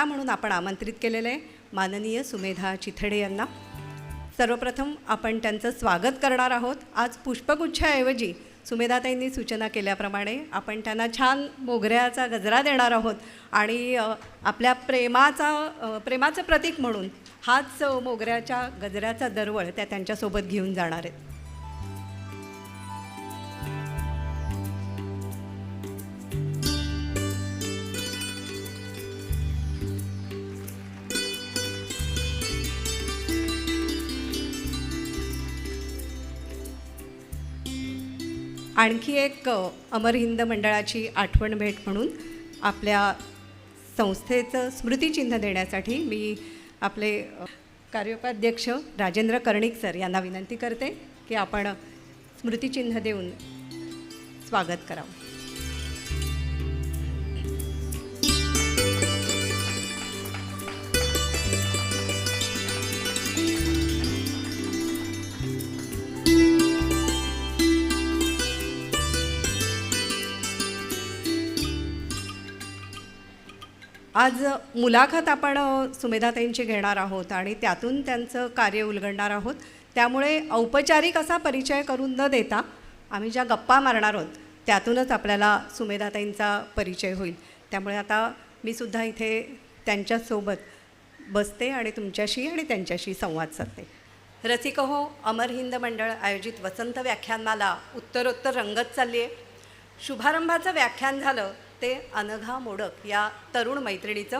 वक्ता म्हणून आपण आमंत्रित केलेलं आहे माननीय सुमेधा चिथडे यांना. सर्वप्रथम आपण त्यांचं स्वागत करणार आहोत. आज पुष्पगुच्छाऐवजी सुमेधाताईंनी सूचना केल्याप्रमाणे आपण त्यांना छान मोगऱ्याचा गजरा देणार आहोत आणि आपल्या प्रेमाचं प्रतीक म्हणून हाच मोगऱ्याच्या गजऱ्याचा दरवळ त्या त्यांच्यासोबत घेऊन जाणार आहेत. आणखी एक अमर हिंद मंडळाची आठवण भेट म्हणून आपल्या संस्थेचं स्मृतिचिन्ह देण्यासाठी मी आपले कार्योपाध्यक्ष राजेंद्र कर्णिक सर यांना विनंती करते की आपण स्मृतिचिन्ह देऊन स्वागत करावं. आज मुलाखत आपण सुमेधाताईंची घेणार आहोत आणि त्यातून त्यांचं कार्य उलगडणार आहोत. त्यामुळे औपचारिक असा परिचय करून न देता आम्ही ज्या गप्पा मारणार आहोत त्यातूनच आपल्याला सुमेधाताईंचा परिचय होईल. त्यामुळे आता मी सुद्धा इथे त्यांच्यासोबत बसते आणि तुमच्याशी आणि त्यांच्याशी संवाद साधते. रसिकहो, अमर हिंद मंडळ आयोजित वसंत व्याख्यानमाला उत्तरोत्तर रंगत चालली आहे. शुभारंभाचं व्याख्यान झालं ते अनघा मोडक या तरुण मैत्रिणीचं.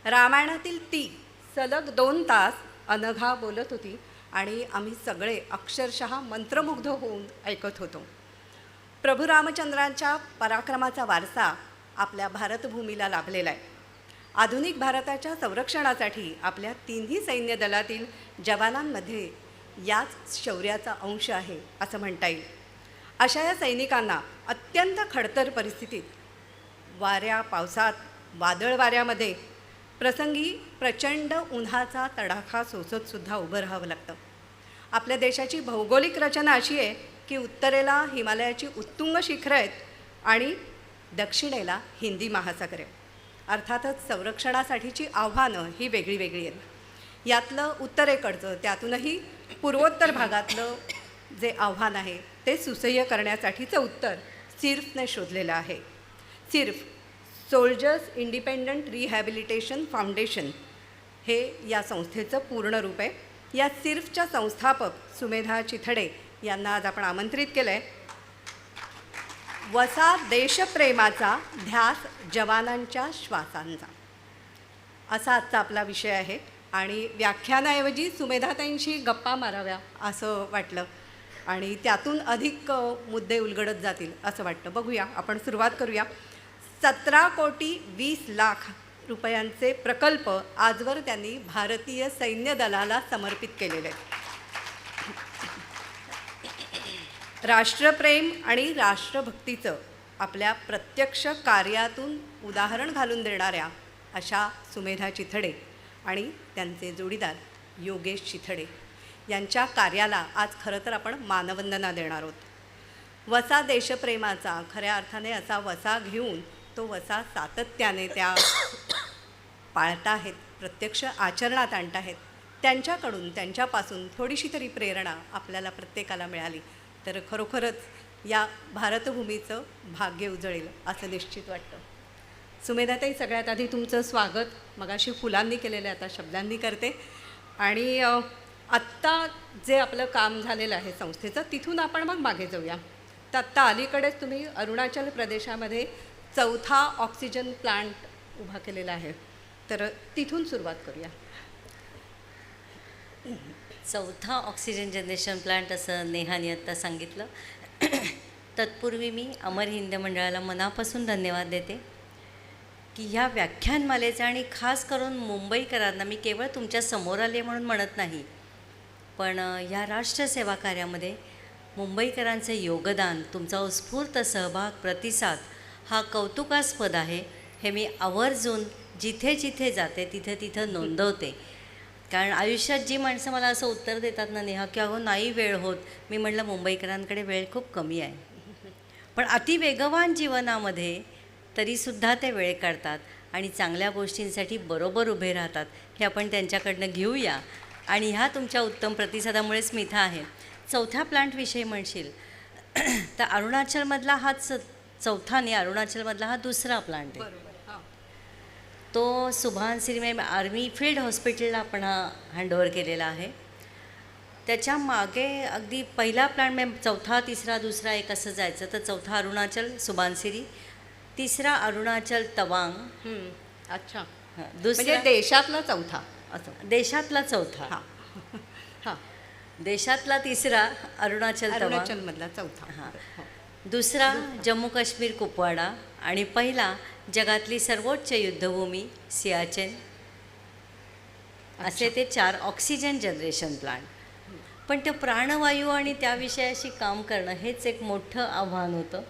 रामायणातील ती सलग 2 तास अनघा बोलत होती आणि आम्ही सगळे अक्षरशः मंत्रमुग्ध होऊन ऐकत होतो. प्रभू रामचंद्रांच्या पराक्रमाचा वारसा आपल्या भारतभूमीला लाभलेला आहे. आधुनिक भारताच्या संरक्षणासाठी आपल्या 3ही सैन्य दलातील जवानांमध्ये याच शौर्याचा अंश आहे असं म्हणता येईल. अशा या सैनिकांना अत्यंत खडतर परिस्थितीत वाऱ्या पावसात वादळ वाऱ्यामध्ये प्रसंगी प्रचंड उन्हाचा तडाखा सोसतसुद्धा उभं राहावं लागतं. आपल्या देशाची भौगोलिक रचना अशी आहे की उत्तरेला हिमालयाची उत्तुंग शिखरं आहेत आणि दक्षिणेला हिंदी महासागर आहे. अर्थातच संरक्षणासाठीची आव्हानं ही वेगळी वेगळी आहेत. यातलं उत्तरेकडचं त्यातूनही पूर्वोत्तर भागातलं जे आव्हान आहे ते सुसह्य करण्यासाठीचं उत्तर सिर्फने शोधलेलं आहे. सिर्फ सोल्जर्स इंडिपेंडंट रिहॅबिलिटेशन फाउंडेशन हे या संस्थेचं पूर्ण रूप आहे. या सिर्फच्या संस्थापक सुमेधा चिथडे यांना आज आपण आमंत्रित केलं आहे. वसा देशप्रेमाचा ध्यास जवानांच्या श्वासांचा असा आजचा आपला विषय आहे आणि व्याख्यानाऐवजी सुमेधाताईंशी गप्पा माराव्या असं वाटलं आणि त्यातून अधिक मुद्दे उलगडत जातील असं वाटतं. बघूया, आपण सुरुवात करूया. 17,20,00,000 रुपयांचे प्रकल्प आजवर त्यांनी भारतीय सैन्य दलाला समर्पित केलेले आहेत. राष्ट्रप्रेम आणि राष्ट्रभक्तीचं आपल्या प्रत्यक्ष कार्यातून उदाहरण घालून देणाऱ्या अशा सुमेधा चिथडे आणि त्यांचे जोडीदार योगेश चिथडे यांच्या कार्याला आज खरं तर आपण मानवंदना देणार आहोत. वसा देशप्रेमाचा खऱ्या अर्थाने असा वसा घेऊन तो वसा सातत्याने त्या पाळत आहेत, प्रत्यक्ष आचरणात आणत आहेत. त्यांच्याकडून त्यांच्यापासून थोडीशी तरी प्रेरणा आपल्याला प्रत्येकाला मिळाली तर खरोखरच या भारतभूमीचं भाग्य उजळेल असं निश्चित वाटतं. सुमेधाताई, सगळ्यात आधी तुमचं स्वागत मगाशी फुलांनी केलेलं आता शब्दांनी करते. आणि आत्ता जे आपलं काम झालेलं आहे संस्थेचं तिथून आपण मग मागे जाऊया. तर आत्ता अलीकडेच तुम्ही अरुणाचल प्रदेशामध्ये 4था ऑक्सिजन प्लांट उभा केलेला आहे, तर तिथून सुरुवात करूया. 4था ऑक्सिजन जनरेशन प्लांट असं नेहाने आत्ता सांगितलं. तत्पूर्वी मी अमर हिंद मंडळाला मनापासून धन्यवाद देते की ह्या व्याख्यानमालेचा आणि खास करून मुंबईकरांना मी केवळ तुमच्या समोर आले म्हणून म्हणत नाही, पण ह्या राष्ट्रसेवा कार्यामध्ये मुंबईकरांचे योगदान, तुमचा उत्स्फूर्त सहभाग, प्रतिसाद हा कौतुकास्पद आहे. हे मी आवर्जून जिथे जिथे जाते तिथे तिथं नोंदवते. कारण आयुष्यात जी माणसं मला असं उत्तर देतात ना, नेहा की अगो नाही वेळ होत, मी म्हटलं मुंबईकरांकडे वेळ खूप कमी आहे, पण अतिवेगवान जीवनामध्ये तरीसुद्धा ते वेळ काढतात आणि चांगल्या गोष्टींसाठी बरोबर उभे राहतात हे आपण त्यांच्याकडनं घेऊया. आणि ह्या तुमच्या उत्तम प्रतिसादामुळेच मी इथं आहे. चौथ्या प्लांटविषयी म्हणशील तर अरुणाचलमधला हा चौथा नाही, अरुणाचलमधला हा दुसरा प्लांट आहे. तो सुभानसिरी आर्मी फील्ड हॉस्पिटलला आपण हा हँडओव्हर केलेला आहे. त्याच्या मागे अगदी पहिला प्लांट चौथा, तिसरा, दुसरा एक असं जायचं. तर चौथा अरुणाचल सुभानसिरी, तिसरा अरुणाचल तवांग. अच्छा. दुसरा म्हणजे देशातला चौथा असं. देशातला चौथा. हां हां. देशातला तिसरा अरुणाचल तवांग. अरुणाचलमधला चौथा. हां. दुसरा जम्मू काश्मीर कुपवाडा आणि पहिला जगातली सर्वोच्च युद्धभूमी सियाचेन. असे ते 4 ऑक्सिजन जनरेशन प्लांट. पण ते प्राणवायू आणि त्याविषयाशी काम करणं हेच एक मोठं आव्हान होतं.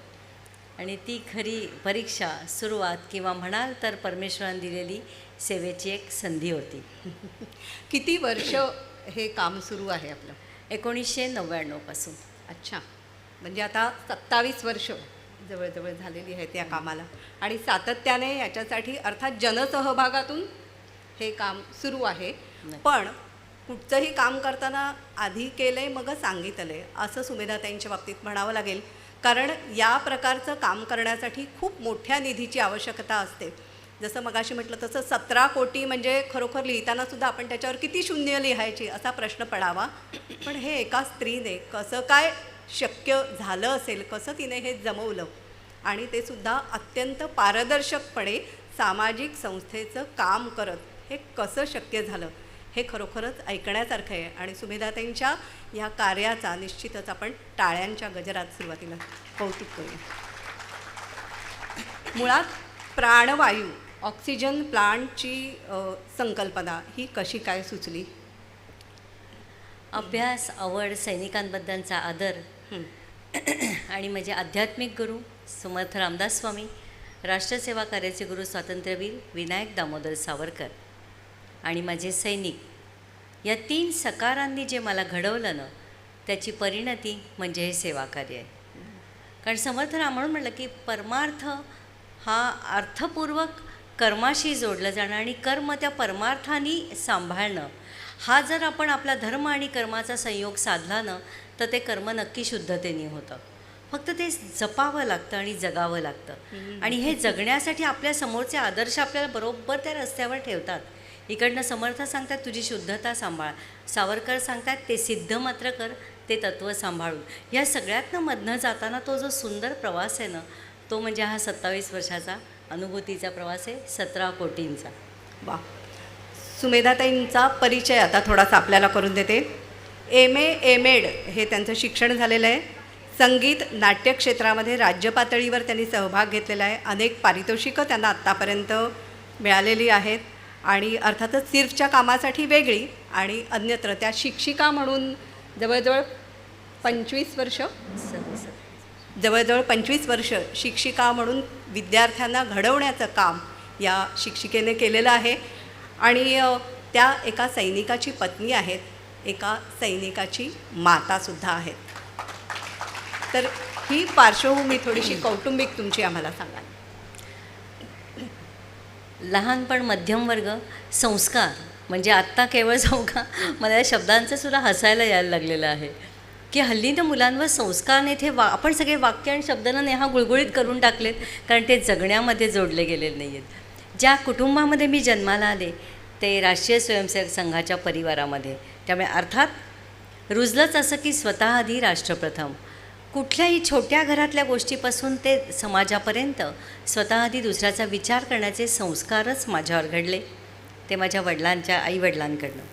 आणि ती खरी परीक्षा, सुरुवात किंवा म्हणाल तर परमेश्वराने दिलेली सेवेची एक संधी होती. किती वर्ष हे काम सुरू आहे आपलं? 1999 पासून. अच्छा. म्हणजे आता 27 वर्ष जवळजवळ झालेली आहेत या कामाला. आणि सातत्याने याच्यासाठी अर्थात जनसहभागातून हे काम सुरू आहे. पण कुठचंही काम करताना आधी केलं आहे मग सांगितलं आहे असं सुमेधाताईंच्या बाबतीत म्हणावं लागेल. कारण या प्रकारचं काम करण्यासाठी खूप मोठ्या निधीची आवश्यकता असते. जसं मगाशी म्हटलं तसं 17 कोटी म्हणजे खरोखर लिहितानासुद्धा आपण त्याच्यावर किती शून्य लिहायची असा प्रश्न पडावा. पण हे एका स्त्रीने कसं काय शक्य झालं असेल, कसं तिने हे जमवलं आणि ते सुद्धा अत्यंत पारदर्शकपणे सामाजिक संस्थेचं काम करत हे कसं शक्य झालं हे खरोखरच ऐकण्यासारखं आहे. आणि सुमेधाताईंच्या ह्या कार्याचा निश्चितच आपण टाळ्यांच्या गजरात सुरुवातीला कौतुक करूया. मुळात प्राणवायू ऑक्सिजन प्लांटची संकल्पना ही कशी काय सुचली? अभ्यास, आवड, सैनिकांबद्दलचा आदर आणि माझे आध्यात्मिक गुरु समर्थ रामदास स्वामी, राष्ट्रसेवा कार्याचे गुरु स्वातंत्र्यवीर विनायक दामोदर सावरकर आणि माझे सैनिक या 3 सकारांनी जे मला घडवलं ना त्याची परिणती म्हणजे हे सेवा कार्य आहे. कारण समर्थ म्हणून म्हटलं की परमार्थ हा अर्थपूर्वक कर्माशी जोडलं जाणं आणि कर्म त्या परमार्थाने सांभाळणं हा जर आपण आपला धर्म आणि कर्माचा संयोग साधला ना तर ते कर्म नक्की शुद्धतेने होतं. फक्त ते जपावं लागतं आणि जगावं लागतं. आणि हे जगण्यासाठी आपल्या समोरचे आदर्श आपल्याला बरोबर त्या रस्त्यावर ठेवतात. इकडनं समर्थ सांगतात तुझी शुद्धता सांभाळ, सावरकर सांगतात ते सिद्ध मात्र कर, ते तत्त्व सांभाळून. या सगळ्यातनं मधनं जाताना तो जो सुंदर प्रवास आहे ना तो म्हणजे हा 27 वर्षाचा अनुभूतीचा प्रवास आहे, 17 कोटींचा. वा. सुमेधाताईंचा परिचय आता थोडासा आपल्याला करून देते. MA M.Ed हे त्यांचं शिक्षण झालेलं आहे. संगीत नाट्य क्षेत्रामध्ये राज्य पातळीवर त्यांनी सहभाग घेतलेला आहे. अनेक पारितोषिकं त्यांना आत्तापर्यंत मिळालेली आहेत. आणि अर्थातच सिर्फच्या कामासाठी वेगळी आणि अन्यत्र त्या शिक्षिका म्हणून जवळजवळ 25 वर्ष जवळजवळ 25 वर्ष शिक्षिका म्हणून विद्यार्थ्यांना घडवण्याचं काम या शिक्षिकेने केलेलं आहे. आणि त्या एका सैनिकाची पत्नी आहेत, एका सैनिकाची मातासुद्धा आहेत. तर ही पार्श्वभूमी थोडीशी कौटुंबिक तुमची आम्हाला सांगा. लहानपण, मध्यमवर्ग, संस्कार म्हणजे आत्ता केवळ का मला या शब्दांचं सुद्धा हसायला यायला लागलेलं आहे की हल्लीनं मुलांवर संस्कार नाही. ते आपण सगळे वाक्य आणि शब्दांना नेहा गुळगुळीत करून टाकलेत कारण ते जगण्यामध्ये जोडले गेलेले नाही आहेत. ज्या कुटुंबामध्ये मी जन्माला आले ते राष्ट्रीय स्वयंसेवक संघाच्या परिवारामध्ये. त्यामुळे अर्थात रुजलंच असं की स्वतः आधी राष्ट्रप्रथम. कुठल्याही छोट्या घरातल्या गोष्टीपासून ते समाजापर्यंत स्वतः आधी दुसऱ्याचा विचार करण्याचे संस्कारच माझ्यावर घडले. ते माझ्या वडिलांच्या आईवडिलांकडनं.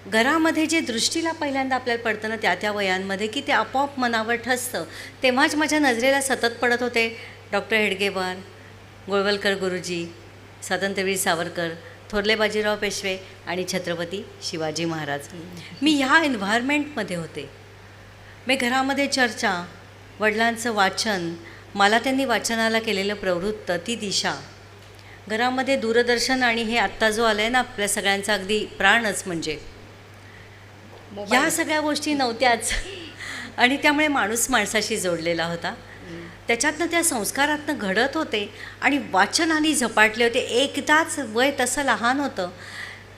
घरामध्ये जे दृष्टीला पहिल्यांदा आपल्याला पडतं ना त्या वयांमध्ये की ते आपोआप मनावर ठसतं, तेव्हाच माझ्या नजरेला सतत पडत होते डॉक्टर हेडगेवार, गोळवलकर गुरुजी, स्वातंत्र्यवीर सावरकर, थोरले बाजीराव पेशवे आणि छत्रपती शिवाजी महाराज. मी ह्या एन्व्हायरमेंटमध्ये होते. मी घरामध्ये चर्चा, वडिलांचं वाचन, मला त्यांनी वाचनाला केलेलं प्रवृत्त, ती दिशा, घरामध्ये दूरदर्शन आणि हे आत्ता जो आलं आहे ना आपल्या सगळ्यांचा अगदी प्राणच म्हणजे या सगळ्या गोष्टी नव्हत्याच. आणि त्यामुळे माणूस माणसाशी जोडलेला होता. त्याच्यातनं त्या संस्कारातनं घडत होते आणि वाचनाने झपाटले होते. एकदाच वय तसं लहान होतं.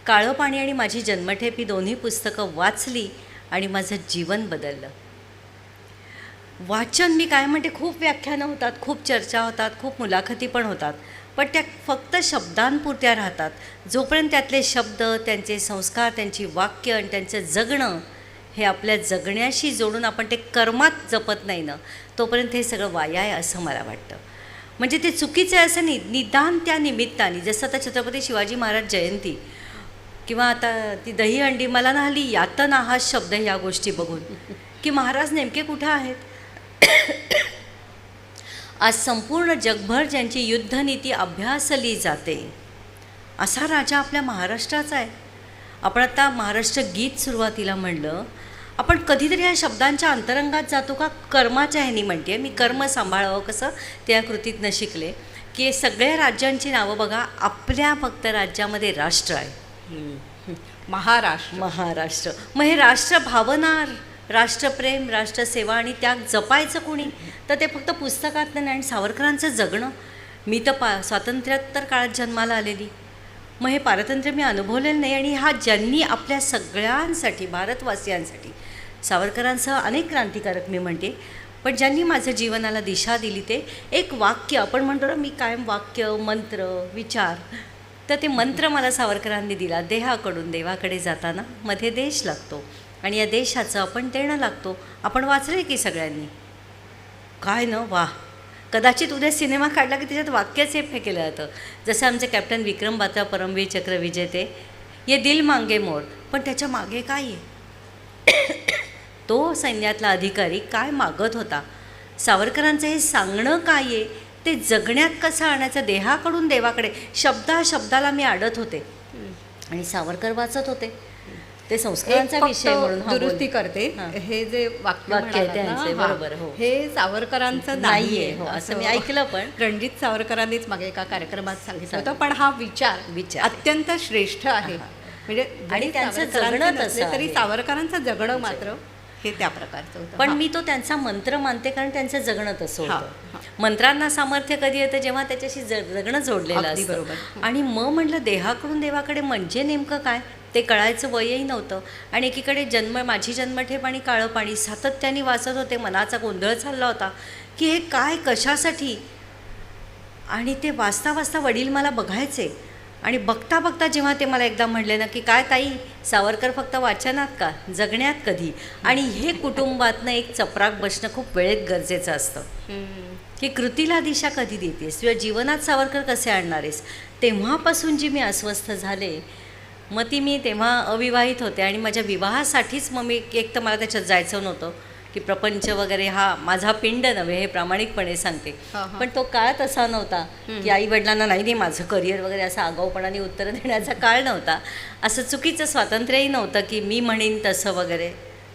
काळं पाणी आणि माझी जन्मठेप ही दोन्ही पुस्तकं वाचली आणि माझं जीवन बदललं. वाचन मी काय म्हणते, खूप व्याख्यानं होतात, खूप चर्चा होतात, खूप मुलाखती पण होतात, पण त्या फक्त शब्दांपुरत्या राहतात. जोपर्यंत त्यातले शब्द, त्यांचे संस्कार, त्यांची वाक्य आणि त्यांचं जगणं हे आपल्या जगण्याशी जोडून आपण ते कर्मात जपत नाही ना, तोपर्यंत हे सगळं वाया आहे असं मला वाटतं. म्हणजे ते चुकीचं आहे असं नाही, निदान त्या निमित्ताने, जसं आता छत्रपती शिवाजी महाराज जयंती किंवा आता ती दहीहंडी, मला ना हल्ली यातना हा शब्द ह्या गोष्टी बघून की महाराज नेमके कुठं आहेत. आज संपूर्ण जगभर ज्यांची युद्धनीती अभ्यासली जाते असा राजा आपल्या महाराष्ट्राचा आहे. आपण आता महाराष्ट्र गीत सुरुवातीला म्हणलं, आपण कधीतरी ह्या शब्दांच्या अंतरंगात जातो का? कर्माच्या ह्यानी म्हणते मी, कर्म सांभाळावं कसं ते या कृतीतनं शिकले की सगळ्या राज्यांची नावं बघा, आपल्या फक्त राज्यामध्ये राष्ट्र आहे, महाराष्ट्र. मग हे राष्ट्र भावना, राष्ट्रप्रेम, राष्ट्रसेवा आणि त्याग जपायचं कोणी? तर ते फक्त पुस्तकातलं नाही. आणि सावरकरांचं जगणं, मी तर स्वातंत्र्योत्तर काळात जन्माला आलेली, मग हे पारतंत्र्य मी अनुभवलेलं नाही. आणि हा ज्यांनी आपल्या सगळ्यांसाठी, भारतवासियांसाठी, सावरकरांसह अनेक क्रांतिकारक मी म्हणते, पण ज्यांनी माझ्या जीवनाला दिशा दिली, ते एक वाक्य आपण म्हणतो ना, मी कायम वाक्य, मंत्र, विचार, तर ते मंत्र मला सावरकरांनी दिला, देहाकडून देवाकडे जाताना मध्ये देश लागतो आणि या देशाचं आपण देणं लागतो. आपण वाचले की सगळ्यांनी, काय न वाह. कदाचित उद्या सिनेमा काढला की त्याच्यात वाक्यच हे केलं जातं. जसं आमचे कॅप्टन विक्रम बात्रा, परमवीर चक्र विजेते, ये दिल मांगे मोर, पण त्याच्या मागे काय आहे? तो सैन्यातला अधिकारी काय मागत होता? सावरकरांचं हे सांगणं काय आहे, ते जगण्यात कसं आणायचं, देहाकडून देवाकडे. शब्दाला मी अडत होते आणि सावरकर वाचत होते. ते संस्कारांचा विषय म्हणून दुरुस्ती करते, हे जे वाक्य आहे त्यांचे, बरोबर, हो, हे सावरकरांचं नाहीये, हो, असं मी ऐकलं. पण रणजित सावरकरांनीच मागे एका कार्यक्रमात सांगितलं होतं. पण हा विचार अत्यंत श्रेष्ठ आहे. म्हणजे आणि त्यांचं जगणं तसं तरी सावरकरांचं जगणं मात्र हे त्या प्रकारचं होतं. पण मी तो त्यांचा मंत्र मानते, कारण त्यांचं जगणं तसं होतं. मंत्रांना सामर्थ्य कधी येतं, जेव्हा त्याच्याशी जगणं जोडलेलं असतं. बरोबर. आणि मग म्हटलं देहाकडून देवाकडे म्हणजे नेमकं काय ते कळायचं वयही नव्हतं. आणि एकीकडे माझी जन्मठेप आणि काळं पाणी सातत्याने वाचत होते. मनाचा गोंधळ चालला होता की हे काय, कशासाठी. आणि ते वाचता वाचता वडील मला बघायचे आणि बघता बघता जेव्हा ते मला एकदा म्हणले ना की काय ताई, सावरकर फक्त वाचनात का, जगण्यात कधी. आणि हे कुटुंबातनं एक चपराक बसणं खूप वेळेत गरजेचं असतं की कृतीला दिशा कधी देतेस किंवा जीवनात सावरकर कसे आणणारेस. तेव्हापासून जी मी अस्वस्थ झाले, मग ती मी तेव्हा अविवाहित होते आणि माझ्या विवाहासाठीच मग मी एक तर मला त्याच्यात जायचं नव्हतं की प्रपंच वगैरे हा माझा पिंड नव्हे, हे प्रामाणिकपणे सांगते. पण तो काळ तसा नव्हता की आई वडिलांना नाही माझं करिअर वगैरे असं आगाऊपणाने उत्तरं देण्याचा काळ नव्हता. असं चुकीचं स्वातंत्र्यही नव्हतं की मी म्हणेन तसं वगैरे.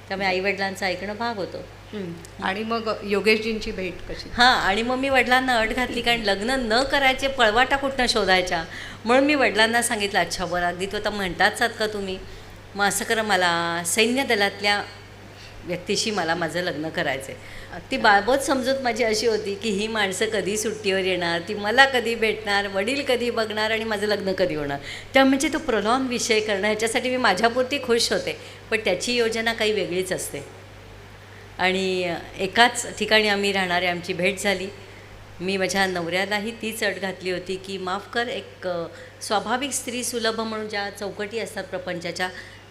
त्यामुळे आईवडिलांचं ऐकणं भाग होतं. आणि मग योगेशजींची भेट कशी? आणि मग मी वडिलांना अट घातली, कारण लग्न न करायचे पळवाटा कुठनं शोधायच्या. म्हणून मी वडिलांना सांगितलं, अच्छा बरं, अगदी तो आता म्हणताच का तुम्ही, मग असं करा, मला सैन्य दलातल्या व्यक्तीशी माझं लग्न करायचं आहे. ती बाळबोध समजूत माझी अशी होती की ही माणसं कधी सुट्टीवर येणार, ती मला कधी भेटणार, वडील कधी बघणार आणि माझं लग्न कधी होणार. त्या म्हणजे तो प्रलॉन विषय करणं, ह्याच्यासाठी मी माझ्यापुरती खुश होते, पण त्याची योजना काही वेगळीच असते. आणि एकाच ठिकाणी आम्ही राहणारे, आमची भेट झाली. मी माझ्या नवऱ्यालाही तीच अट घातली होती की माफ कर, एक स्वाभाविक स्त्री सुलभ म्हणून ज्या चौकटी असतात प्रपंचाच्या,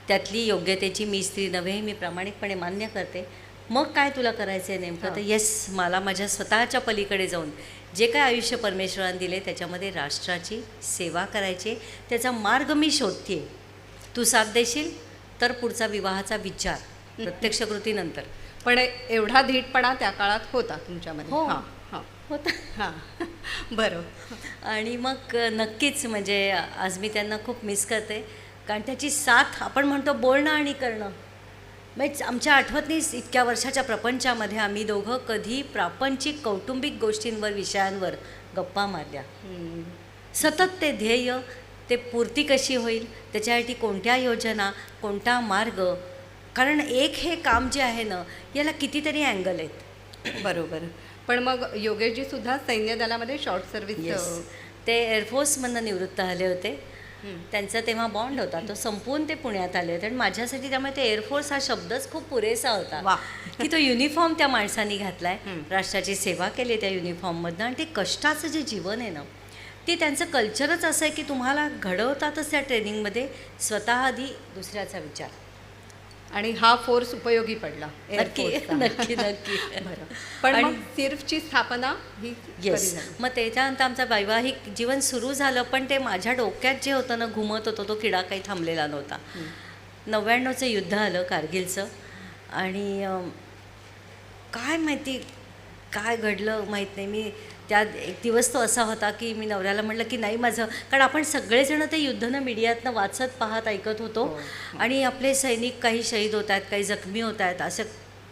त्यातली योग्यतेची मी स्त्री नव्हे, हे मी प्रामाणिकपणे मान्य करते. मग काय तुला करायचं आहे नेमकं? तर येस, मला माझ्या स्वतःच्या पलीकडे जाऊन जे काय आयुष्य परमेश्वराने दिले त्याच्यामध्ये राष्ट्राची सेवा करायची, त्याचा मार्ग मी शोधते. तू साथ देशील तर पुढचा विवाहाचा विचार प्रत्यक्ष कृतीनंतर. पण एवढा धीटपणा त्या काळात होता तुमच्यामध्ये? हो, होता. हां, बरं. आणि मग नक्कीच म्हणजे आज मी त्यांना खूप मिस करते, कारण त्याची साथ, आपण म्हणतो बोलणं आणि करणं. म्हणजे आमच्या आठवत नाही इतक्या वर्षाच्या प्रपंचामध्ये आम्ही दोघं कधी प्रापंचिक कौटुंबिक गोष्टींवर, विषयांवर गप्पा मारल्या. सतत ते ध्येय, ते पूर्ती कशी होईल, त्याच्यासाठी कोणत्या योजना, कोणता मार्ग. कारण एक हे काम जे आहे ना, याला कितीतरी अँगल आहेत. बरोबर. पण मग योगेशजी सुद्धा सैन्य दलामध्ये शॉर्ट सर्व्हिस येस, ते एअरफोर्समधनं निवृत्त झाले होते. त्यांचा तेव्हा बॉन्ड होता, तो संपवून ते पुण्यात आले होते आणि माझ्यासाठी त्यामुळे ते एअरफोर्स हा शब्दच खूप पुरेसा होता. वा. की तो युनिफॉर्म त्या माणसांनी घातलाय, राष्ट्राची सेवा केली त्या युनिफॉर्ममधनं, आणि ते कष्टाचं जे जीवन आहे ना, ते त्यांचं कल्चरच असं आहे की तुम्हाला घडवतातच त्या ट्रेनिंगमध्ये स्वतः आधी दुसऱ्याचा विचार. आणि हा फोर्स उपयोगी पडला नक्की एअरफोर्सचा. नक्की नक्की. बरं. पण आणि- मग सिर्फची स्थापना ही येस, कधी झाली? मग त्याच्यानंतर आमचं वैवाहिक जीवन सुरू झालं, पण ते माझ्या डोक्यात जे होतं ना, घुमत होतं, तो किडा काही थांबलेला नव्हता. 99चं युद्ध आलं कारगिलचं, आणि काय माहिती काय घडलं माहीत नाही. मी त्या एक दिवस तो असा होता की मी नवऱ्याला म्हटलं की नाही माझं, कारण आपण सगळेजण ते युद्धनं मीडियातनं वाचत पाहत ऐकत होतो, आणि आपले सैनिक काही शहीद होत आहेत, काही जखमी होत आहेत, असं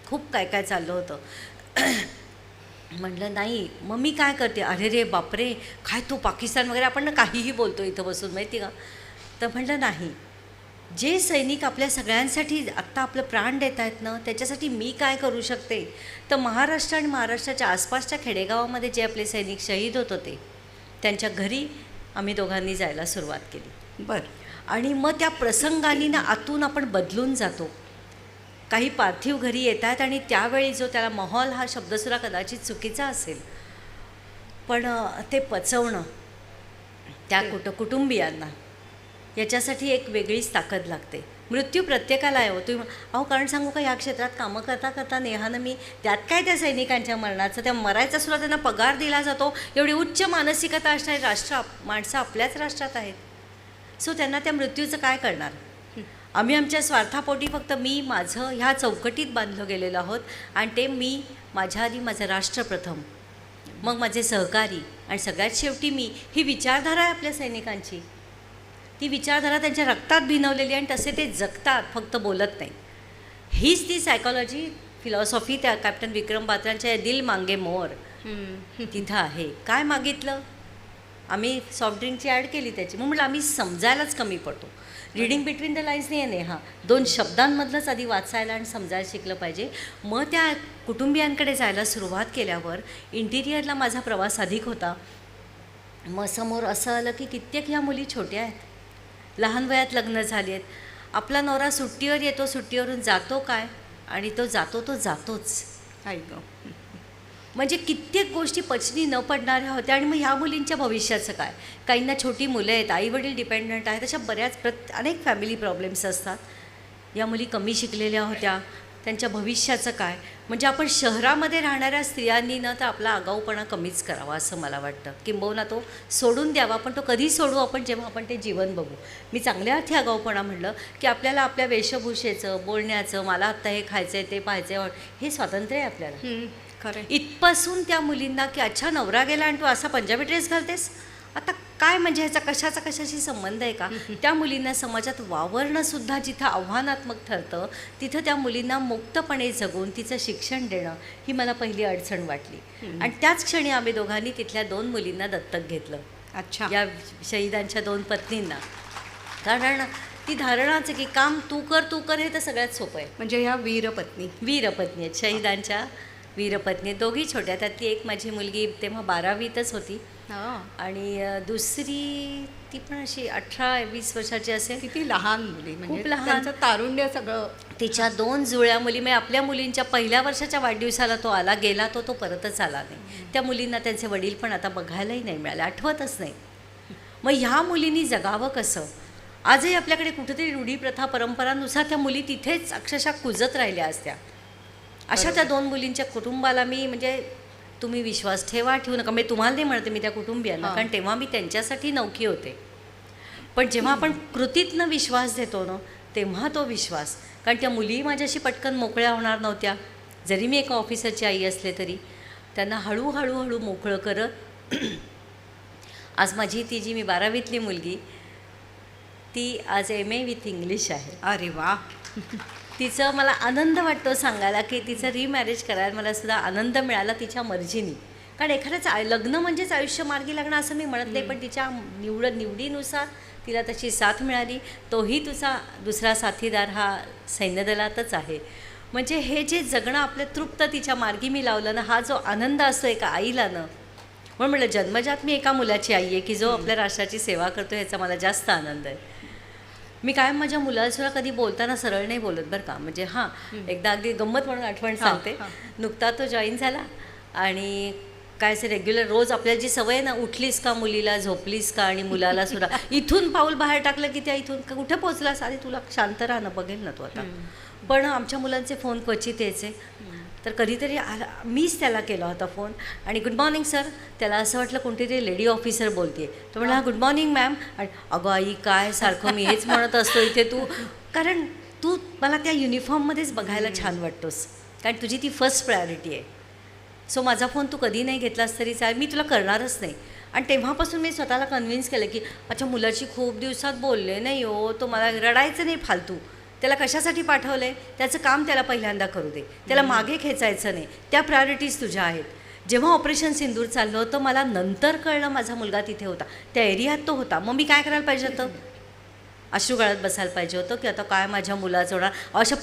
खूप काय काय चाललं होतं. म्हटलं नाही, मग मी काय करते, अरे रे बापरे, काय तो पाकिस्तान वगैरे आपण ना काहीही बोलतो इथं बसून, माहिती का. तर म्हटलं नाही, जे सैनिक आपल्या सगळ्यांसाठी आत्ता आपलं प्राण देत आहेत ना, त्याच्यासाठी मी काय करू शकते. तर महाराष्ट्र आणि महाराष्ट्राच्या आसपासच्या खेडेगावामध्ये जे आपले सैनिक शहीद होत होते, त्यांच्या घरी आम्ही दोघांनी जायला सुरुवात केली. बरं. आणि मग त्या प्रसंगाने ना आतून आपण बदलून जातो. काही पार्थिव घरी येत आहेत, आणि त्यावेळी जो त्याला माहोल, हा शब्दसुद्धा कदाचित चुकीचा असेल, पण ते पचवणं त्या कुटुंबियांना, याच्यासाठी एक वेगळीच ताकद लागते. मृत्यू प्रत्येकाला आहे हो. तुम्ही अहो, कारण सांगू का, या क्षेत्रात कामं करता करता नेहानं मी, त्यात काय त्या सैनिकांच्या मरणाचं, त्या मरायचा सुद्धा त्यांना पगार दिला जातो, एवढी उच्च मानसिकता असणारी माणसं आपल्याच राष्ट्रात आहेत. सो त्यांना त्या मृत्यूचं काय करणार. आम्ही आमच्या स्वार्थापोटी फक्त मी माझं ह्या चौकटीत बांधलं गेलेलो आहोत, आणि ते मी, माझ्या आधी माझं राष्ट्र प्रथम, मग माझे सहकारी, आणि सगळ्यात शेवटी मी. ही विचारधारा आहे आपल्या सैनिकांची. ती विचारधारा त्यांच्या रक्तात भिनवलेली आहे, आणि तसे ते जगतात, फक्त बोलत नाही. हीच ती सायकॉलॉजी, फिलॉसॉफी त्या कॅप्टन विक्रम बात्रांच्या दिल मांगे मोर तिथं आहे. काय मागितलं, आम्ही सॉफ्ट ड्रिंकची ॲड केली त्याची, मग म्हटलं आम्ही समजायलाच कमी पडतो. रीडिंग बिटवीन द लाईन्स नाही आहे नेहा, 2 शब्दांमधलंच आधी वाचायला आणि समजायला शिकलं पाहिजे. मग त्या कुटुंबियांकडे जायला सुरुवात केल्यावर इंटिरियरला माझा प्रवास अधिक होता. मग समोर असं आलं की कित्येक ह्या मुली छोट्या आहेत, लहान वयात लग्न झाली आहेत. आपला नवरा सुट्टीवर येतो, सुट्टीवरून जातो काय, आणि तो जातोच. म्हणजे कित्येक गोष्टी पचनी न पडणाऱ्या होत्या. आणि मग ह्या मुलींच्या भविष्याचं काय. काहींना छोटी मुलं आहेत, आईवडील डिपेंडंट आहेत, अशा बऱ्याच अनेक फॅमिली प्रॉब्लेम्स असतात. या मुली कमी शिकलेल्या होत्या, त्यांच्या भविष्याचं काय. म्हणजे आपण शहरामध्ये राहणाऱ्या स्त्रियांनी ना तर आपला आगाऊपणा कमीच करावा असं मला वाटतं, किंबहुना तो सोडून द्यावा. पण तो कधी सोडू आपण, जेव्हा आपण ते जीवन बघू. मी चांगल्या अर्थी आगाऊपणा म्हटलं की आपल्याला आपल्या वेशभूषेचं, बोलण्याचं, मला आत्ता हे खायचं आहे, ते पाहायचं आहे, हे स्वातंत्र्य आहे आपल्याला. खरं. इथपासून त्या मुलींना की अच्छा नवरा गेला आणि तू असा पंजाबी ड्रेस घालतेस, आता काय म्हणजे ह्याचा कशाशी संबंध आहे का. त्या मुलींना समाजात वावरणं सुद्धा जिथं आव्हानात्मक ठरतं, तिथं त्या मुलींना मुक्तपणे जगून तिचं शिक्षण देणं ही मला पहिली अडचण वाटली. आणि त्याच क्षणी आम्ही दोघांनी तिथल्या 2 मुलींना दत्तक घेतलं. अच्छा. या शहीदांच्या 2 पत्नींना. कारण ती धारणाच आहे की काम तू कर हे तर सगळ्यात सोपं आहे. म्हणजे ह्या वीरपत्नी आहेत, शहीदांच्या वीरपत्नी. दोघी छोट्या, त्यातली एक माझी मुलगी तेव्हा 12वीतच होती, आणि दुसरी ती पण अशी 18-20 वर्षाची असेल. किती लहान मुली, म्हणजे खूप लहान. त्यांचं तारुण्य सगळं. तिच्या 2 जुळ्या मुली, म्हणजे आपल्या मुलींच्या पहिल्या वर्षाच्या वाढदिवसाला तो आला, गेला तो परतच आला नाही. त्या मुलींना त्यांचे वडील पण आता बघायलाही नाही मिळाले, आठवतच नाही. मग ह्या मुलींनी जगावं कसं. आजही आपल्याकडे कुठेतरी रूढी प्रथा परंपरानुसार त्या मुली तिथेच अक्षरशः कुजत राहिल्या असत्या. अशा त्या 2 मुलींच्या कुटुंबाला मी, म्हणजे तुम्ही विश्वास ठेवू नका, मी तुम्हाला नाही म्हणते, मी त्या कुटुंबियांना, कारण तेव्हा मी त्यांच्यासाठी नौकी होते. पण जेव्हा आपण कृतीतनं विश्वास देतो ना, तेव्हा तो विश्वास, कारण त्या मुली माझ्याशी पटकन मोकळ्या होणार नव्हत्या, जरी मी एका ऑफिसरची आई असले तरी. त्यांना हळूहळू मोकळं करत आज माझी ती जी मी 12वीतली मुलगी, ती आज MA विथ इंग्लिश आहे. अरे वा. तिचं मला आनंद वाटतो सांगायला की तिचं रिमॅरेज करायला मला सुद्धा आनंद मिळाला तिच्या मर्जीने. कारण एखाद्याच लग्न म्हणजेच आयुष्य मार्गी लागणं असं मी म्हणत नाही, पण तिच्या निवडीनुसार तिला तशी साथ मिळाली. तोही तुझा दुसरा साथीदार हा सैन्यदलातच आहे. म्हणजे हे जे जगणं आपल्या तृप्त तिच्या मार्गी मी लावलं ना, हा जो आनंद असतो एका आईला ना, म्हणून म्हटलं जन्मजात मी एका मुलाची आई आहे की जो आपल्या राष्ट्राची सेवा करतो, ह्याचा मला जास्त आनंद आहे. मी कायम माझ्या मुलासुद्धा कधी बोलताना सरळ नाही बोलत बरं का, म्हणजे हां एकदा अगदी गंमत म्हणून आठवण सांगते. नुकता तो जॉईन झाला आणि काय असे रेग्युलर रोज आपल्याला जी सवय ना, उठलीस का मुलीला, झोपलीस का, आणि मुलाला सुद्धा इथून पाऊल बाहेर टाकलं की त्या इथून कुठे पोचलास, आधी तुला शांत राहा ना, बघेल ना तू आता. पण आमच्या मुलांचे फोन क्वचित यायचे, तर कधीतरी मीच त्याला केला होता फोन आणि गुड मॉर्निंग सर, त्याला असं वाटलं कोणतीतरी लेडी ऑफिसर बोलते, तो म्हणला गुड मॉर्निंग मॅम. आणि अगं आई काय सारखं मी हेच म्हणत असतो इथे, तू कारण तू मला त्या युनिफॉर्ममध्येच बघायला छान वाटतोस, कारण तुझी ती फर्स्ट प्रायोरिटी आहे. सो माझा फोन तू कधी नाही घेतलास तरी चालेल, मी तुला करणारच नाही. आणि तेव्हापासून मी स्वतःला कन्व्हिन्स केलं की अच्छा मुलाची खूप दिवसात बोलले नाही हो, तो मला रडायचं नाही फालतू, त्याला कशासाठी पाठवलं आहे, त्याचं काम त्याला पहिल्यांदा करू दे, त्याला मागे खेचायचं नाही, त्या प्रायोरिटीज तुझ्या आहेत. जेव्हा ऑपरेशन सिंदूर चाललं होतं मला नंतर कळलं माझा मुलगा तिथे होता, त्या एरियात तो होता. मग मी काय करायला पाहिजे होतं, अश्रू गाळत बसायला पाहिजे होतं की आता काय माझ्या मुलाचं होणार. अशा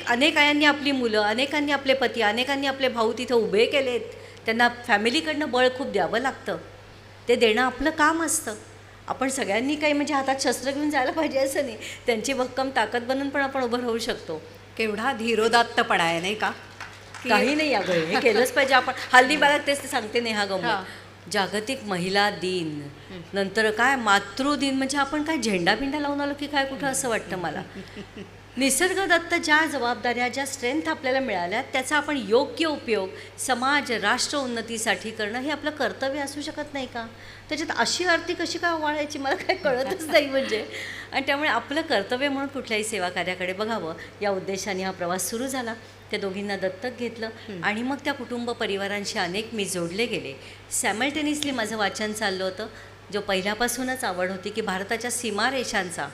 अनेक आयांनी आपली मुलं, अनेकांनी आपले पती, अनेकांनी आपले भाऊ तिथे उभे केलेत, त्यांना फॅमिलीकडनं बळ खूप द्यावं लागतं, ते देणं आपलं काम असतं. आपण सगळ्यांनी काही म्हणजे हातात शस्त्र घेऊन जायला पाहिजे असं नाही, त्यांची भक्कम ताकद बनून पण आपण उभं राहू शकतो. केवढा धीरोदात्तपणा आहे नाही का, काही नाही अगं, हे केलंच पाहिजे आपण. हल्ली मला तेच सांगते नेहा गमत, जागतिक महिला दिन, नंतर काय मातृदिन, म्हणजे आपण काय झेंडा बिंडा लावून आलो की काय कुठं असं वाटतं मला. निसर्गदत्त ज्या जबाबदाऱ्या, ज्या स्ट्रेंथ आपल्याला मिळाल्या, त्याचा आपण योग्य उपयोग समाज राष्ट्र उन्नतीसाठी करणं हे आपलं कर्तव्य असू शकत नाही का. त्याच्यात अशी आरती कशी काय ओवाळायची मला काय कळतच नाही म्हणजे. आणि त्यामुळे आपलं कर्तव्य म्हणून कुठल्याही सेवा कार्याकडे बघावं, या उद्देशाने हा प्रवास सुरू झाला. त्या दोघींना दत्तक घेतलं आणि मग त्या कुटुंब परिवारांशी अनेक मी जोडले गेले. सॅमल्टेनियसली माझं वाचन चाललं होतं, जो पहिल्यापासूनच आवड होती की भारताच्या सीमारेषांचा,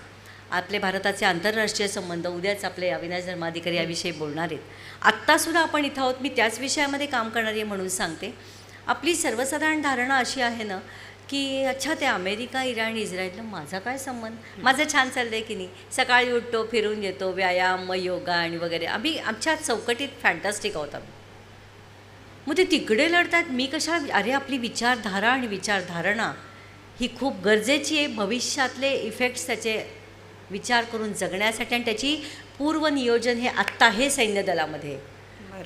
आपले भारताचे आंतरराष्ट्रीय संबंध. उद्याच आपले अविनाश धर्माधिकारी याविषयी बोलणार आहेत. आत्तासुद्धा आपण इथं आहोत, मी त्याच विषयामध्ये काम करणारी आहे म्हणून सांगते. आपली सर्वसाधारण धारणा अशी आहे ना की अच्छा ते अमेरिका, इराण, इस्रायलला माझा काय संबंध, माझं छान चाललं आहे की नाही, सकाळी उठतो, फिरून येतो, व्यायाम, मग योगा आणि वगैरे, आम्ही आमच्या चौकटीत फॅन्टॅस्टिक आहोत आम्ही. मग ते तिकडे लढतात, मी कशाला. अरे आपली विचारधारा आणि विचारधारणा ही खूप गरजेची आहे भविष्यातले इफेक्ट्स त्याचे विचार करून जगण्यासाठी, आणि त्याची पूर्वनियोजन हे आत्ता हे सैन्य दलामध्ये.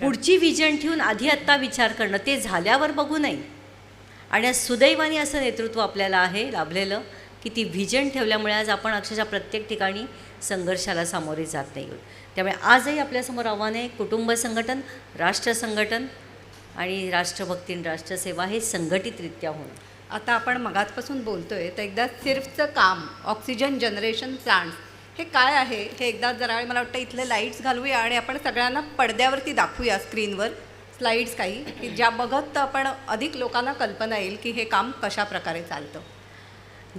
पुढची विजन ठेवून आधी आत्ता विचार करणं, ते झाल्यावर बघू नये. आणि आज सुदैवाने असं नेतृत्व आपल्याला आहे लाभलेलं की ती व्हिजन ठेवल्यामुळे आज आपण अक्षरशः प्रत्येक ठिकाणी संघर्षाला सामोरे जात नाही आहोत. त्यामुळे आजही आपल्यासमोर आव्हान आहे, कुटुंब संघटन, राष्ट्र संघटन आणि राष्ट्रभक्ती, राष्ट्रसेवा हे संघटितरित्या होणं. आता आपण मगाचपासून बोलतोय तर एकदा सिर्फचं काम, ऑक्सिजन जनरेशन प्लांट्स हे काय आहे हे एकदा जरा वेळ मला वाटतं इथले लाईट्स घालूया आणि आपण सगळ्यांना पडद्यावरती दाखवूया, स्क्रीनवर स्लाईड्स काही की ज्या बघत आपण अधिक लोकांना कल्पना येईल की हे काम कशा प्रकारे चालतं.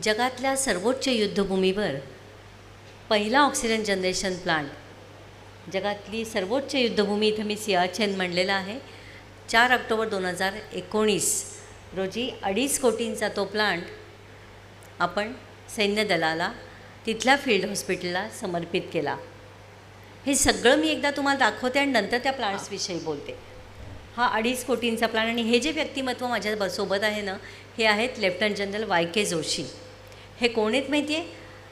जगातल्या सर्वोच्च युद्धभूमीवर पहिला ऑक्सिजन जनरेशन प्लांट, जगातली सर्वोच्च युद्धभूमी इथं मी सियाचेन म्हणलेलं आहे. 4 ऑक्टोबर 2019 रोजी 2.5 कोटींचा तो प्लांट आपण सैन्य दलाला तिथल्या फील्ड हॉस्पिटलला समर्पित केला. हे सगळं मी एकदा तुम्हाला दाखवते आणि नंतर त्या प्लांट्सविषयी बोलते. हा 2.5 कोटींचा प्लांट. आणि हे जे व्यक्तिमत्व माझ्यासोबत आहे ना, हे आहेत लेफ्टनंट जनरल YK जोशी. हे कोण आहेत माहिती आहे,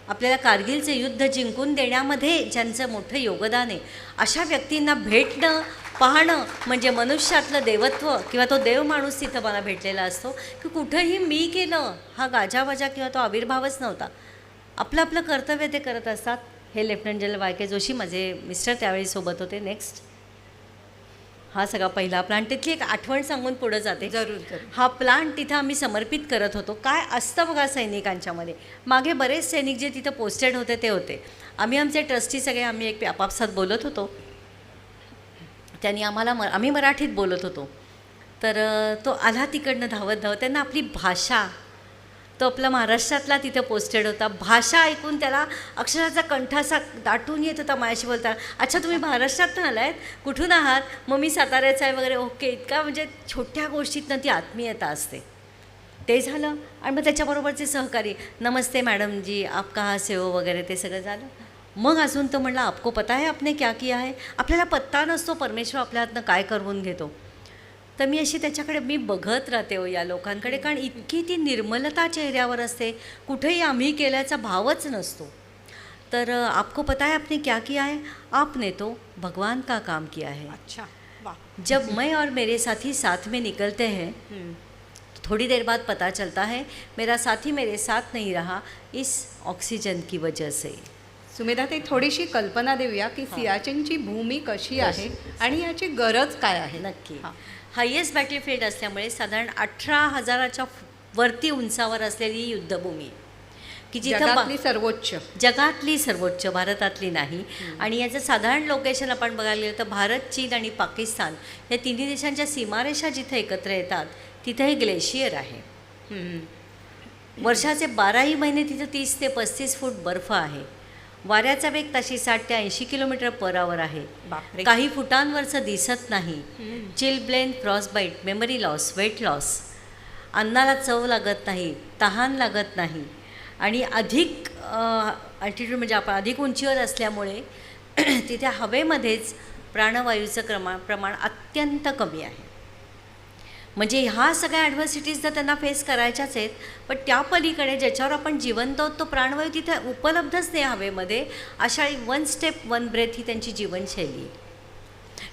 आपल्याला कारगिलचं युद्ध जिंकून देण्यामध्ये ज्यांचं मोठं योगदान आहे, अशा व्यक्तींना भेटणं, पाहणं म्हणजे मनुष्यातलं देवत्व किंवा तो देव माणूस तिथं मला भेटलेला असतो की कुठंही मी केलं हा गाजावाजा किंवा तो आविर्भावच नव्हता. आपलं आपलं कर्तव्य ते करत असतात. हे लेफ्टनंट जनरल YK जोशी, माझे मिस्टर त्यावेळी सोबत होते. नेक्स्ट हा सगळा पहिला प्लांट. तिथली एक आठवण सांगून पुढं जाते. जरूर. हा प्लांट तिथं आम्ही समर्पित करत होतो. काय असतं बघा सैनिकांच्यामध्ये, मागे बरेच सैनिक जे तिथं पोस्टेड होते ते होते. आम्ही आमचे ट्रस्टी सगळे आम्ही एक आपापसात बोलत होतो. त्यांनी आम्हाला आम्ही मराठीत बोलत होतो. तर तो आला तिकडनं धावत धावत. त्यांना आपली भाषा, तो आपला महाराष्ट्रातला तिथं पोस्टेड होता, भाषा ऐकून त्याला अक्षराचा कंठ असा दाटून येत होता माझ्याशी बोलताना. अच्छा तुम्ही महाराष्ट्रातून आला आहेत, कुठून आहात, मग मी साताऱ्याचा आहे वगैरे. ओके. इतका म्हणजे छोट्या गोष्टीतनं ती आत्मीयता असते. ते झालं. आणि मग त्याच्याबरोबरचे सहकारी, नमस्ते मॅडम जी आप कहाँ से हो वगैरे, ते सगळं झालं. मग अजून तो म्हणला, आपको पता है आपने क्या किया है? आपल्याला पत्ता नसतो परमेश्वर आपल्या हातनं काय करवून घेतो. तर मी अशी त्याच्याकडे मी बघत राहते हो या लोकांकडे, कारण इतकी ती निर्मलता चेहऱ्यावर असते, कुठेही आम्ही केल्याचा भावच नसतो. तर आपको पता है आपने क्या किया है? आपने तो भगवान का काम किया है. अच्छा, वाह. जब मैं और मेरे साथी साथ में निकलते हैं, थोड़ी देर बाद पता चलता है मेरा साथी मेरे साथ नहीं रहा इस ऑक्सीजन की वजह से. सुमेधा, ते थोडीशी कल्पना देऊया की सियाचीनची भूमी कशी आहे आणि याची गरज काय आहे. नक्की. हां. हायेस्ट बॅटलफील्ड असल्यामुळे साधारण 18,000च्या वरती उंचावर असलेली युद्धभूमी आहे, की जिथं जगातली सर्वोच्च. जगातली सर्वोच्च, भारतातली नाही. आणि याचं साधारण लोकेशन आपण बघायला गेलं तर भारत, चीन आणि पाकिस्तान या तिन्ही देशांच्या सीमारेषा जिथे एकत्र येतात तिथे हे ग्लेशियर आहे. वर्षाचे 12ही महिने तिथं 30 ते 35 फूट बर्फ आहे. वाऱ्याचा वेग ताशी 60 ते 80 किलोमीटर पर आवर आहे. बापरे. काही फुटांवरचं दिसत नाही. Chilblain, frostbite, memory loss, weight loss, अन्नाला चव लागत नाही, तहान लागत नाही. आणि अधिक अल्टिट्यूड म्हणजे आपण अधिक उंचीवर असल्यामुळे तिथे हवेमध्येच प्राणवायूचं प्रमाण अत्यंत कमी आहे. म्हणजे ह्या सगळ्या ॲडव्हर्सिटीज तर त्यांना फेस करायच्याच आहेत, पण त्या पलीकडे ज्याच्यावर आपण जिवंत आहोत तो प्राणवायू तिथे उपलब्धच नाही हवेमध्ये. अशा वन स्टेप वन ब्रेथ ही त्यांची जीवनशैली.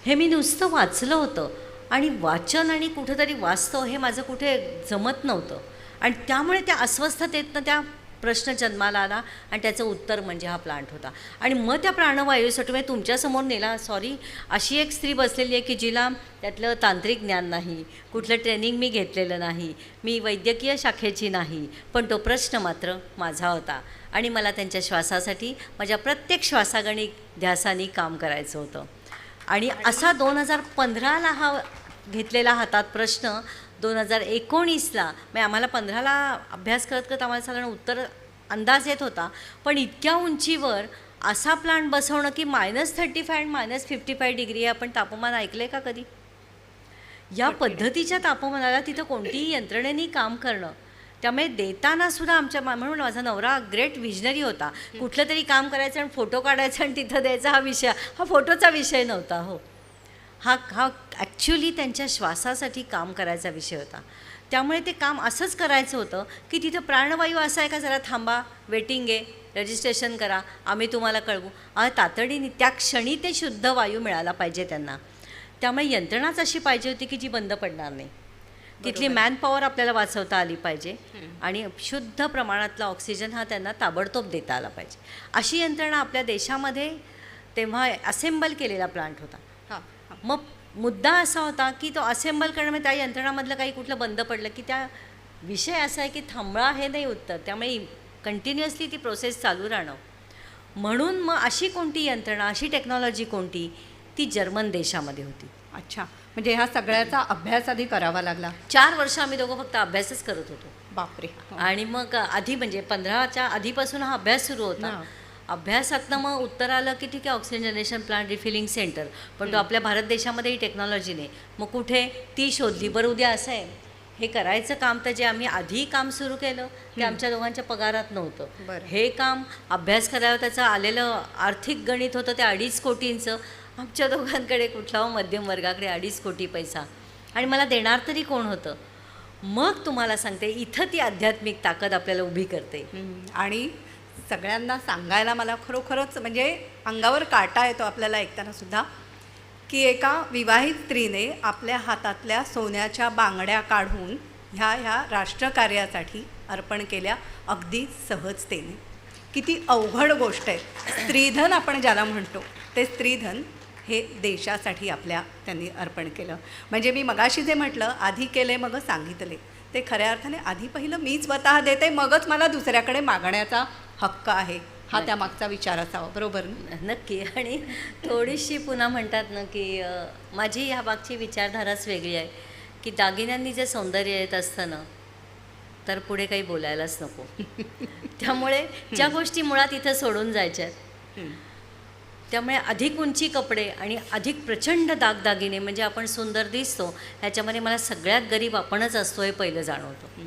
हे मी नुसतं वाचलं होतं आणि वाचन आणि कुठंतरी वाचतं हे माझं कुठे जमत नव्हतं. आणि त्यामुळे त्या अस्वस्थतेतनं त्या प्रश्न जन्माला आला आणि त्याचं उत्तर म्हणजे हा प्लांट होता. आणि मग त्या प्राणवायूसाठी म्हणजे तुमच्यासमोर नेला. सॉरी, अशी एक स्त्री बसलेली आहे की जिला त्यातलं तांत्रिक ज्ञान नाही, कुठलं ट्रेनिंग मी घेतलेलं नाही, मी वैद्यकीय शाखेची नाही, पण तो प्रश्न मात्र माझा होता. आणि मला त्यांच्या श्वासासाठी माझ्या प्रत्येक श्वासागणी ध्यासानी काम करायचं होतं. आणि असा 2015ला हा घेतलेला हातात प्रश्न 2019ला म्हणजे आम्हाला 15ला अभ्यास करत करत आम्हाला साधारण उत्तर अंदाज येत होता. पण इतक्या उंचीवर असा प्लांट बसवणं की -35 आणि -55 डिग्री आपण तापमान ऐकलं आहे का कधी? या पद्धतीच्या तापमानाला तिथं कोणतीही यंत्रणेने काम करणं. त्यामुळे देताना सुद्धा आमच्या म्हणून माझा नवरा ग्रेट विजनरी होता. कुठलं तरी काम करायचं आणि फोटो काढायचा आणि तिथं द्यायचा हा फोटोचा विषय नव्हता. हो, हा ॲक्च्युली त्यांच्या श्वासासाठी काम करायचा विषय होता. त्यामुळे ते काम असंच करायचं होतं की तिथं प्राणवायू असा आहे का, जरा थांबा, वेटिंग आहे, रजिस्ट्रेशन करा, आम्ही तुम्हाला कळवू. तातडीने त्या क्षणी ते शुद्ध वायू मिळाला पाहिजे त्यांना. त्यामुळे यंत्रणाच अशी पाहिजे होती की जी बंद पडणार नाही. तिथली मॅनपॉवर आपल्याला वाचवता आली पाहिजे आणि शुद्ध प्रमाणातला ऑक्सिजन हा त्यांना ताबडतोब देता आला पाहिजे. अशी यंत्रणा आपल्या देशामध्ये तेव्हा असेंबल केलेला प्लांट होता. मग मुद्दा असा होता की तो असेंबल करणं, त्या यंत्रणामधलं काही कुठलं बंद पडलं की त्या विषय असा आहे की थांबळा हे नाही उत्तर. त्यामुळे कंटिन्युअसली ती प्रोसेस चालू राहणं. म्हणून मग अशी कोणती यंत्रणा, अशी टेक्नॉलॉजी कोणती, ती जर्मन देशामध्ये होती. अच्छा, म्हणजे ह्या सगळ्याचा अभ्यास आधी करावा लागला. 4 वर्ष आम्ही दोघं फक्त अभ्यासच करत होतो. बापरे. आणि मग आधी म्हणजे 15च्या आधीपासून हा अभ्यास सुरू होता. अभ्यासातनं मग उत्तर आलं की ठीक आहे, oxygen generation plant refilling centre, पण तो आपल्या भारत देशामध्ये ही टेक्नॉलॉजी नाही. मग कुठे ती शोधली. बरं, उद्या असं आहे, हे करायचं काम तर जे आम्ही आधी काम सुरू केलं ते आमच्या दोघांच्या पगारात नव्हतं. हे काम अभ्यास करायला त्याचं आलेलं आर्थिक गणित होतं ते 2.5 कोटींचं. आमच्या दोघांकडे कुठला मध्यम वर्गाकडे 2.5 कोटी पैसा, आणि मला देणार तरी कोण होतं. मग तुम्हाला सांगते, इथं ती आध्यात्मिक ताकद आपल्याला उभी करते. आणि सगळ्यांना सांगायला मला खरोखरच म्हणजे अंगावर काटा येतो आपल्याला ऐकताना सुद्धा, की एका विवाहित स्त्रीने आपल्या हातातल्या सोन्याच्या बांगड्या काढून ह्या राष्ट्रकार्यासाठी अर्पण केल्या अगदी सहजतेने. किती अवघड गोष्ट आहे. स्त्रीधन आपण ज्याला म्हणतो ते स्त्रीधन हे देशासाठी आपल्या त्यांनी अर्पण केलं. म्हणजे मी मगाशी जे म्हटलं, आधी केले मग सांगितले, ते खऱ्या अर्थाने आधी पहिलं मी स्वतः देते, मगच मला दुसऱ्याकडे मागण्याचा हक्क आहे, हा त्यामागचा विचार असावा. बरोबर ना? नक्की. आणि थोडीशी पुन्हा म्हणतात ना की माझी ह्या मागची विचारधाराच वेगळी आहे की दागिन्यांनी जे सौंदर्य येत असतं ना, तर पुढे काही बोलायलाच नको. त्यामुळे ज्या गोष्टी मुळात इथं सोडून जायच्यात, त्यामुळे अधिक उंची कपडे आणि अधिक प्रचंड दागदागिने म्हणजे आपण सुंदर दिसतो ह्याच्यामध्ये मला सगळ्यात गरीब आपणच असतो हे पहिलं जाणवतं.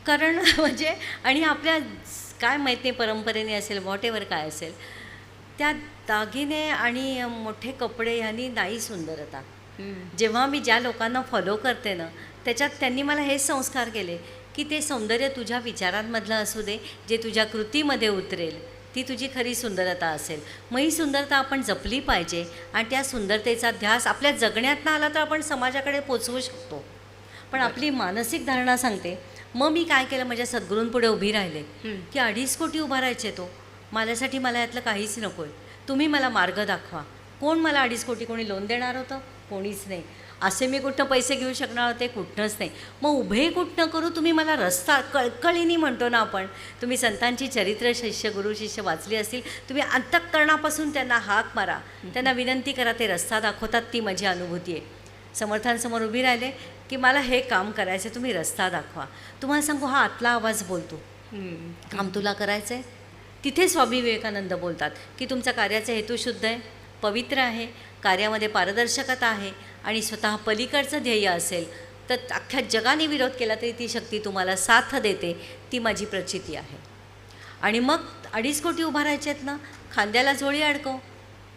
कारण म्हणजे आणि आपल्या काय माहीत नाही परंपरेने असेल व्हॉट एव्हर काय असेल, त्या दागिने आणि मोठे कपडे ह्यांनी नाही सुंदरता. जेव्हा मी ज्या लोकांना फॉलो करते ना, त्याच्यात त्यांनी मला हेच संस्कार केले की ते सौंदर्य तुझ्या विचारांमधलं असू दे, जे तुझ्या कृतीमध्ये उतरेल ती तुझी खरी सुंदरता असेल. मग ही सुंदरता आपण जपली पाहिजे आणि त्या सुंदरतेचा ध्यास आपल्या जगण्यातनं आला तर आपण समाजाकडे पोचवू शकतो. पण आपली मानसिक धारणा सांगते. मग मी काय केलं, माझ्या सद्गुरूंपुढे उभी राहिले की 2.5 कोटी उभारायचे तो माझ्यासाठी. मला यातलं काहीच नको आहे, तुम्ही मला मार्ग दाखवा. कोण मला 2.5 कोटी कोणी लोन देणार होतं? कोणीच नाही. असे मी कुठनं पैसे घेऊ शकणार होते? कुठनंच नाही. मग उभे कुठनं करू? तुम्ही मला रस्ता कळकळीने म्हणतो ना आपण, तुम्ही संतांची चरित्र शिष्य गुरु शिष्य वाचली असतील, तुम्ही अंतःकरणापासून त्यांना हाक मारा, त्यांना विनंती करा, ते रस्ता दाखवतात. ती माझी अनुभूती आहे. समर्थांसमोर उभी राहिले की मला हे काम करायचं, तुम्ही रस्ता दाखवा. तुम्हाला सांगू, हा आतला आवाज बोलतो, काम तुला करायचं आहे. तिथे स्वामी विवेकानंद बोलतात की तुमचा कार्याचा हेतू शुद्ध आहे, पवित्र आहे, कार्यामध्ये पारदर्शकता आहे आणि स्वतः पलीकडचं ध्येय असेल तर अख्ख्या जगाने विरोध केला तरी ती शक्ती तुम्हाला साथ देते. ती माझी प्रचिती आहे. आणि मग 2.5 कोटी उभारायचे आहेत ना, खांद्याला झोळी अडकव,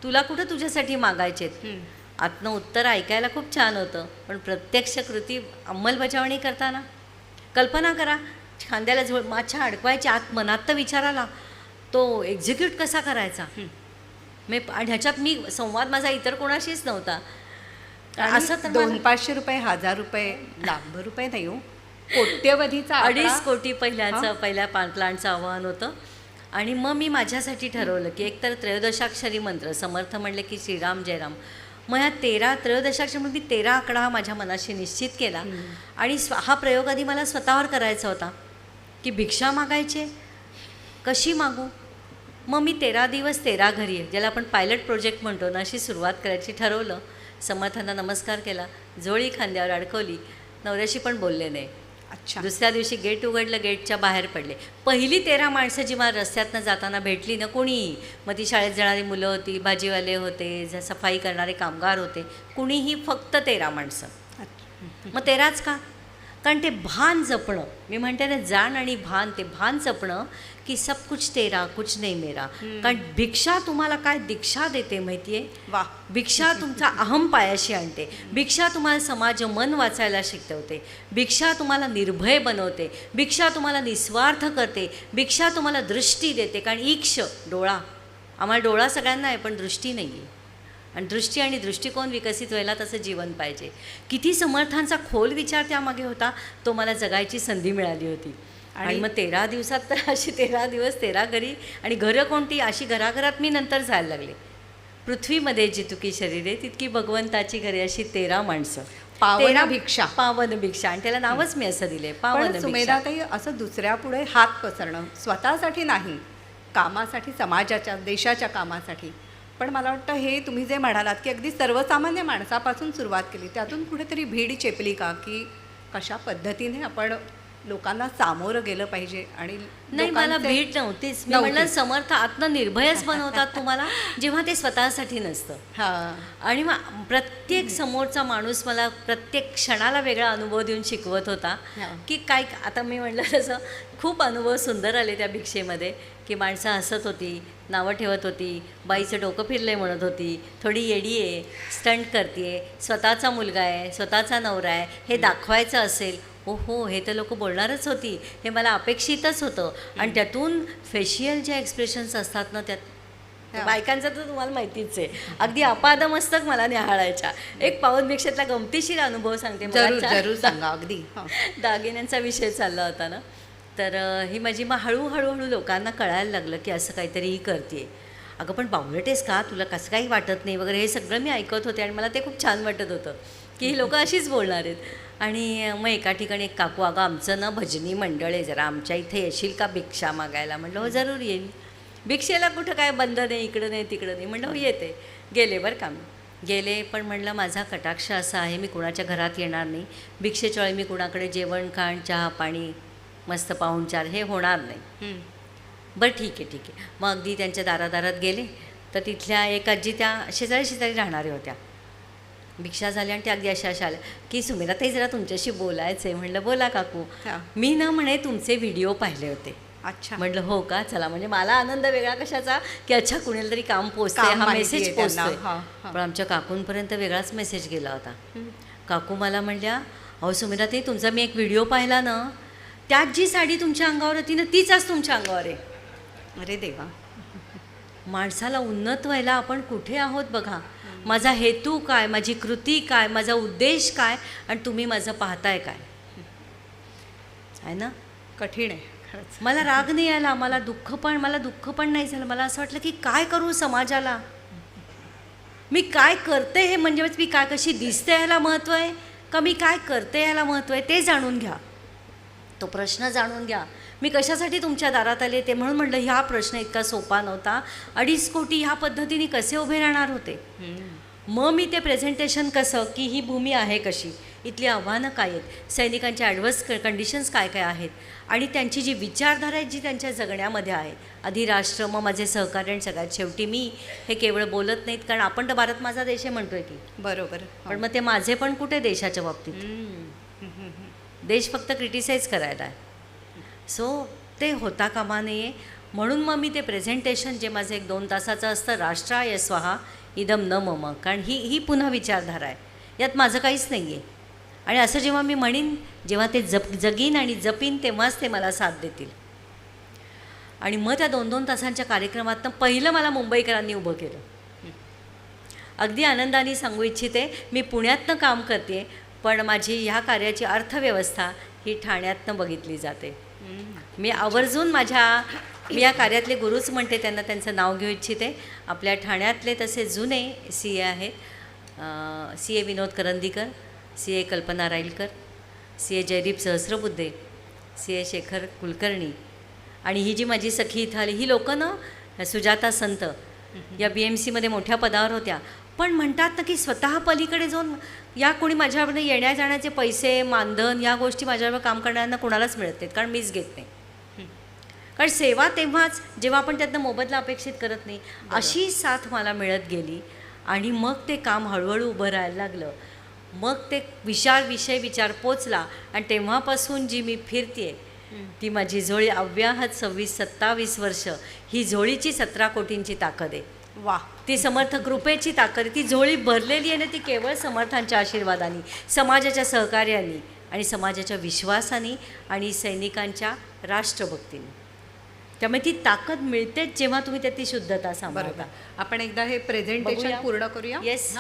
तुला कुठं तुझ्यासाठी मागायचे आहेत. आतनं उत्तर ऐकायला खूप छान होतं, पण प्रत्यक्ष कृती अंमलबजावणी करताना कल्पना करा, खांद्याला माझ्या अडकवायच्या आत मनात तर विचाराला तो एक्झिक्यूट कसा करायचा. आणि ह्याच्यात मी संवाद माझा इतर कोणाशीच नव्हता. असं तर 200-500 रुपये, 1000 रुपये, लाखभर रुपये नाही हो, कोट्यवधीचा 2.5 कोटी पहिल्या प्लांटचं आव्हान होतं. आणि मग मी माझ्यासाठी ठरवलं की एकतर 13 मंत्र, समर्थ म्हणले की श्रीराम जयराम. मग ह्या 13 मी 13 आकडा हा माझ्या मनाशी निश्चित केला. आणि हा प्रयोग आधी मला स्वतःवर करायचा होता की भिक्षा मागायचे, कशी मागू. मग मी 13 दिवस 13 घरी आहे, ज्याला आपण पायलट प्रोजेक्ट म्हणतो ना, अशी सुरुवात करायची ठरवलं. समर्थांना नमस्कार केला, झोळी खांद्यावर अडकवली, नवऱ्याशी पण बोलले नाही. अच्छा. दुसऱ्या दिवशी गेट उघडलं, गेटच्या बाहेर पडले. पहिली 13 माणसं जी मला रस्त्यातनं जाताना भेटली ना, कोणीही, मग ती शाळेत जाणारी मुलं होती, भाजीवाले होते, सफाई करणारे कामगार होते, कुणीही, फक्त 13 माणसं. मग 13च का? कारण ते भान जपणं, मी म्हणते ना, जाण आणि भान, ते भान जपणं की सब कुछ तेरा कुछ नाही मेरा. कारण भिक्षा तुम्हाला काय दीक्षा देते माहिती आहे? वा. भिक्षा तुमचा अहम पायाशी आणते. भिक्षा तुम्हाला समाज मन वाचायला शिकवते. भिक्षा तुम्हाला निर्भय बनवते. भिक्षा तुम्हाला निस्वार्थ करते. भिक्षा तुम्हाला दृष्टी देते. कारण ईक्ष, डोळा, आम्हाला डोळा सगळ्यांना आहे पण दृष्टी नाही आहे. आणि दृष्टी आणि दृष्टिकोन विकसित व्हायला तसं जीवन पाहिजे. किती समर्थांचा खोल विचार त्यामागे होता, तो मला जगायची संधी मिळाली होती. आणि मग 13 दिवसात तर अशी 13 दिवस 13 घरी. आणि घरं कोणती, अशी घराघरात मी नंतर जायला लागले. पृथ्वीमध्ये जितकी शरीरे तितकी भगवंताची घरे, अशी 13 माणसं. पावन भिक्षा. पावन भिक्षा. आणि त्याला नावच मी असं दिले, पावन भिक्षा. सुमेधाताई, असं दुसऱ्या पुढे हात पसरणं, स्वतःसाठी नाही, कामासाठी, समाजाच्या, देशाच्या कामासाठी. पण मला वाटतं हे तुम्ही जे म्हणालात की अगदी सर्वसामान्य माणसापासून सुरुवात केली, त्यातून कुठेतरी भीड चेपली का, की कशा पद्धतीने आपण लोकांना सामोरं गेलं पाहिजे. आणि नाही, मला भीड नव्हतीच. मी म्हणलं समर्थ आत्म निर्भयच बनवतात तुम्हाला, जेव्हा ते स्वतःसाठी नसतं. हां. आणि मग प्रत्येक समोरचा माणूस मला प्रत्येक क्षणाला वेगळा अनुभव देऊन शिकवत होता की काय. आता मी म्हटलं तसं खूप अनुभव सुंदर आले त्या भिक्षेमध्ये, की माणसं हसत होती, नावं ठेवत होती, बाईचं डोकं फिरलंय म्हणत होती, थोडी येडी आहे, स्टंट करते, स्वतःचा मुलगा आहे, स्वतःचा नवरा आहे, हे दाखवायचं असेल. हो, हे तर लोक बोलणारच होती, हे मला अपेक्षितच होतं. आणि त्यातून फेशियल जे एक्सप्रेशन्स असतात ना, त्यात बायकांचं तर तुम्हाला माहितीच आहे, अगदी अपादमस्तक मला न्याहाळायच्या. एक पावनभिक्षेतला गमतीशीर अनुभव सांगते. जरूर सांगा. अगदी. दागिन्यांचा विषय चालला होता ना, तर ही माझी मग हळूहळू लोकांना कळायला लागलं की असं काहीतरी ही करते. अगं पण बावळटेस का, तुला कसं काही वाटत नाही वगैरे, हे सगळं मी ऐकत होते. आणि मला ते खूप छान वाटत होतं की ही लोकं अशीच बोलणार आहेत. आणि मग एका ठिकाणी एक काकू, अगं आमचं ना भजनी मंडळ आहे, जरा आमच्या इथे येशील का भिक्षा मागायला. म्हटलं हो जरूर येईल. भिक्षेला कुठं काय बंद नाही, इकडं नाही तिकडं नाही. म्हटलं हो येते. गेले बरं का, मी गेले. पण म्हटलं माझा कटाक्ष असा आहे, मी कुणाच्या घरात येणार नाही. भिक्षेच्या वेळी मी कुणाकडे जेवण खाण, चहा पाणी, मस्त पाहुणचार हे होणार नाही. बरं ठीक आहे. मग अगदी त्यांच्या दारादारात गेले तर तिथल्या एक आजी त्या शेजारी राहणाऱ्या होत्या. भिक्षा झाली आणि त्या अगदी अशा आल्या की सुमेधाताई जरा तुमच्याशी बोलायचं आहे. म्हणलं बोला काकू. मी ना म्हणे तुमचे व्हिडिओ पाहिले होते अच्छा. म्हटलं हो का, चला. म्हणजे मला आनंद वेगळा कशाचा, की अच्छा कुणाला तरी काम पोचतंय, काम हा माहिती मेसेज आहे त्यांना. पोचतोय. हां, हां. पण आमच्या काकूंपर्यंत वेगळाच मेसेज गेला होता. काकू मला म्हणल्या, अहो सुमित्राताई, तुमचा मी एक व्हिडिओ पाहिला ना, त्यात जी साडी तुमच्या अंगावर होती ना, तीच आज तुमच्या अंगावर आहे. अरे देवा. माणसाला उन्नत व्हायला आपण कुठे आहोत बघा. माझा हेतू काय, माझी कृती काय, माझा उद्देश काय, आणि तुम्ही माझं पाहताय काय, आहे ना. कठीण आहे खरंच. मला राग नाही आला, मला दुःख पण नाही झालं. मला असं वाटलं की काय करू समाजाला, मी काय करते हे, म्हणजे मी काय कशी दिसते ह्याला महत्त्व आहे का मी काय करते ह्याला महत्त्व आहे, ते जाणून घ्या. तो प्रश्न जाणून घ्या. मी कशासाठी तुमच्या दारात आले ते म्हणून म्हटलं, ह्या प्रश्न इतका सोपा नव्हता. 2.5 कोटी ह्या पद्धतीने कसे उभे राहणार होते. मग मी ते प्रेझेंटेशन कसं, की ही भूमी आहे कशी, इथली आव्हानं काय आहेत, सैनिकांच्या ॲडव्हर्स कंडिशन्स काय काय आहेत, आणि त्यांची जी विचारधारा आहे जी त्यांच्या जगण्यामध्ये आहे. आधी राष्ट्र, मग माझे सहकार्य, आणि सगळ्यात शेवटी मी. हे केवळ बोलत नाहीत, कारण आपण तर भारत माझा देश आहे म्हणतोय की, बरोबर. पण मग ते माझे पण कुठे देशाच्या बाबतीत. देश फक्त क्रिटिसाइज करायला आहे. सो ते होता कामा नये. म्हणून मग मी ते प्रेझेंटेशन जे माझं 1-2 तासाचं असतं, राष्ट्राय स्वाहा इदम न मम, कारण ही पुन्हा विचारधारा आहे, यात माझं काहीच नाही आहे. आणि असं जेव्हा मी म्हणीन, जेव्हा ते जगीन आणि जपीन, तेव्हाच ते मला साथ देतील. आणि मग त्या 2-2 तासांच्या कार्यक्रमातनं पहिलं मला मुंबईकरांनी उभं केलं. अगदी आनंदाने सांगू इच्छिते, मी पुण्यातनं काम करते, पण माझी ह्या कार्याची अर्थव्यवस्था ही ठाण्यातनं बघितली जाते. मी आवर्जून मी या कार्यातले गुरुच म्हणते, त्यांना त्यांचं नाव घेऊ इच्छिते. आपल्या ठाण्यातले तसे जुने CA आहेत, CA विनोद करंदीकर, CA कल्पना राईलकर, CA जयदीप सहस्रबुद्धे, CA शेखर कुलकर्णी, आणि ही जी माझी सखी इथं आली, ही लोकं ना सुजाता संत या BMCमध्ये मोठ्या पदावर होत्या, पण म्हणतात ना की स्वतः पलीकडे जाऊन या कोणी माझ्याबरोबर येण्या जाण्याचे पैसे, मानधन, या गोष्टी माझ्याबरोबर काम करणाऱ्यांना कोणालाच मिळत नाहीत, कारण मीच घेत नाही. कारण सेवा तेव्हाच जेव्हा आपण त्यातनं मोबदला अपेक्षित करत नाही. अशी साथ मला मिळत गेली, आणि मग ते काम हळूहळू उभं राहायला लागलं. मग ते विचार पोचला, आणि तेव्हापासून जी मी फिरते ती माझी झोळी अव्याहत 26-27 वर्ष, ही झोळीची 17 कोटींची ताकद आहे. वा. ती समर्थ कृपेची ताकद, ती झोळी भरलेली आहे ना, ती केवळ समर्थांच्या आशीर्वादाने, समाजाच्या सहकार्याने, आणि समाजाच्या विश्वासाने, आणि सैनिकांच्या राष्ट्रभक्तीने. त्यामुळे ती ताकद मिळतेच जेव्हा तुम्ही त्यातली शुद्धता सांभाळता. आपण एकदा हे प्रेझेंटेशन पूर्ण करूया. येस.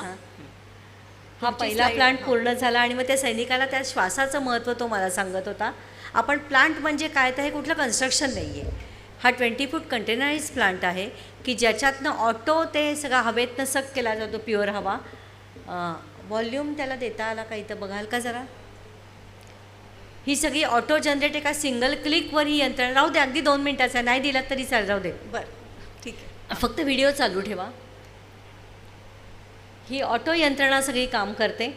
हा पहिला प्लांट पूर्ण झाला, आणि मग त्या सैनिकाला त्या श्वासाचं महत्त्व तो मला सांगत होता. आपण प्लांट म्हणजे काय, तर हे कुठलं कन्स्ट्रक्शन नाही आहे. हा 20 फूट कंटेनराइज प्लांट आहे, की ज्याच्यातनं ऑटो ते सगळा हवेतनं सक केला जातो, प्युअर हवा. व्हॉल्यूम त्याला देता आला का इथं, बघाल का जरा. ही सगळी ऑटो जनरेट, एका सिंगल क्लिकवर ही यंत्रणा. राहू दे, अगदी 2 मिनिटाचा, नाही दिलात तरी चाल, राहू दे. बरं, ठीक आहे. फक्त व्हिडिओ चालू ठेवा. ही ऑटो यंत्रणा सगळी काम करते,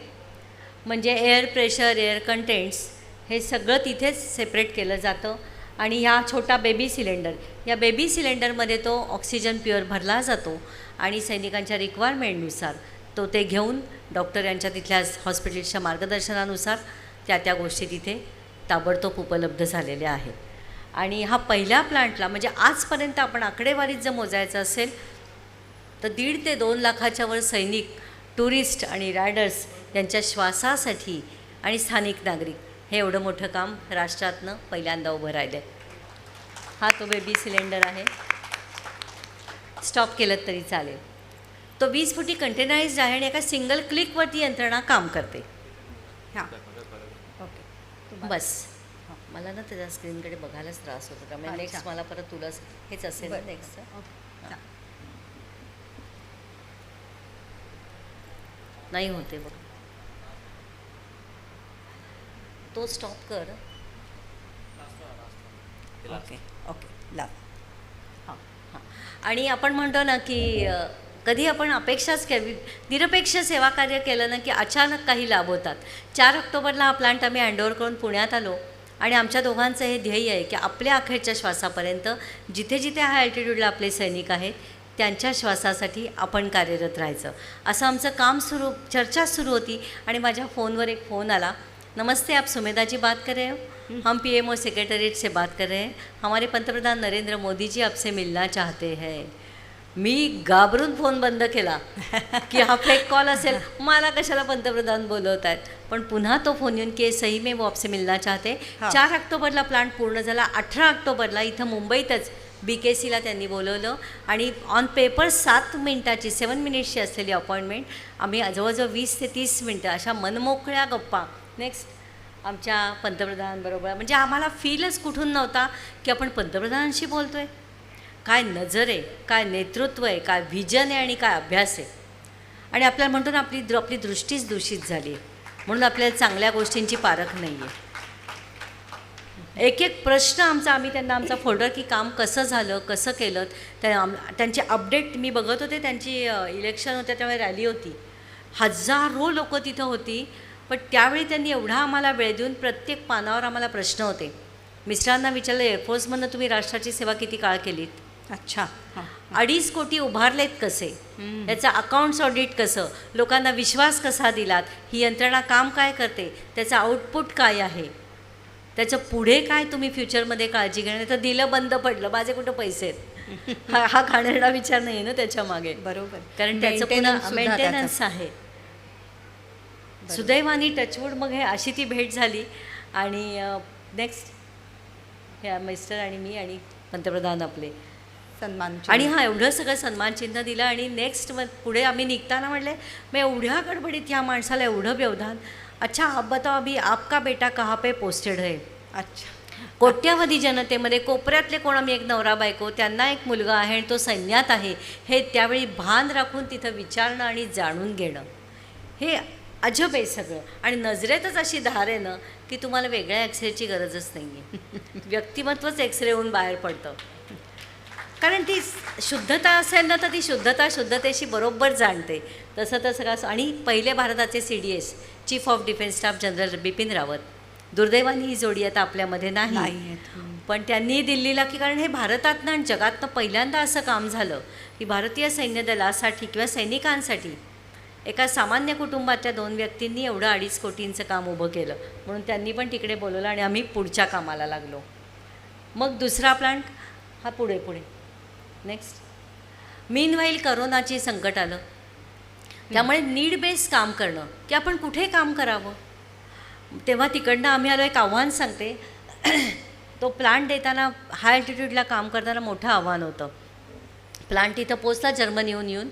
म्हणजे एअर प्रेशर, एअर कंटेंट्स हे सगळं तिथेच सेपरेट केलं जातं. आणि ह्या छोटा बेबी सिलेंडर, या बेबी सिलेंडरमध्ये तो ऑक्सिजन प्युअर भरला जातो, आणि सैनिकांच्या रिक्वायरमेंटनुसार तो ते घेऊन डॉक्टर यांच्या तिथल्या हॉस्पिटलच्या मार्गदर्शनानुसार त्या गोष्टी तिथे ताबडतोब उपलब्ध झालेल्या आहेत. आणि हा पहिल्या प्लांटला, म्हणजे आजपर्यंत आपण आकडेवारीत जर मोजायचं असेल तर 1.5 ते 2 लाखाच्या वर सैनिक, टुरिस्ट आणि रायडर्स यांच्या श्वासासाठी, आणि स्थानिक नागरिक, हे एवढं मोठं काम राष्ट्रातनं पहिल्यांदा उभं राहिलं. हा तो बेबी सिलेंडर आहे. स्टॉप केलं तरी चालेल. तो 20 फुटी कंटेनराइज्ड आहे, आणि एका सिंगल क्लिकवरती यंत्रणा काम करते. हां, ओके. बस. मला ना त्याच्या स्क्रीनकडे बघायलाच त्रास होतो, त्यामुळे नेक्स्ट मला परत तुलाच हेच असेल ना नेक्स्ट. नाही होते बघ, तो स्टॉप कर. ओके लाव. हां हां. आणि आपण म्हणतो ना की कधी आपण अपेक्षाच केली, निरपेक्ष सेवा कार्य केलं ना की अचानक काही लाभ होतात. 4 ऑक्टोबरला हा प्लांट आम्ही हँडओव्हर करून पुण्यात आलो, आणि आमच्या दोघांचं हे ध्येय आहे की आपल्या अखेरच्या श्वासापर्यंत जिथे जिथे हा अल्टिट्यूडला आपले सैनिक आहेत त्यांच्या श्वासासाठी आपण कार्यरत राहायचं, असं आमचं काम चर्चा सुरू होती. आणि माझ्या फोनवर एक फोन आला नमस्ते, आप सुमेधा जी बात कर रहे हो? हम पीएमओ सेक्रेटरीट से बात कर रहे हैं. हमारे पंतप्रधान नरेंद्र मोदी जी आपसे मिलना चाहते हैं. मी घाबरून फोन बंद केला की हा फेक कॉल असेल, मला कशाला पंतप्रधान बोलवत आहेत. पण पुन्हा तो फोन येऊन की सही में वो आपसे मिलना चाहते. 4 ऑक्टोबरला प्लांट पूर्ण झाला. 18 ऑक्टोबरला इथं मुंबईतच BKCला त्यांनी बोलवलं आणि ऑन पेपर 7 मिनिटाची 7 मिनिट्सची असलेली अपॉइंटमेंट आम्ही जवळजवळ 20 ते 30 मिनटं अशा मनमोकळ्या गप्पा नेक्स्ट आमच्या पंतप्रधानांबरोबर. म्हणजे आम्हाला फीलच कुठून नव्हता की आपण पंतप्रधानांशी बोलतो आहे. काय नजर आहे, काय नेतृत्व आहे, काय व्हिजन आहे आणि काय अभ्यास आहे. आणि आपल्याला म्हणतो ना आपली दृष्टीच दूषित झाली आहे, म्हणून आपल्याला चांगल्या गोष्टींची पारख नाही आहे. एक एक प्रश्न आम्ही त्यांना आमचा फोल्डर की काम कसं झालं, कसं केलं, त्यांची अपडेट मी बघत होते. त्यांची इलेक्शन होत्या त्यावेळी रॅली होती, हजारो लोक तिथं होती. पण त्यावेळी त्यांनी एवढा आम्हाला वेळ देऊन प्रत्येक पानावर आम्हाला प्रश्न होते. मिस्टरांना विचारलं, एअरफोर्समधनं तुम्ही राष्ट्राची सेवा किती काळ केलीत? अच्छा. 2.5 कोटी उभारलेत कसे, याचं अकाउंट्स ऑडिट कसं, लोकांना विश्वास कसा दिलात, ही यंत्रणा काम काय करते, त्याचं आउटपुट काय आहे, त्याचं पुढे काय तुम्ही फ्युचरमध्ये काळजी घेणार. तर दिलं बंद पडलं, माझे कुठं पैसे आहेत. हा घाणेरडा विचार नाही आहे ना त्याच्यामागे. बरोबर. कारण त्याचं पुन्हा मेंटेनन्स आहे. सुदैवानी टचवूड मग हे अशी ती भेट झाली. आणि नेक्स्ट ह्या मिस्टर आणि मी आणि पंतप्रधान आपले सन्मान. आणि एवढं सगळं सन्मानचिन्ह दिलं. आणि नेक्स्ट पुढे आम्ही निघताना म्हटले, मग एवढ्या गडबडीत ह्या माणसाला एवढं व्यवधान. अच्छा, आप बताओ अभी आपका बेटा कहाँ पे पोस्टेड है? अच्छा. कोट्यावधी जनतेमध्ये कोपऱ्यातले कोण आम्ही एक नवरा बायको, त्यांना एक मुलगा आहे आणि तो सैन्यात आहे, हे त्यावेळी भान राखून तिथं विचारणं आणि जाणून घेणं, हे अजब आहे सगळं. आणि नजरेतच अशी धार आहे ना की तुम्हाला वेगळ्या एक्सरेची गरजच नाही आहे. व्यक्तिमत्वच एक्सरे होऊन बाहेर पडतं. कारण ती शुद्धता असेल ना तर ती शुद्धतेशी बरोबर जाणते. तसं सगळं. आणि पहिले भारताचे CDS chief of defence staff general Bipin Rawat, दुर्दैवाने ही जोडी आता आपल्यामध्ये नाही. पण त्यांनी दिल्लीला की कारण हे भारतातनं आणि जगातनं पहिल्यांदा असं काम झालं की भारतीय सैन्य दलासाठी किंवा सैनिकांसाठी एका सामान्य कुटुंबाच्या 2 व्यक्तींनी एवढं 2.5 कोटींचं काम उभं केलं. म्हणून त्यांनी पण तिकडे बोलवलं आणि आम्ही पुढच्या कामाला लागलो. मग दुसरा प्लांट हा पुढे नेक्स्ट. मीनवाईल करोनाची संकट आलं, त्यामुळे नीड बेस काम करणं की आपण कुठे काम करावं. तेव्हा तिकडनं आम्ही आलो. एक आव्हान सांगते. तो प्लांट देताना हाय अल्टिट्यूडला काम करताना मोठं आव्हान होतं. प्लांट इथं पोचला जर्मनीहून येऊन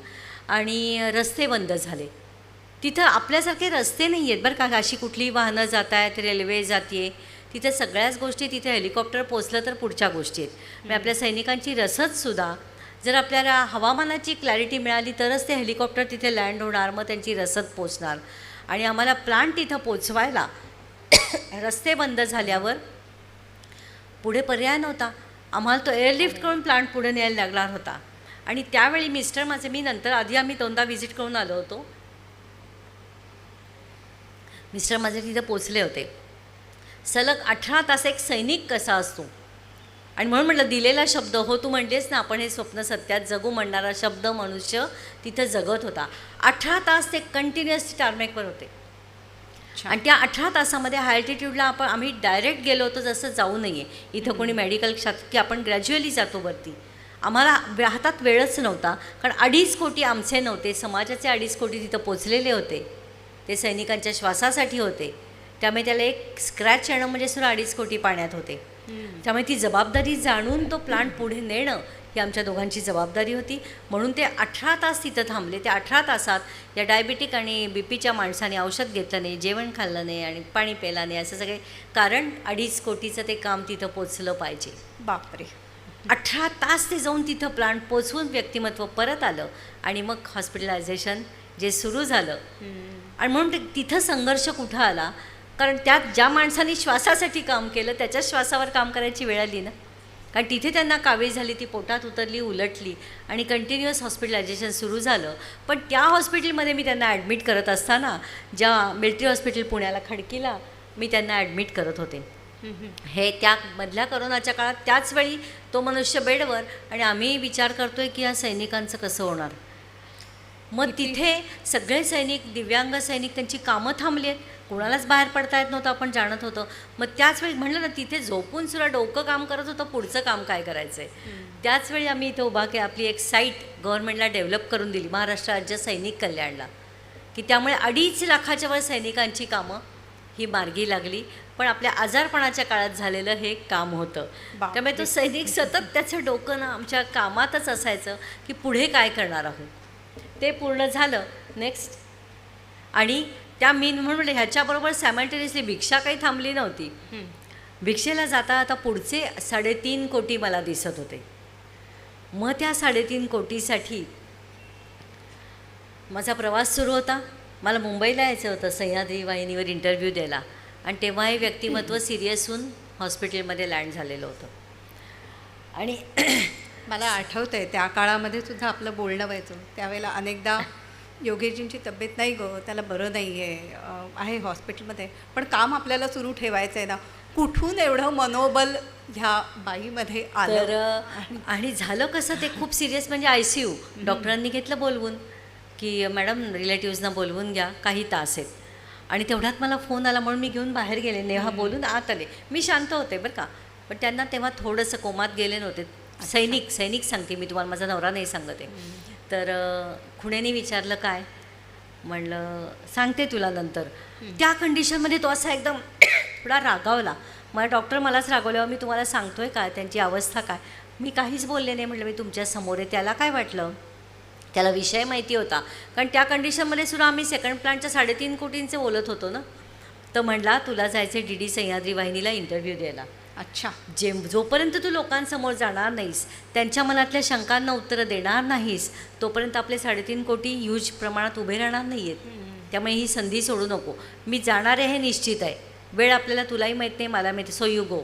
आणि रस्ते बंद झाले. तिथं आपल्यासारखे रस्ते नाही आहेत बरं का. अशी कुठलीही वाहनं जात आहेत, रेल्वे जाते, तिथे सगळ्याच गोष्टी. तिथे हेलिकॉप्टर पोचलं तर पुढच्या गोष्टी आहेत. म्हणजे आपल्या सैनिकांची रसदसुद्धा जर आपल्याला हवामानाची क्लॅरिटी मिळाली तरच ते हेलिकॉप्टर तिथे लँड होणार, मग त्यांची रसद पोचणार. आणि आम्हाला प्लांट तिथं पोचवायला रस्ते बंद झाल्यावर पुढे पर्याय नव्हता. आम्हाला तो एअरलिफ्ट करून प्लांट पुढे न्यायला लागणार होता. आणि त्यावेळी मिस्टर माझे, मी नंतर आधी आम्ही 2दा व्हिजिट करून आलो होतो. मिस्टर माझे तिथं पोचले होते. सलग 18 तास एक सैनिक कसा असतो. आणि म्हणून म्हटलं दिलेला शब्द, हो तू म्हणतेस ना आपण हे स्वप्न सत्यात जगू म्हणणारा शब्द मनुष्य तिथं जगत होता. 18 तास ते कंटिन्युअसली टार्मॅकवर होते. आणि त्या 18 तासामध्ये हाय अल्टिट्यूडला आम्ही डायरेक्ट गेलो होतो, जसं जाऊ नये. इथं कोणी मेडिकल क्षेत्र की आपण ग्रॅज्युअली जातो वरती. आम्हाला हातात वेळच नव्हता, कारण 2.5 कोटी आमचे नव्हते, समाजाचे 2.5 कोटी तिथं पोचलेले होते. ते सैनिकांच्या श्वासासाठी होते. त्यामुळे त्याला एक स्क्रॅच येणं म्हणजे सुद्धा 2.5 कोटी पाण्यात होते. त्यामुळे ती जबाबदारी जाणून तो प्लांट पुढे नेणं ही आमच्या दोघांची जबाबदारी होती. म्हणून ते 18 तास तिथं थांबले. त्या 18 तासात या डायबिटिक आणि BPच्या माणसाने औषध घेतलं नाही, जेवण खाल्लं नाही आणि पाणी प्यायला नाही, असं सगळे. कारण 2.5 कोटीचं ते काम तिथं पोचलं पाहिजे. बापरे. 18 तास ते जाऊन तिथं प्लांट पोचवून व्यक्तिमत्व परत आलं. आणि मग हॉस्पिटलायझेशन जे सुरू झालं. आणि म्हणून तिथं संघर्ष कुठं आला, कारण त्यात ज्या माणसाने श्वासासाठी काम केलं त्याच्याच श्वासावर काम करायची वेळ आली ना. कारण तिथे त्यांना कावीळ झाली, ती पोटात उतरली, उलटली आणि कंटिन्युअस हॉस्पिटलायझेशन सुरू झालं. पण त्या हॉस्पिटलमध्ये मी त्यांना ॲडमिट करत असताना, ज्या मिलिटरी हॉस्पिटल पुण्याला खडकीला मी त्यांना ॲडमिट करत होते. हे त्या मधल्या करोनाच्या काळात त्याच वेळी तो मनुष्य बेडवर आणि आम्ही विचार करतोय की या सैनिकांचं कसं होणार. मग तिथे सगळे सैनिक, दिव्यांग सैनिक, त्यांची कामं थांबली आहेत. कोणालाच बाहेर पडता येत नव्हतं, आपण जाणत होतो. मग त्याच वेळी म्हणलं ना, तिथे झोपून सुद्धा डोकं काम करत होतं, पुढचं काम काय करायचं आहे. त्याच वेळी आम्ही इथे उभा की आपली एक साईट गव्हर्नमेंटला डेव्हलप करून दिली, महाराष्ट्र राज्य सैनिक कल्याणला, की त्यामुळे 2.5 लाखाच्या वर सैनिकांची कामं ही मार्गी लागली. पण आपल्या आजारपणाच्या काळात झालेलं हे काम होतं. त्यामुळे तो सैनिक सतत त्याचं डोकं ना आमच्या कामातच असायचं की पुढे काय करणार आहोत. ते पूर्ण झालं. नेक्स्ट. आणि त्या म्हणून ह्याच्याबरोबर सॅमल्टेनियसली भिक्षा काही थांबली नव्हती. भिक्षेला जाता आता पुढचे 3.5 कोटी मला दिसत होते. मग त्या 3.5 कोटीसाठी माझा प्रवास सुरू होता. मला मुंबईला यायचं होतं सह्याद्री वाहिनीवर इंटरव्ह्यू द्यायला, आणि तेव्हा हे व्यक्तिमत्व सिरियस होऊन हॉस्पिटलमध्ये लँड झालेलं होतं. आणि मला आठवतं आहे त्या काळामध्ये सुद्धा आपलं बोलणं व्हायचं. त्यावेळेला अनेकदा योगेशजींची तब्येत नाही गं, त्याला बरं नाही आहे हॉस्पिटलमध्ये, पण काम आपल्याला सुरू ठेवायचं आहे ना. कुठून एवढं मनोबल ह्या बाईमध्ये आलं? तर आणि झालं कसं, ते खूप सिरियस, म्हणजे ICU. डॉक्टरांनी घेतलं बोलवून की मॅडम रिलेटिव्हजना बोलवून घ्या, काही तास आहेत. आणि तेवढ्यात मला फोन आला, म्हणून मी घेऊन बाहेर गेले. नेहा बोलून आत आले. मी शांत होते बरं का, पण त्यांना तेव्हा थोडंसं कोमात गेले नव्हते. सैनिक सांगते मी तुम्हाला, माझा नवरा नाही सांगत आहे. तर खुणेने विचारलं काय, म्हणलं सांगते तुला नंतर. त्या कंडिशनमध्ये तो असा एकदम थोडा रागावला. मला डॉक्टर मलाच रागवल्यावर मी तुम्हाला सांगतोय काय त्यांची अवस्था काय. मी काहीच बोलले नाही. म्हटलं मी तुमच्या समोर आहे. त्याला काय वाटलं, त्याला विषय माहिती होता, कारण त्या कंडिशनमध्ये सुद्धा आम्ही सेकंड प्लांटच्या 3.5 कोटींचे बोलत होतो ना. तर म्हणला तुला जायचं DD सह्याद्री वाहिनीला इंटरव्ह्यू द्यायला. अच्छा. जोपर्यंत तू लोकांसमोर जाणार नाहीस, त्यांच्या मनातल्या शंकांना उत्तरं देणार नाहीस, तोपर्यंत आपले 3.5 कोटी ह्यूज प्रमाणात उभे राहणार नाही आहेत. त्यामुळे ही संधी सोडू नको. मी जाणार आहे हे निश्चित आहे. वेळ आपल्याला तुलाही माहीत नाही, मला माहिती, सो यू गो.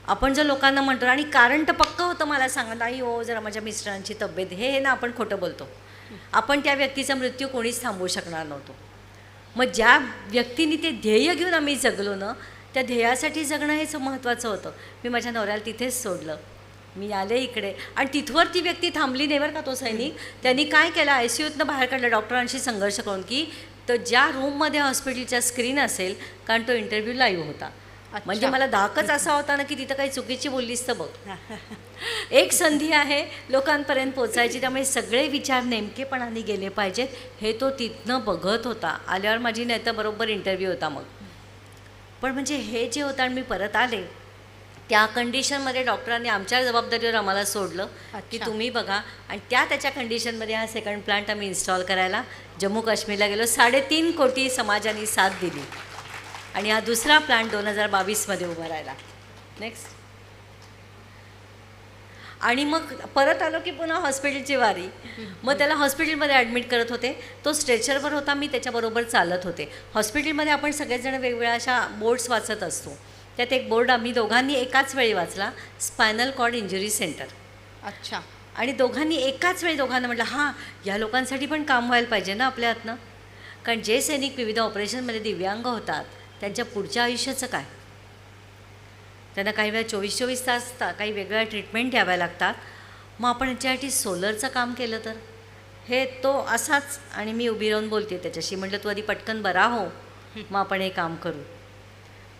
आपण जर लोकांना म्हणतो, आणि कारण तर पक्कं होतं, मला सांगा नाही हो जरा माझ्या मिस्टरांची तब्येत हे ना, आपण खोटं बोलतो. आपण त्या व्यक्तीचा मृत्यू कोणीच थांबवू शकणार नव्हतो. मग ज्या व्यक्तीने ते ध्येय घेऊन आम्ही जगलो ना, त्या ध्येयासाठी जगणं हेच महत्त्वाचं होतं. मी माझ्या नवऱ्याला तिथेच सोडलं. मी आले इकडे, आणि तिथवर ती व्यक्ती थांबली नाही बरं का. तो सैनिक त्यांनी काय केलं, ICUतनं बाहेर काढलं डॉक्टरांशी संघर्ष करून, की तर ज्या रूममध्ये हॉस्पिटलच्या स्क्रीन असेल, कारण तो इंटरव्ह्यू लाईव्ह होता. म्हणजे मला धाकच असा होता ना की तिथं काही चुकीची बोललीस तर बघ. एक संधी आहे लोकांपर्यंत पोचायची, त्यामुळे सगळे विचार नेमकेपणाने गेले पाहिजेत, हे तो तिथनं बघत होता. आल्यावर माझी नाही तर बरोबर इंटरव्ह्यू होता मग. पण म्हणजे हे जे होतं, आणि मी परत आले त्या कंडिशनमध्ये डॉक्टरांनी आमच्या जबाबदारीवर आम्हाला सोडलं की तुम्ही बघा. आणि त्याच्या कंडिशनमध्ये हा सेकंड प्लांट आम्ही इन्स्टॉल करायला जम्मू काश्मीरला गेलो. 3.5 कोटी समाजाने साथ दिली, आणि हा दुसरा प्लांट 2022मध्ये उभा राहिला. नेक्स्ट. आणि मग परत आलो की पुन्हा हॉस्पिटलची वारी. मग त्याला हॉस्पिटलमध्ये ॲडमिट करत होते. तो स्ट्रेचरवर होता, मी त्याच्याबरोबर चालत होते. हॉस्पिटलमध्ये आपण सगळेजण वेगवेगळ्या अशा बोर्ड्स वाचत असतो. त्यात एक बोर्ड आम्ही दोघांनी एकाच वेळी वाचला, स्पायनल कॉर्ड इंजुरी सेंटर. अच्छा. आणि दोघांनी एकाच वेळी दोघांना म्हटलं, हां या लोकांसाठी पण काम व्हायला पाहिजे ना आपल्या हातनं. कारण जे सैनिक विविध ऑपरेशनमध्ये दिव्यांग होतात, त्यांच्या पुढच्या आयुष्याचं काय. त्यांना काही वेळा 24-24 तास काही वेगळ्या ट्रीटमेंट द्याव्या लागतात. मग आपण याच्यासाठी सोलरचं काम केलं तर हे तो असाच. आणि मी उभी राहून बोलते त्याच्याशी, म्हटलं तू आधी पटकन बरा हो, मग आपण हे काम करू.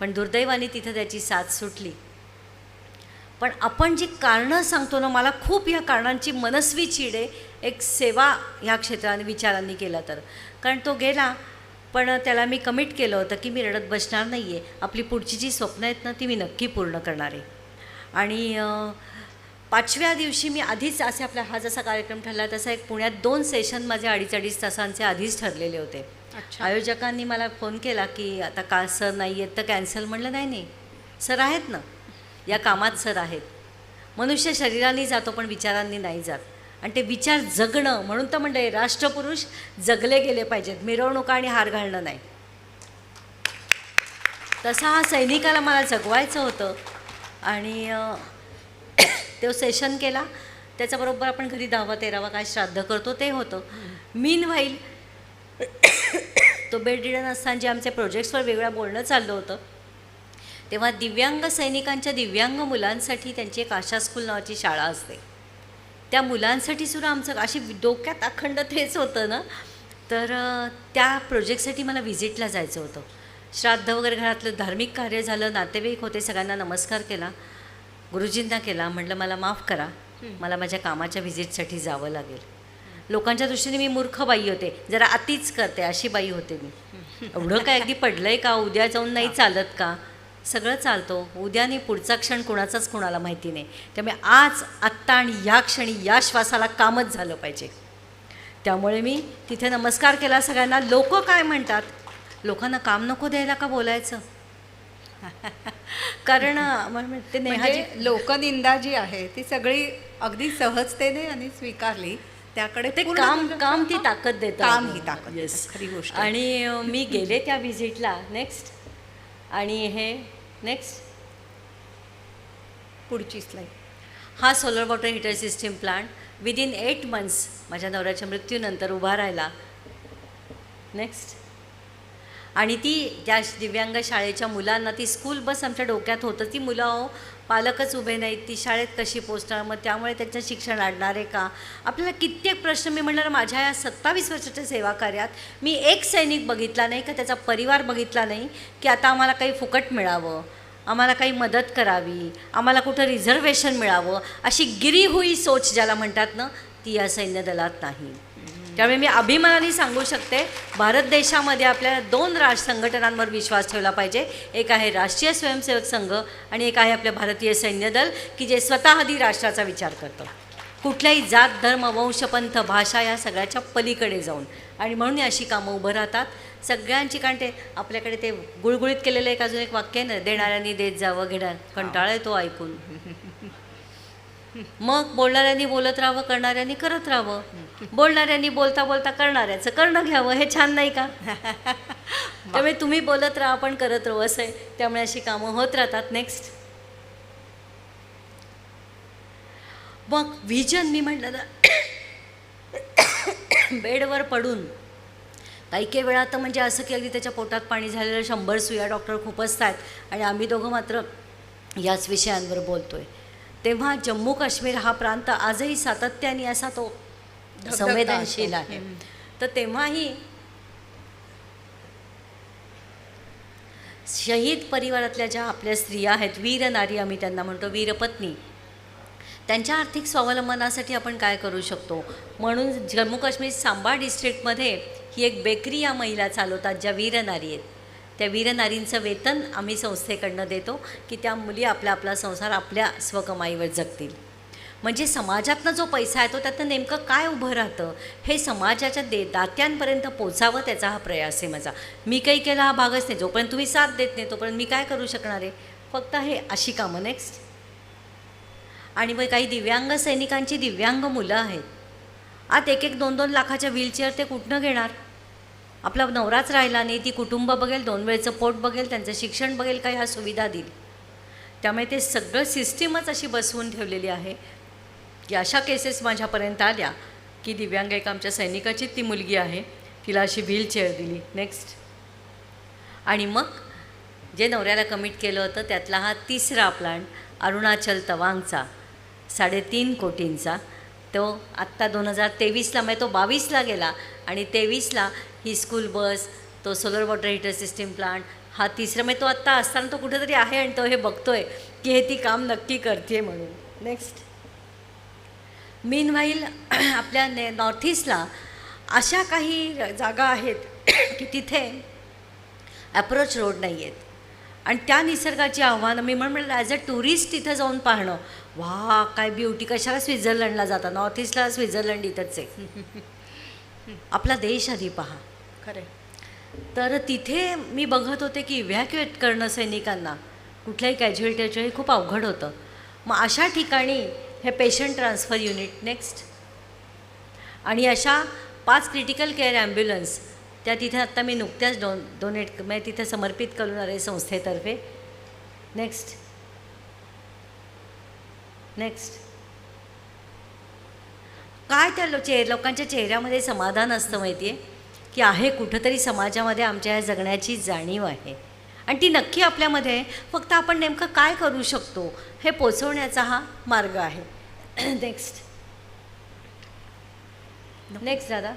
पण दुर्दैवाने तिथं त्याची साथ सुटली. पण आपण जी कारणं सांगतो ना, मला खूप ह्या कारणांची मनस्वी चीड आहे. एक सेवा ह्या क्षेत्राने विचारांनी केला तर. कारण तो गेला, पण त्याला मी कमिट केलं होतं की मी रडत बसणार नाही आहे. आपली पुढची जी स्वप्न आहेत ना ती मी नक्की पूर्ण करणार आहे. आणि 5व्या दिवशी मी आधीच असे आपला हा जसा कार्यक्रम ठरला तसा एक पुण्यात 2 सेशन माझे 2.5 तासांचे आधीच ठरलेले होते. आयोजकांनी मला फोन केला की आता का सर नाही आहेत तर कॅन्सल. म्हणलं नाही सर आहेत ना, या कामात सर आहेत. मनुष्य शरीराने जातो पण विचारांनी नाही जात. आणि ते विचार जगणं म्हणून तर म्हणलं राष्ट्रपुरुष जगले गेले पाहिजेत, मिरवणुका आणि हार घालणं नाही. तसा हा सैनिकाला मला जगवायचं होतं. आणि तो सेशन केला. त्याच्याबरोबर आपण घरी 10वा-13वा काय श्राद्ध करतो ते होतं. मीनवाईल तो बेड रिडन असताना जे आमच्या प्रोजेक्ट्सवर वेगळं बोलणं चाललं होतं, तेव्हा दिव्यांग सैनिकांच्या दिव्यांग मुलांसाठी त्यांची एक आशा स्कूल नावाची शाळा असते. त्या मुलांसाठी सुद्धा आमचं अशी डोक्यात अखंड तेच होतं ना तर त्या प्रोजेक्टसाठी मला व्हिजिटला जायचं होतं. श्राद्ध वगैरे घरातलं धार्मिक कार्य झालं, नातेवाईक होते, सगळ्यांना नमस्कार केला, गुरुजींना केला. म्हटलं मला माफ करा, मला माझ्या कामाच्या व्हिजिटसाठी जावं लागेल. लोकांच्या दृष्टीने मी मूर्ख बाई होते, जरा अतिच करते अशी बाई होते मी. एवढं काय अगदी पडलंय का, उद्या जाऊन नाही चालत का? सगळं चालतो. उद्या नाही, पुढचा क्षण कुणाचाच कुणाला माहिती नाही. त्यामुळे आज, आत्ता आणि या क्षणी या श्वासाला कामच झालं पाहिजे. त्यामुळे मी तिथे नमस्कार केला सगळ्यांना. लोक काय म्हणतात, लोकांना काम नको द्यायला का बोलायचं? कारण ते नेहाजी म्हणजे लोकनिंदा जी आहे ती सगळी अगदी सहजतेने आणि स्वीकारली. त्याकडे ते काम ती ताकद देतं. काम ही ताकद. येस, खरी गोष्ट. आणि मी गेले त्या व्हिजिटला. नेक्स्ट. आणि हे नेक्स्ट पुढची स्लाईड. हा solar water heater system plant within 8 months माझ्या नवऱ्याच्या मृत्यूनंतर उभा राहिला. नेक्स्ट. आणि ती त्या दिव्यांग शाळेच्या मुलांना ती स्कूल बस आमच्या डोक्यात होतं. ती मुलं पालकच उभे नाहीत, ती शाळेत कशी पोचणार, मग त्यामुळे त्यांचं शिक्षण अडणार आहे का? आपल्याला कित्येक प्रश्न. मी म्हणणार माझ्या या 27 वर्षाच्या सेवा कार्यात मी एक सैनिक बघितला नाही का त्याचा परिवार बघितला नाही की आता आम्हाला काही फुकट मिळावं, आम्हाला काही मदत करावी, आम्हाला कुठं रिझर्वेशन मिळावं, अशी गिरी हुई सोच ज्याला म्हणतात ना, ती या सैन्य दलात नाही. त्यामुळे मी अभिमानाने सांगू शकते, भारत देशामध्ये आपल्याला 2 संघटनांवर विश्वास ठेवला पाहिजे. एक आहे राष्ट्रीय स्वयंसेवक संघ आणि एक आहे आपलं भारतीय सैन्य दल, की जे स्वतः आधी राष्ट्राचा विचार करतं, कुठल्याही जात, धर्म, वंश, पंथ, भाषा या सगळ्याच्या पलीकडे जाऊन. आणि म्हणून अशी कामं उभं राहतात सगळ्यांची. कारण ते आपल्याकडे ते गुळगुळीत केलेलं एक अजून एक वाक्य आहे ना, देणाऱ्यांनी देत जावं, कंटाळा येतो ऐकून. मग बोलणाऱ्यांनी बोलत राहावं, करणाऱ्यांनी करत राहावं. बोलणाऱ्यांनी बोलता बोलता करणाऱ्याचं करणं घ्यावं. हे छान नाही का? त्यामुळे तुम्ही बोलत राहा, आपण करत राहू, असं आहे. त्यामुळे अशी कामं होत राहतात. नेक्स्ट. मग व्हिजन मी म्हटलं ना, बेडवर पडून काही वेळा तर म्हणजे असं की अगदी त्याच्या पोटात पाणी झालेलं, 100 सुया डॉक्टर खूपच आहेत आणि आम्ही दोघं मात्र याच विषयांवर बोलतोय. तेव्हा जम्मू काश्मीर हा प्रांत आजही सातत्याने असा तो संवेदनशील आहे. तर तेव्हाही शहीद परिवारातल्या ज्या आपल्या स्त्रिया आहेत, वीर नारी आम्ही त्यांना म्हणतो, वीरपत्नी, त्यांच्या आर्थिक स्वावलंबनासाठी आपण काय करू शकतो. म्हणून जम्मू काश्मीर सांबा डिस्ट्रिक्टमध्ये ही एक बेकरी या महिला चालवतात ज्या वीरनारी आहेत. त्या वीरनारींचं वेतन आम्ही संस्थेकडनं देतो की त्या मुली आपला संसार आपल्या स्वकमाईवर जगतील. म्हणजे समाजातनं जो पैसा येतो त्यातनं नेमकं काय उभं राहतं हे समाजाच्या दात्यांपर्यंत पोचावं, त्याचा हा प्रयास आहे माझा. मी काही केला हा भागच नाही. जोपर्यंत तुम्ही साथ देत नाही तोपर्यंत मी काय करू शकणार आहे. फक्त हे अशी कामं. नेक्स्ट. आणि मग काही दिव्यांग सैनिकांची दिव्यांग मुलं आहेत. आत 1-2 लाखाच्या व्हीलचेअर ते कुठनं घेणार? आपला नवराच राहिला नाही, ती कुटुंब बघेल, 2 वेळचं पोट बघेल, त्यांचं शिक्षण बघेल, काय ह्या सुविधा देईल. त्यामुळे ते सगळं सिस्टीमच अशी बसवून ठेवलेली आहे की अशा केसेस माझ्यापर्यंत आल्या की दिव्यांग एक आमच्या सैनिकाची ती मुलगी आहे, तिला अशी व्हीलचेअर दिली. नेक्स्ट. आणि मग जे नवऱ्याला कमिट केलं होतं त्यातला हा 3रा प्लांट अरुणाचल तवांगचा 3.5 कोटींचा, तो आत्ता 2023ला, म्हणजे तो 22ला गेला आणि 23ला ही स्कूल बस, तो solar water heater system plant, हा 3रा, म्हणजे तो आत्ता असताना तो कुठेतरी आहे आणि तो हे बघतोय की हे ती काम नक्की करते म्हणून. नेक्स्ट. मीनवाईल आपल्या नॉर्थ ईस्टला अशा काही जागा आहेत की तिथे ॲप्रोच रोड नाही आहेत आणि त्या निसर्गाची आव्हानं मी म्हणलं ॲज अ टुरिस्ट तिथं जाऊन पाहणं, वा काय ब्युटी. कशाला स्वित्झर्लंडला जाता, नॉर्थ ईस्टला स्वित्झर्लंड इथंच आहे. आपला देश आधी पहा. खरं. तर तिथे मी बघत होते की इव्हॅक्युएट करणं सैनिकांना कुठल्याही कॅज्युअल्टीच्या हे खूप अवघड होतं. मग अशा ठिकाणी हे पेशंट ट्रान्सफर युनिट. नेक्स्ट. आणि अशा 5 क्रिटिकल केअर ॲम्ब्युलन्स त्या तिथे आत्ता मी नुकत्याच डोनेट म्हणजे तिथे समर्पित करणार आहे संस्थेतर्फे. नेक्स्ट. नेक्स्ट. काय त्या लोकांच्या चेहऱ्यामध्ये समाधान असतं माहिती आहे की आहे कुठंतरी समाजामध्ये आमच्या ह्या जगण्याची जाणीव आहे आणि ती नक्की आपल्यामध्ये आहे. फक्त आपण नेमकं काय करू शकतो हे पोचवण्याचा हा मार्ग आहे. नेक्स्ट. नेक्स्ट दादा.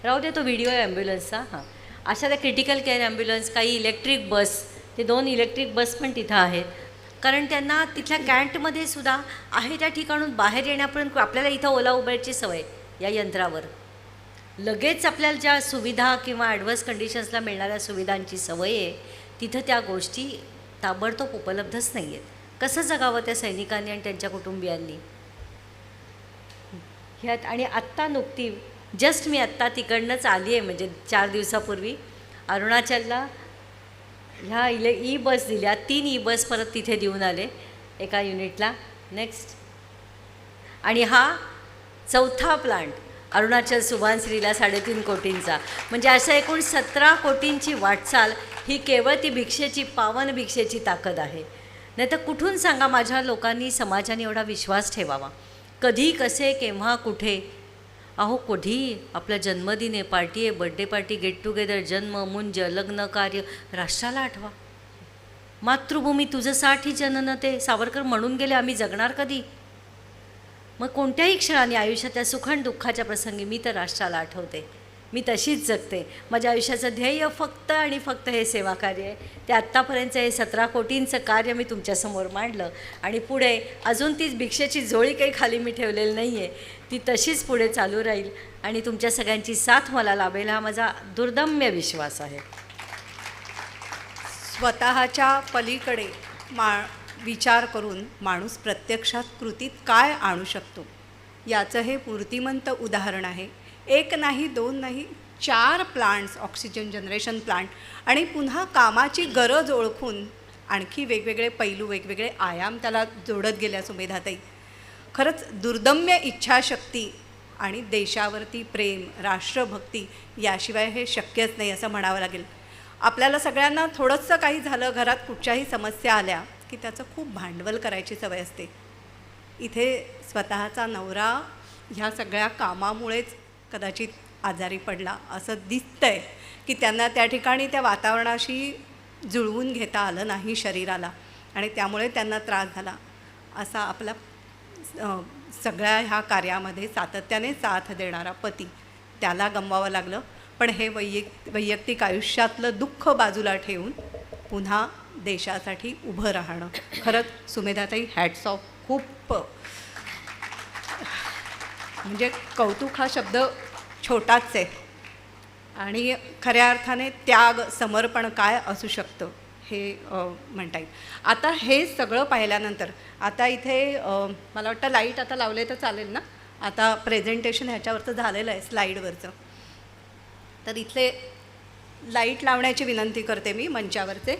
राहू दे, तो व्हिडिओ आहे ॲम्ब्युलन्सचा. हां, अशा त्या क्रिटिकल केअर ॲम्ब्युलन्स, काही इलेक्ट्रिक बस, ते 2 इलेक्ट्रिक बस पण तिथं आहेत. कारण त्यांना तिथल्या कॅन्टमध्ये सुद्धा आहे त्या ठिकाणून बाहेर येण्यापर्यंत आपल्याला इथं ओला उबेरची सवय या यंत्रावर. लगेच आपल्याला ज्या सुविधा किंवा ॲडव्हर्स कंडिशन्सला मिळणाऱ्या सुविधांची सवय आहे, तिथं त्या गोष्टी ताबडतोब उपलब्धच नाही आहेत. कसं जगावं त्या सैनिकांनी आणि त्यांच्या कुटुंबियांनी ह्यात. आणि आत्ता नुकती जस्ट मी आत्ता तिकडनंच आली आहे, म्हणजे 4 दिवसापूर्वी अरुणाचलला ह्या ई बस दिल्या. 3 ई बस परत तिथे देऊन आले एका युनिटला. नेक्स्ट. आणि हा 4था प्लांट अरुणाचल सुभानश्रीला 3.5 कोटींचा. म्हणजे असं एकूण 17 कोटींची वाटचाल ही केवळ ती भिक्षेची, पावन भिक्षेची ताकद आहे. नाही तर कुठून सांगा माझ्या लोकांनी, समाजाने एवढा विश्वास ठेवावा? कधी, कसे, केव्हा, कुठे? अहो, कधी आपला जन्मदिन आहे, पार्टी आहे, बड्डे पार्टी, गेट टुगेदर, जन्म, मुंज, लग्न, कार्य, राष्ट्राला आठवा. मातृभूमी तुझसाठी जनन, ते सावरकर म्हणून गेले. आम्ही जगणार कधी? मग कोणत्याही क्षणाने आयुष्याच्या सुख आणि दुःखाच्या प्रसंगी मी तर राष्ट्राला आठवते. मी तशीच जगते. माझ्या आयुष्याचं ध्येय फक्त आणि फक्त हे सेवाकार्य आहे. ते आत्तापर्यंतचं हे 17 कोटींचं कार्य मी तुमच्यासमोर मांडलं. आणि पुढे अजून तीच भिक्षेची झोळी काही खाली मी ठेवलेली नाही आहे. ती तशीच पुढे चालू राहील आणि तुमच्या सगळ्यांची साथ मला लाभेल हा माझा दुर्दम्य विश्वास आहे. स्वतःच्या पलीकडे विचार करून माणूस प्रत्यक्षात कृतीत काय आणू शकतो याचं हे मूर्तिमंत उदाहरण आहे. 1 नाही, 2 नाही, 4 प्लांट्स, ऑक्सिजन जनरेशन प्लांट, आणि पुन्हा कामाची गरज ओळखून आणखी वेगवेगळे पैलू, वेगवेगळे आयाम त्याला जोडत गेल्या सुमेधाताई. खरंच दुर्दम्य इच्छाशक्ती आणि देशावरती प्रेम, राष्ट्रभक्ती याशिवाय हे शक्यच नाही असं म्हणावं लागेल. आपल्याला सगळ्यांना थोडंसं काही झालं, घरात कुठच्याही समस्या आल्या की त्याचं खूप भांडवल करायची सवय असते. इथे स्वतःचा नवरा ह्या सगळ्या कामामुळेच कदाचित आजारी पडला असं दिसतंय की त्यांना त्या ठिकाणी त्या वातावरणाशी जुळवून घेता आलं नाही शरीराला, आणि त्यामुळे त्यांना त्रास झाला. असा आपला सगळ्या ह्या कार्यामध्ये सातत्याने साथ देणारा पती, त्याला गमवावं लागलं. पण हे वैयक्तिक आयुष्यातलं दुःख बाजूला ठेवून पुन्हा देशासाठी उभं राहणं, खरंच सुमेधाताई हॅट्स ऑफ. खूप म्हणजे कौतुक हा शब्द छोटाच आहे, आणि खऱ्या अर्थाने त्याग, समर्पण काय असू शकतं हे म्हणता येईल. आता हे सगळं पाहिल्यानंतर आता इथे मला वाटतं लाईट आता लावले तर चालेल ना? आता प्रेझेंटेशन ह्याच्यावरचं झालेलं आहे स्लाईडवरचं, तर इथले लाईट लावण्याची विनंती करते मी मंचावरचे.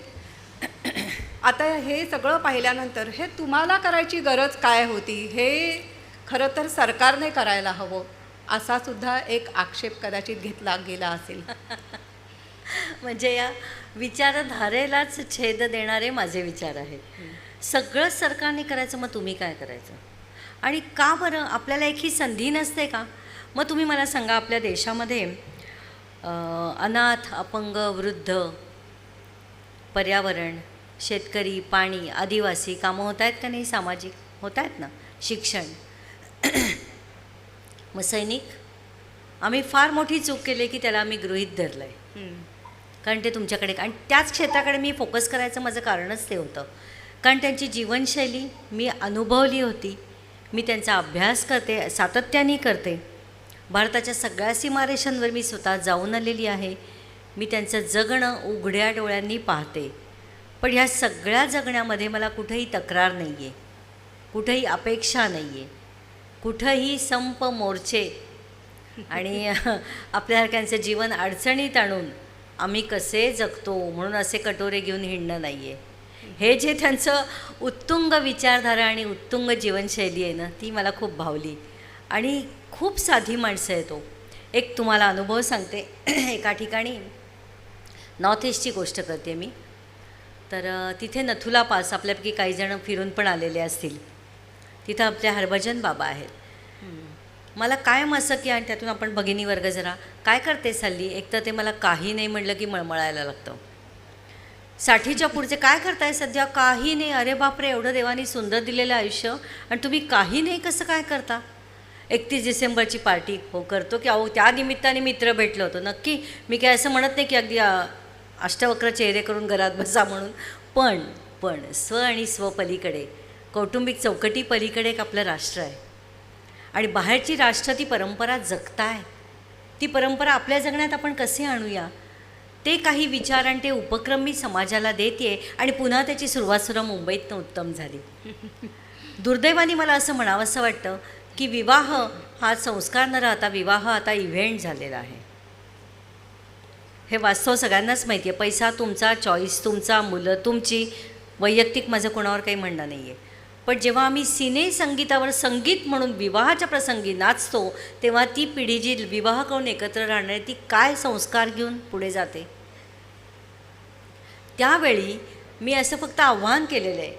आता हे सगळं पाहिल्यानंतर हे तुम्हाला करायची गरज काय होती, हे खरं तर सरकारने करायला हवं असा सुद्धा एक आक्षेप कदाचित घेतला गेला असेल. म्हणजे या विचारधारेलाच छेद देणारे माझे विचार आहेत. सगळंच सरकारने करायचं, मग तुम्ही काय करायचं? आणि का बरं आपल्याला एक ही संधी नसते का? मग तुम्ही मला सांगा, आपल्या देशामध्ये अनाथ, अपंग, वृद्ध, पर्यावरण, शेतकरी, पाणी, आदिवासी कामं होत आहेत का नाही? सामाजिक होत आहेत ना, शिक्षण. मग सैनिक, आम्ही फार मोठी चूक केली की त्याला आम्ही गृहीत धरलं आहे. कारण ते तुमच्याकडे, आणि त्याच क्षेत्राकडे मी फोकस करायचं माझं कारणच ते होतं. कारण त्यांची जीवनशैली मी अनुभवली होती, मी त्यांचा अभ्यास करते, सातत्याने करते. भारताच्या सगळ्या सीमारेषांवर मी स्वतः जाऊन आलेली आहे. मी त्यांचं जगणं उघड्या डोळ्यांनी पाहते. पण ह्या सगळ्या जगण्यामध्ये मला कुठेही तक्रार नाही आहे, कुठेही अपेक्षा नाही आहे, कुठंही संप, मोर्चे आणि आपल्यासारख्यांचं जीवन अडचणीत आणून आम्ही कसे जगतो म्हणून असे कटोरे घेऊन हिंडणं नाही आहे. हे जे त्यांचं उत्तुंग विचारधारा आणि उत्तुंग जीवनशैली आहे ना, ती मला खूप भावली. आणि खूप साधी माणसं आहे तो. एक तुम्हाला अनुभव सांगते. एका ठिकाणी नॉर्थ ईस्टची गोष्ट करते मी. तर तिथे नथुला पास, आपल्यापैकी काही जण फिरून पण आलेले असतील. तिथं आपले हरभजन बाबा आहेत. मला कायम असं की, आणि त्यातून आपण भगिनी वर्ग जरा काय करतेस हल्ली, एक तर ते मला काही नाही म्हटलं की मळमळायला लागतं. 60च्या पुढचे काय करताय सध्या? काही नाही. अरे बापरे, एवढं देवानी सुंदर दिलेलं आयुष्य आणि तुम्ही काही नाही कसं काय करता? 31 डिसेंबरची पार्टी हो करतो की अहो त्या निमित्ताने मित्र भेटलो होतो. नक्की मी काय असं म्हणत नाही की अगदी अष्टवक्र चेहरे करून घरात बसा म्हणून. पण स्व आणि स्वपलीकडे कौटुंबिक चौकटी पलीकडे एक आपलं राष्ट्र आहे आणि बाहेरची राष्ट्र ती परंपरा जगताय. ती परंपरा आपल्या जगण्यात आपण कसे आणूया ते काही विचार आणि ते उपक्रम मी समाजाला देते आणि पुन्हा त्याची सुरुवात मुंबईतनं उत्तम झाली. दुर्दैवाने मला असं म्हणावंसं वाटतं की विवाह हा संस्कार न राहता विवाह आता इव्हेंट झालेला आहे. हे वास्तव सगळ्यांनाच माहिती आहे. पैसा तुमचा, चॉईस तुमचा, मुलं तुमची, वैयक्तिक माझं कोणावर काही म्हणणं नाही आहे. पण जेव्हा आम्ही सिने संगीतावर संगीत म्हणून विवाहाच्या प्रसंगी नाचतो तेव्हा ती पिढी जी विवाह करून एकत्र राहणार आहे ती काय संस्कार घेऊन पुढे जाते. त्यावेळी मी असं फक्त आव्हान केलेलं आहे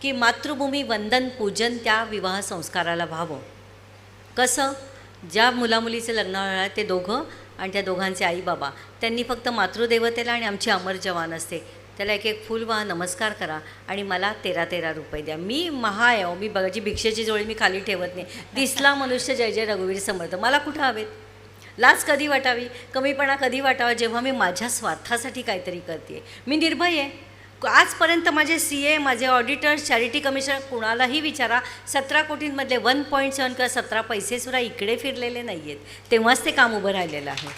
की मातृभूमी वंदन पूजन त्या विवाह संस्काराला व्हावं. कसं, ज्या मुलामुलीचं लग्न होणार आहे ते दोघं आणि त्या दोघांचे आई बाबा त्यांनी फक्त मातृदेवतेला आणि आमची अमर जवान असते त्याला एक एक फूल वाहा, नमस्कार करा आणि मला 13 रुपये द्या. मी महाय मी बघायची भिक्षेची जोडी मी खाली ठेवत नाही. दिसला मनुष्य जय जय रघुवीर समर्थ. मला कुठं हवेत. लाज कधी वाटावी, कमीपणा कधी वाटावा जेव्हा मी माझ्या स्वार्थासाठी काहीतरी करते. मी निर्भय आहे. आजपर्यंत माझे CA, माझे ऑडिटर्स, चॅरिटी कमिशनर कुणालाही विचारा 17 कोटींमधले 1.7 किंवा 17 पैसेसुद्धा इकडे फिरलेले नाही आहेत. तेव्हाच ते काम उभं राहिलेलं आहे.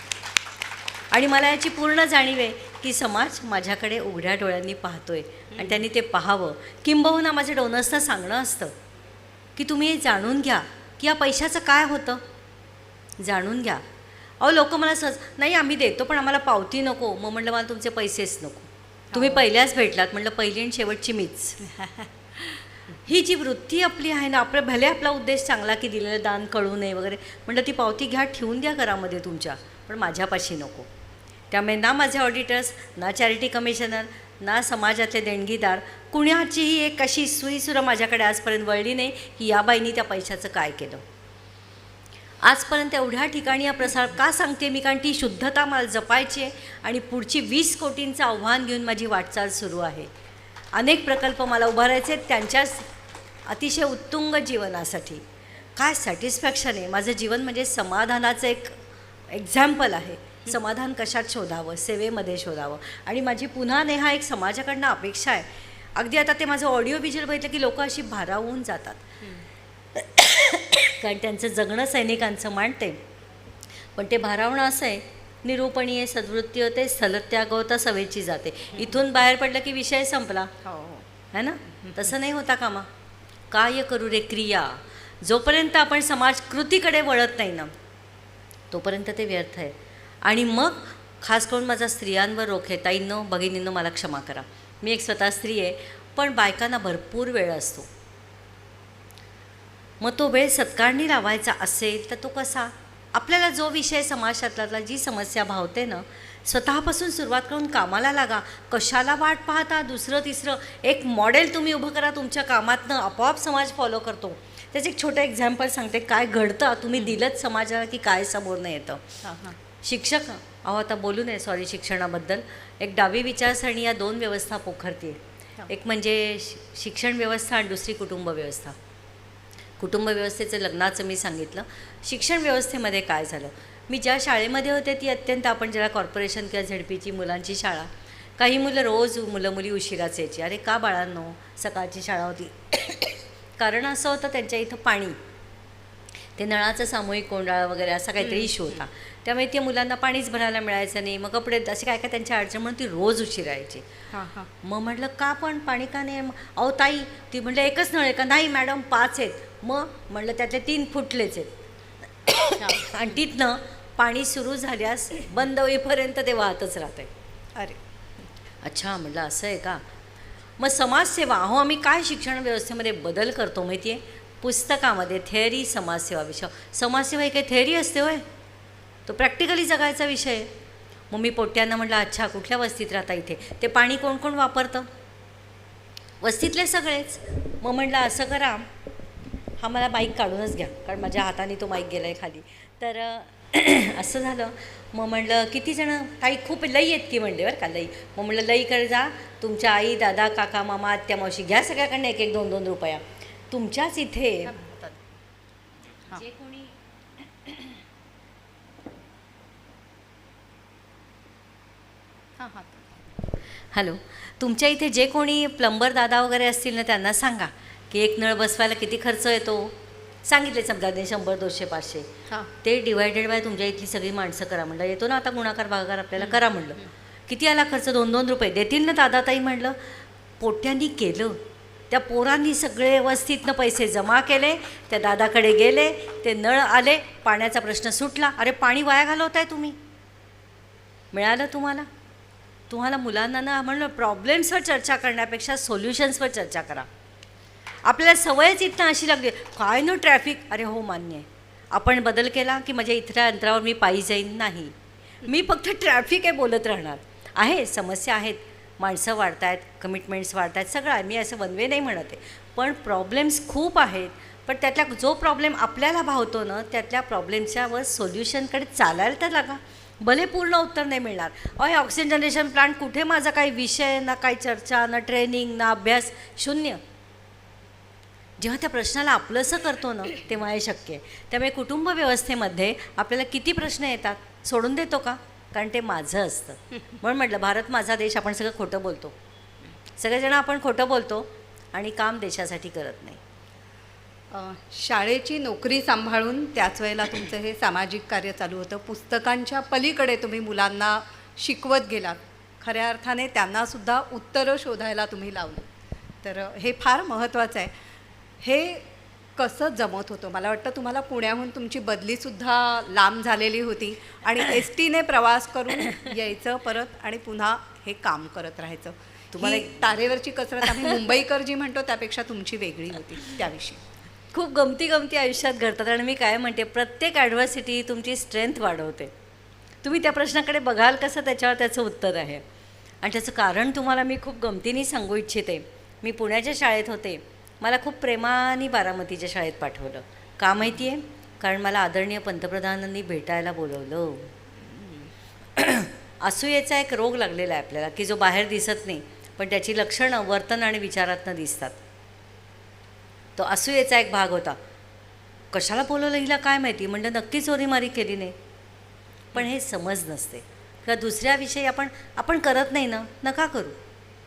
आणि मला याची पूर्ण जाणीव आहे की समाज माझ्याकडे उघड्या डोळ्यांनी पाहतोय आणि त्यांनी ते पाहावं. किंबहुना माझं डोनर्सना सांगणं असतं की तुम्ही हे जाणून घ्या की या पैशाचं काय होतं, जाणून घ्या. अहो लोक मला सहज नाही आम्ही देतो पण आम्हाला पावती नको. मग म्हटलं मला तुमचे पैसेच नको. तुम्ही पहिल्याच भेटलात म्हटलं पहिली आणि शेवटची मीच. ही जी वृत्ती आपली आहे ना, आपलं भले आपला उद्देश चांगला की दिलेलं दान कळू नये वगैरे, म्हटलं ती पावती घ्या ठेवून द्या घरामध्ये तुमच्या, पण माझ्यापाशी नको. त्यामुळे ना माझे ऑडिटर्स, ना चॅरिटी कमिशनर, ना समाजातले देणगीदार कुणाचीही एक अशी सुईसुरा माझ्याकडे आजपर्यंत वळली नाही की या बाईंनी त्या पैशाचं काय केलं. आजपर्यंत एवढ्या ठिकाणी हा प्रसार का सांगते मी, कारण ती शुद्धता मला जपायची आहे आणि पुढची 20 कोटींचं आव्हान घेऊन माझी वाटचाल सुरू आहे. अनेक प्रकल्प मला उभारायचे आहेत त्यांच्याच अतिशय उत्तुंग जीवनासाठी. काय सॅटिस्फॅक्शन आहे. माझं जीवन म्हणजे समाधानाचं एक एक्झॅम्पल आहे. समाधान कशात शोधावं, सेवेमध्ये शोधावं. आणि माझी पुन्हा नेहा एक समाजाकडनं अपेक्षा आहे. अगदी आता ते माझं ऑडिओ व्हिज्युअल बघितलं की लोक अशी भारावून जातात कारण त्यांचं जगणं सैनिकांचं मांडते. पण ते भारावणं असं आहे, निरूपणीय सद्वृत्ती होते, स्थलत्याग होता, सवेची जाते. इथून बाहेर पडलं की विषय संपला है ना. तसं नाही होता कामा. काय करू रे क्रिया. जोपर्यंत आपण समाज कृतीकडे वळत नाही ना तोपर्यंत ते व्यर्थ आहे. आणि मग खास करून माझा स्त्रियांवर रोख आहे. ताईंनो, भगिनींनो, मला क्षमा करा. मी एक स्वतः स्त्री आहे पण बायकांना भरपूर वेळ असतो. मग तो वेळ सत्कारणी लावायचा असेल तर तो कसा. आपल्याला जो विषय समाजातला जी समस्या भावते ना स्वतःपासून सुरुवात करून कामाला लागा. कशाला वाट पाहता दुसरं तिसरं. एक मॉडेल तुम्ही उभं करा तुमच्या कामातनं, आपोआप समाज फॉलो करतो. त्याचं एक छोटं एक्झाम्पल सांगते काय घडतं तुम्ही दिलंच समाजाला की काय समोरनं येतं. शिक्षक आता बोलू नये सॉरी शिक्षणाबद्दल. एक डावी विचारसरणी या 2 व्यवस्था पोखरते. एक म्हणजे शिक्षण व्यवस्था आणि दुसरी कुटुंब व्यवस्था. कुटुंब व्यवस्थेचं लग्नाचं मी सांगितलं. शिक्षण व्यवस्थेमध्ये काय झालं, मी ज्या शाळेमध्ये होते ती अत्यंत आपण ज्याला कॉर्पोरेशन किंवा झेडपीची मुलांची शाळा. काही मुलं रोज मुली उशिराच यायची. अरे का बाळांनो, सकाळची शाळा होती. कारण असं होतं त्यांच्या इथं पाणी, ते नळाचं सामूहिक कोंडाळा वगैरे असा काहीतरी इश्यू होता. त्यामुळे त्या मुलांना पाणीच भरायला मिळायचं नाही. मग कपडे असे काय काय त्यांच्या अडचण म्हणून ती रोज उशिरा यायची. मग म्हटलं का पण पाणी का नाही. अहो ताई ती म्हटलं एकच नळ आहे का. नाही मॅडम 5 आहेत. मग म्हटलं त्यातले 3 फुटलेच आहेत आणि तिथनं पाणी सुरू झाल्यास बंद होईपर्यंत ते वाहतच राहतंय. अरे अच्छा म्हटलं असं आहे का. मग समाजसेवा आम्ही काय शिक्षण व्यवस्थेमध्ये बदल करतो माहिती आहे. पुस्तकामध्ये थेअरी समाजसेवा विषय. समाजसेवा ही काही थेअरी असते होय, तो प्रॅक्टिकली जगायचा विषय आहे. मग मी पोट्यांना म्हटलं अच्छा कुठल्या वस्तीत राहता इथे, ते पाणी कोण कोण वापरतं. वस्तीतले सगळेच. मग म्हटलं असं करा, हा मला माईक काढूनच घ्या कारण माझ्या हाताने तो माईक गेला आहे खाली. तर असं झालं. मग म्हटलं किती जणं, काही खूप लई आहेत की म्हणले बरं का लई. मग म्हटलं लईकडे जा, तुमच्या आई दादा काका मामा आत्या मावशी घ्या सगळ्याकडनं 1-1 2-2 रुपया. तुमच्याच इथे जे कोणी हां हां. हॅलो, तुमच्या इथे जे कोणी प्लंबर दादा वगैरे असतील ना त्यांना सांगा की एक नळ बसवायला किती खर्च येतो. सांगितले समजा 100, 200, 500 हां. ते डिवायडेड बाय तुमच्या इथली सगळी माणसं करा म्हणलं. येतो ना आता गुणाकार भागाकार आपल्याला करा म्हणलं. किती आला खर्च? 2-2 रुपये देतील ना दादाताई म्हणलं. पोट्यांनी केलं. त्या पोरांनी सगळे व्यवस्थितनं पैसे जमा केले, त्या दादाकडे गेले, ते नळ आले, पाण्याचा प्रश्न सुटला. अरे पाणी वाया घालवताय तुम्ही, मिळालं तुम्हाला. तुम्हाला मुलांना ना म्हणलं प्रॉब्लेम्सवर चर्चा करण्यापेक्षा सोल्युशन्सवर चर्चा करा. आपल्याला सवयच इथनं अशी लागली काय न ट्रॅफिक. अरे हो मान्य आहे, आपण बदल केला की माझ्या इथल्या अंतरावर मी पायी जाईन नाही, मी फक्त ट्रॅफिक आहे बोलत राहणार. आहे समस्या आहेत, माणसं वाढत आहेत, कमिटमेंट्स वाढत आहेत, सगळं आहे. मी असं वनवे नाही म्हणत आहे, पण प्रॉब्लेम्स खूप आहेत. पण त्यातला जो प्रॉब्लेम आपल्याला भावतो ना त्यातल्या प्रॉब्लेमच्यावर सोल्युशनकडे चालायला तर लागा. भले पूर्ण उत्तर नाही मिळणार. हे ऑक्सिजन जनरेशन प्लांट कुठे माझा काही विषय ना, काही चर्चा ना, ट्रेनिंग ना, अभ्यास, शून्य. जेव्हा त्या प्रश्नाला आपलंसं करतो ना तेव्हा हे शक्य आहे. त्यामुळे कुटुंब व्यवस्थेमध्ये आपल्याला किती प्रश्न येतात, सोडून देतो का? कारण ते माझं असतं. म्हणून म्हटलं भारत माझा देश. आपण सगळं खोटं बोलतो, सगळेजण आपण खोटं बोलतो आणि काम देशासाठी करत नाही. शाळेची नोकरी सांभाळून त्याच वेळेला तुमचं हे सामाजिक कार्य चालू होतं. पुस्तकांच्या पलीकडे तुम्ही मुलांना शिकवत गेलात. खऱ्या अर्थाने त्यांनासुद्धा उत्तरं शोधायला तुम्ही लावलं. तर हे फार महत्त्वाचं आहे. हे कसं जमत होतं? मला वाटतं तुम्हाला पुण्याहून तुमची बदलीसुद्धा लांब झालेली होती आणि एस टीने प्रवास करून यायचं परत आणि पुन्हा हे काम करत राहायचं. तुम्हाला ही तारेवरची कसरत आम्ही मुंबईकर जी म्हणतो त्यापेक्षा तुमची वेगळी होती त्याविषयी. खूप गमती आयुष्यात घडतात आणि मी काय म्हणते, प्रत्येक ॲडव्हर्सिटी तुमची स्ट्रेंथ वाढवते. तुम्ही त्या प्रश्नाकडे बघाल कसं त्याच्यावर त्याचं उत्तर आहे. आणि त्याचं कारण तुम्हाला मी खूप गमतीने सांगू इच्छिते. मी पुण्याच्या शाळेत होते, मला खूप प्रेमाने बारामतीच्या शाळेत पाठवलं. का माहिती आहे? कारण मला आदरणीय पंतप्रधानांनी भेटायला बोलवलं. असूयेचा एक रोग लागलेला आहे आपल्याला की जो बाहेर दिसत नाही, पण त्याची लक्षणं वर्तन आणि विचारातनं दिसतात. तो असूयेचा एक भाग होता. कशाला बोलवलं हिला काय माहिती. म्हणलं नक्की चोरीमारी केली नाही, पण हे समज नसते किंवा दुसऱ्याविषयी आपण करत नाही ना, नका करू.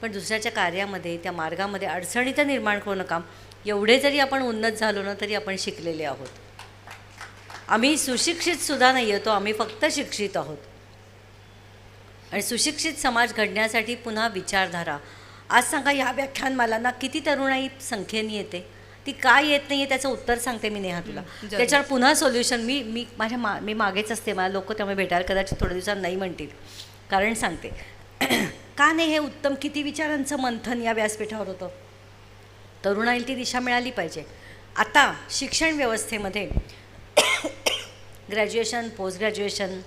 पण दुसऱ्याच्या कार्यामध्ये त्या मार्गामध्ये अडचणी तर निर्माण करू नका. एवढे जरी आपण उन्नत झालो ना तरी आपण शिकलेले आहोत. आम्ही सुशिक्षितसुद्धा नाही होतो, आम्ही फक्त शिक्षित आहोत. आणि सुशिक्षित समाज घडण्यासाठी पुन्हा विचारधारा. आज सांगा ह्या व्याख्यानमालांना किती तरुणाई संख्येने येते, ती काय येत नाही आहे त्याचं उत्तर सांगते मी नेहा तुला. त्याच्यावर पुन्हा सोल्युशन मी मागेच असते. मला लोक त्यामुळे भेटायला कदाचित थोड्या दिवसांत नाही म्हणतील, कारण सांगते का नाही. हे उत्तम किती विचारांचं मंथन या व्यासपीठावर होतं. तरुणाईला ती दिशा मिळाली पाहिजे. आता शिक्षण व्यवस्थेमध्ये ग्रॅज्युएशन, पोस्ट ग्रॅज्युएशन,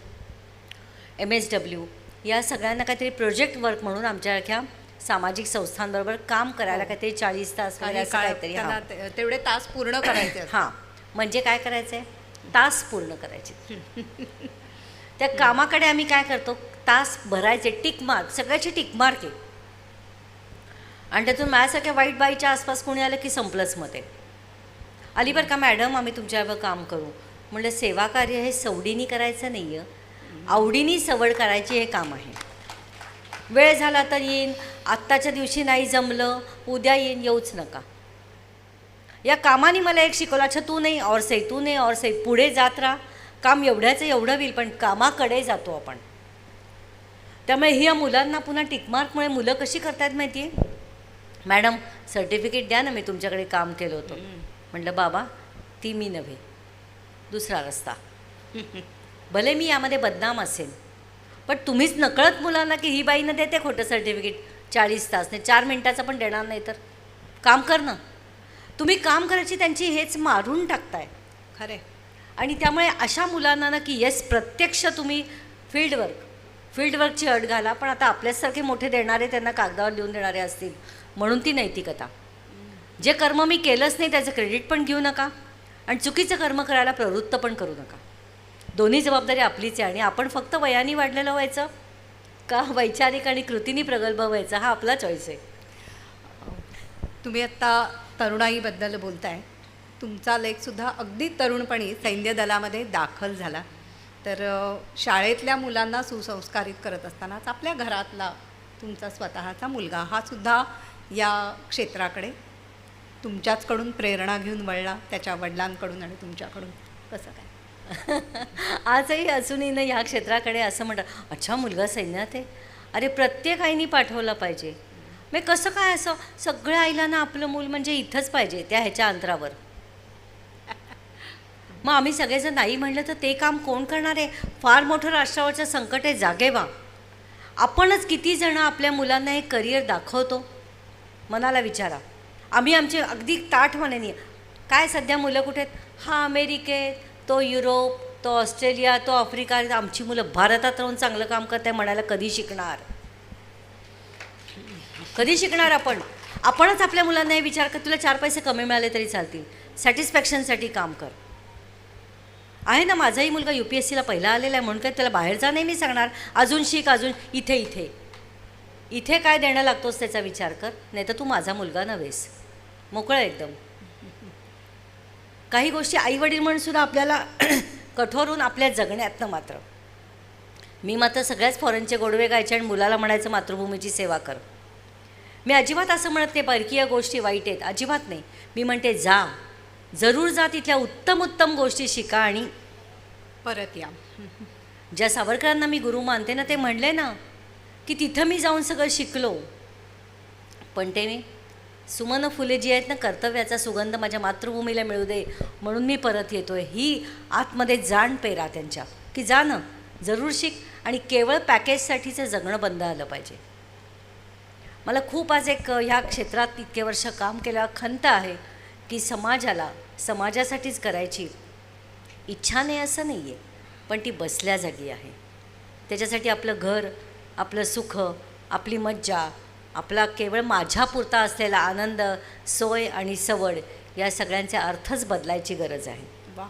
MSW या सगळ्यांना काहीतरी प्रोजेक्ट वर्क म्हणून आमच्यासारख्या सामाजिक संस्थांबरोबर काम करायला काहीतरी 40 तास वगैरे असं काहीतरी. तेवढे तास पूर्ण करायचे. हां, म्हणजे काय करायचं आहे, तास पूर्ण करायचे. त्या कामाकडे आम्ही काय करतो, तास भरायचे, टिक मार्क, सगळ्याची टिक मार्क आहे. आणि त्यातून माझ्यासारख्या वाईट बाईच्या आसपास कोणी आलं की संपलंच मते. आली बरं का मॅडम आम्ही तुमच्यावर काम करू. म्हणलं सेवा कार्य हे सवडीनी करायचं नाही आहे, आवडीनी सवड करायची हे काम आहे. वेळ झाला तर येईन, आत्ताच्या दिवशी नाही जमलं उद्या येईन, येऊच नका. या कामाने मला एक शिकवलं, अच्छा तू नाही और सही, तू नाही और सही, पुढे जात राहा. काम एवढ्याचं एवढं होईल, पण कामाकडे जातो आपण. त्यामुळे ह्या मुलांना पुन्हा टिकमार्कमुळे मुलं कशी करतायत माहिती आहे, मॅडम सर्टिफिकेट द्या ना, मी तुमच्याकडे काम केलं होतं. म्हटलं बाबा ती मी नव्हे, दुसरा रस्ता. भले मी यामध्ये बदनाम असेल, पण तुम्हीच नकळत मुलांना की ही बाईनं देते खोटं सर्टिफिकेट 40 तास नाही, 4 मिनटाचं पण देणार नाही, तर काम कर ना. तुम्ही काम करायची त्यांची हेच मारून टाकताय खरे. आणि त्यामुळे अशा मुलांना ना की येस प्रत्यक्ष तुम्ही फील्डवर्कची अट घाला, पण आता आपल्यासारखे मोठे देणारे त्यांना कागदावर लिहून देणारे असतील म्हणून ती नैतिकता. जे कर्म मी केलंच नाही त्याचं क्रेडिट पण घेऊ नका आणि चुकीचं कर्म करायला प्रवृत्त पण करू नका. दोन्ही जबाबदारी आपलीच आहे. आणि आपण फक्त वयाने वाढलेलं व्हायचं का वैचारिक आणि कृतीने प्रगल्भ व्हायचं हा आपला चॉईस आहे. तुम्ही आत्ता तरुणाईबद्दल बोलताय. तुमचा लेखसुद्धा अगदी तरुणपणी सैन्य दलामध्ये दाखल झाला तर शाळेतल्या मुलांना सुसंस्कारित करत असतानाच आपल्या घरातला तुमचा स्वतःचा मुलगा हा सुद्धा या क्षेत्राकडे तुमच्याचकडून प्रेरणा घेऊन वळला, त्याच्या वडिलांकडून आणि तुमच्याकडून. कसं काय? आजही अजूनही ना ह्या क्षेत्राकडे असं म्हणतात, अच्छा मुलगा सैन्यात आहे, अरे प्रत्येक आईनी पाठवलं पाहिजे. मग कसं काय असं सगळ्या आईला ना आपलं मूल म्हणजे इथंच पाहिजे त्या ह्याच्या अंतरावर. मग आम्ही सगळेजण नाही म्हणलं तर ते काम कोण करणार आहे? फार मोठं राष्ट्रावरचं संकट आहे, जागे व्हा. आपणच किती जण आपल्या मुलांना हे करिअर दाखवतो मनाला विचारा. आम्ही आमचे अगदी ताठ म्हणे काय सध्या मुलं कुठे आहेत? हा अमेरिकेत, तो युरोप, तो ऑस्ट्रेलिया, तो आफ्रिका. आमची मुलं भारतात राहून चांगलं काम करत आहे म्हणायला कधी शिकणार? कधी शिकणार आपण? आपणच आपल्या मुलांना हे विचार कर, तुला 4 पैसे कमी मिळाले तरी चालतील, सॅटिस्फॅक्शनसाठी काम कर. आहे ना, माझाही मुलगा UPSCला पहिला आलेला आहे म्हणून काय त्याला बाहेर जा नाही मी सांगणार, अजून शिक, अजून इथे इथे इथे काय देणं लागतोस त्याचा विचार कर, नाही तर तू माझा मुलगा नव्हेस. मोकळं एकदम. काही गोष्टी आईवडील म्हणून सुद्धा आपल्याला कठोर होऊन आपल्या जगण्यातनं मात्र. मी मात्र सगळ्याच फॉरेनचे गोडवे गायचे आणि मुलाला म्हणायचं मातृभूमीची सेवा कर. मी अजिबात असं म्हणत नाही परकीय गोष्टी वाईट आहेत, अजिबात नाही. मी म्हणते जा, जरूर जा, तिथल्या उत्तम उत्तम गोष्टी शिका आणि परत या. ज्या सावरकरांना मी गुरु मानते ना, ते म्हणले ना की तिथं मी जाऊन सगळं शिकलो, पण ते मी सुमन फुले जी आहेत ना, कर्तव्याचा सुगंध माझ्या मातृभूमीला मिळू दे म्हणून मी परत येतो आहे, ही आतमध्ये जाण पेरा त्यांच्या की जा ना, जरूर शिक. आणि केवळ पॅकेजसाठीचं जगणं बंद आलं पाहिजे. मला खूप आज एक ह्या क्षेत्रात इतके वर्ष काम केलं खंत आहे की समाजासाठीच करायची इच्छा नाही असं नाही आहे, पण ती बसल्या जागी आहे. त्याच्यासाठी आपलं घर, आपलं सुख, आपली मज्जा, आपला केवळ माझ्यापुरता असलेला आनंद, सोय आणि सवड या सगळ्यांचे अर्थच बदलायची गरज आहे. वा.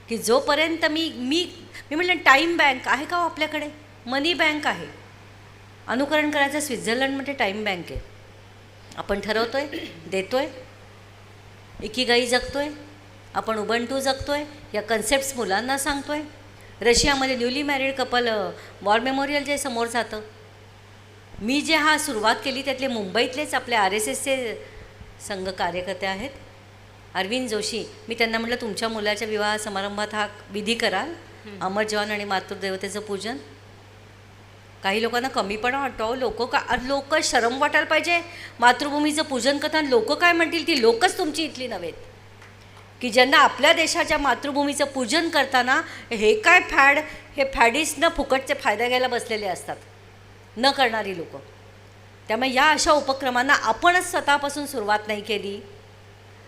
की जोपर्यंत मी म्हटलं टाईम बँक आहे का हो आपल्याकडे? मनी बँक आहे. अनुकरण करायचं स्वित्झर्लंडमध्ये टाईम बँक आहे. आपण ठरवतोय, देतोय, एकीगाई जगतोय, आपण उबंटू जगतोय, या कन्सेप्ट्स मुलांना सांगतोय. रशियामध्ये newly married couple war memorial जे समोर जातं, मी जे हा सुरुवात केली त्यातले मुंबईतलेच आपले RSSचे संघ कार्यकर्ते आहेत, अरविंद जोशी. मी त्यांना म्हटलं तुमच्या मुलाच्या विवाह समारंभात हा विधी कराल, अमर जवान आणि मातृदेवतेचं पूजन. काही लोकांना कमीपणा वाटतो, लोक शरम वाटायला पाहिजे मातृभूमीचं पूजन करताना. लोक काय म्हणतील? ती लोकच तुमची इथली नव्हेत की ज्यांना आपल्या देशाच्या मातृभूमीचं पूजन करताना हे काय फॅड, हे फॅडिस्टनं फुकटचे फायदा घ्यायला बसलेले असतात, न करणारी लोक. त्यामुळे या अशा उपक्रमांना आपणच स्वतःपासून सुरुवात नाही केली.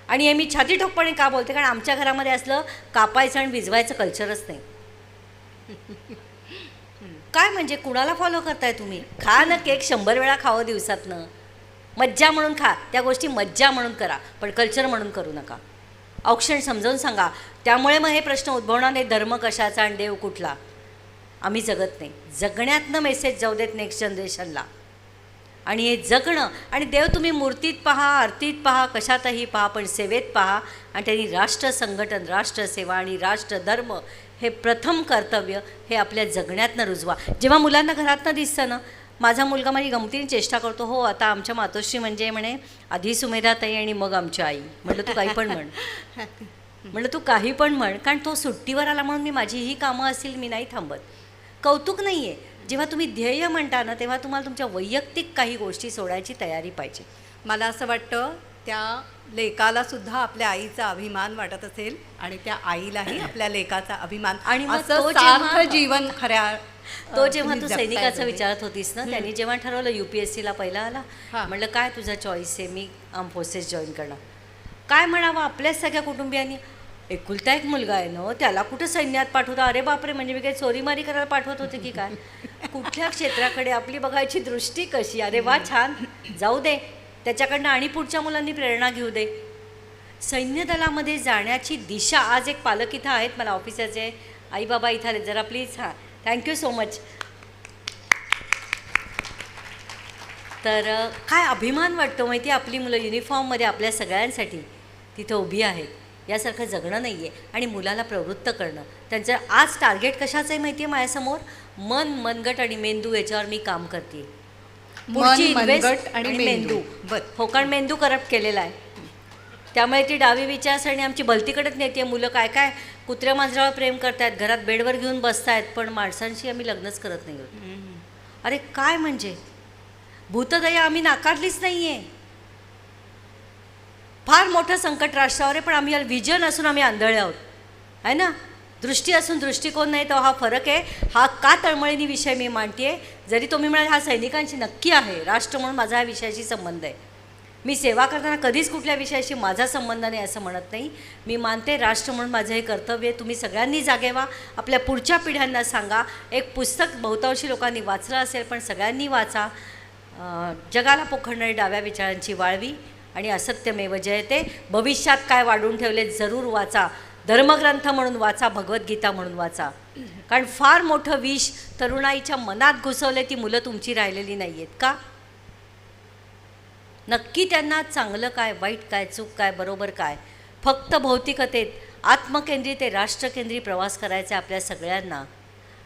आणि हे मी छाती ठोकपणे का बोलते? कारण आमच्या घरामध्ये असलं कापायचं आणि भिजवायचं कल्चरच नाही. काय म्हणजे कुणाला फॉलो करताय तुम्ही? खा ना केक 100 वेळा खावं दिवसातनं, मज्जा म्हणून खा, त्या गोष्टी मज्जा म्हणून करा, पण कल्चर म्हणून करू नका. औक्षण समजावून सांगा. त्यामुळे मग हे प्रश्न उद्भवणार नाही, धर्म कशाचा आणि देव कुठला. आम्ही जगत नाही, जगण्यातनं मेसेज जाऊ देत नेक्स्ट जनरेशनला. आणि हे जगणं, आणि देव तुम्ही मूर्तीत पहा, आरतीत पहा, कशातही पहा, पण सेवेत पहा. आणि त्यांनी राष्ट्र संघटन, राष्ट्रसेवा आणि राष्ट्रधर्म हे प्रथम कर्तव्य हे आपल्या जगण्यातनं रुजवा. जेव्हा मुलांना घरातनं दिसतं ना, माझा मुलगा माझी गमतीने चेष्टा करतो, हो आता आमच्या मातोश्री म्हणजे म्हणे आधी सुमेधाताई आणि मग आमची आई. म्हटलं तू काही पण म्हण, म्हटलं तू काही पण म्हण, कारण तो सुट्टीवर आला म्हणून मी माझी ही कामं असतील मी नाही थांबत. कौतुक नाही आहे. जेव्हा तुम्ही ध्येय म्हणता ना, तेव्हा तुम्हाला तुमच्या वैयक्तिक काही गोष्टी सोडायची तयारी पाहिजे. मला असं वाटतं त्या लेकाला सुद्धा आपल्या आईचा अभिमान वाटत असेल आणि त्या आईलाही आपल्या लेकाचा अभिमान. आणि मग असं तो सार्थ जेव्हा जीवन खऱ्या तो जेव्हा तू जगताय सैनिकाचं तुम्ही. विचारत होतीस ना, त्यांनी जेव्हा ठरवलं UPSCला पहिला आला, म्हटलं काय तुझा चॉईस आहे? मी आर्म फोर्सेस जॉईन करणार. काय म्हणावं आपल्याच सगळ्या कुटुंबियांनी, एकुलता एक मुलगा आहे ना, त्याला कुठं सैन्यात पाठवता? अरे बापरे, म्हणजे मी काही चोरीमारी करायला पाठवत होते की काय? कुठल्या क्षेत्राकडे आपली बघायची दृष्टी कशी? अरे वा, छान, जाऊ दे, त्याच्याकडनं आणि पुढच्या मुलांनी प्रेरणा घेऊ दे. सैन्य दलामध्ये जाण्याची दिशा, आज एक पालक इथं आहेत मला ऑफिसरचे, आई बाबा इथं आले, जरा प्लीज. हां, थँक्यू सो मच. तर काय अभिमान वाटतो माहिती, आपली मुलं युनिफॉर्ममध्ये आपल्या सगळ्यांसाठी तिथं उभी आहेत. यासारखं जगणं नाही आहे. आणि मुलाला प्रवृत्त करणं. त्यांचं आज टार्गेट कशाचं आहे माहिती आहे माझ्यासमोर? मनगट आणि मेंदू याच्यावर मी काम करते. पुढची मनगट इन्व्हेस्ट आणि आणि मेंदू. मेंदू. बरं. हो, कारण मेंदू करप्ट केलेला आहे. त्यामुळे ती डावी विचारसरणी आमची भलतीकडेच नेते. मुलं काय काय कुत्र्या मांजरावर प्रेम करतायत, घरात बेडवर घेऊन बसतायत, पण माणसांशी आम्ही लग्नच करत नाही आहोत. अरे काय म्हणजे भूतदया आम्ही नाकारलीच नाही आहे. फार मोठं संकट राष्ट्रावर आहे, पण आम्ही विजन असून आम्ही आंधळे आहोत, आहे ना. दृष्टी असून दृष्टिकोन नाही, तर हा फरक आहे. हा का तळमळीनी विषय मी मांडते. जरी तुम्ही म्हणाल हा सैनिकांशी नक्की आहे, राष्ट्र म्हणून माझा ह्या विषयाशी संबंध आहे. मी सेवा करताना कधीच कुठल्या विषयाशी माझा संबंध नाही असं म्हणत नाही. मी मानते राष्ट्र म्हणून माझं हे कर्तव्य आहे. तुम्ही सगळ्यांनी जागे व्हा, आपल्या पुढच्या पिढ्यांना सांगा. एक पुस्तक बहुतांशी लोकांनी वाचलं असेल, पण सगळ्यांनी वाचा. जगाला पोखडणारी डाव्या विचारांची वाळवी आणि असत्यमेव जयते. भविष्यात काय वाढून ठेवले जरूर वाचा. धर्मग्रंथ म्हणून वाचा, भगवद्गीता म्हणून वाचा. कारण फार मोठं विष तरुणाईच्या मनात घुसवले. ती मुलं तुमची राहिलेली नाही आहेत का? नक्की त्यांना चांगलं काय, वाईट काय, चूक काय, बरोबर काय, फक्त भौतिकतेत आत्मकेंद्रित राष्ट्रकेंद्री प्रवास करायचा आपल्या सगळ्यांना.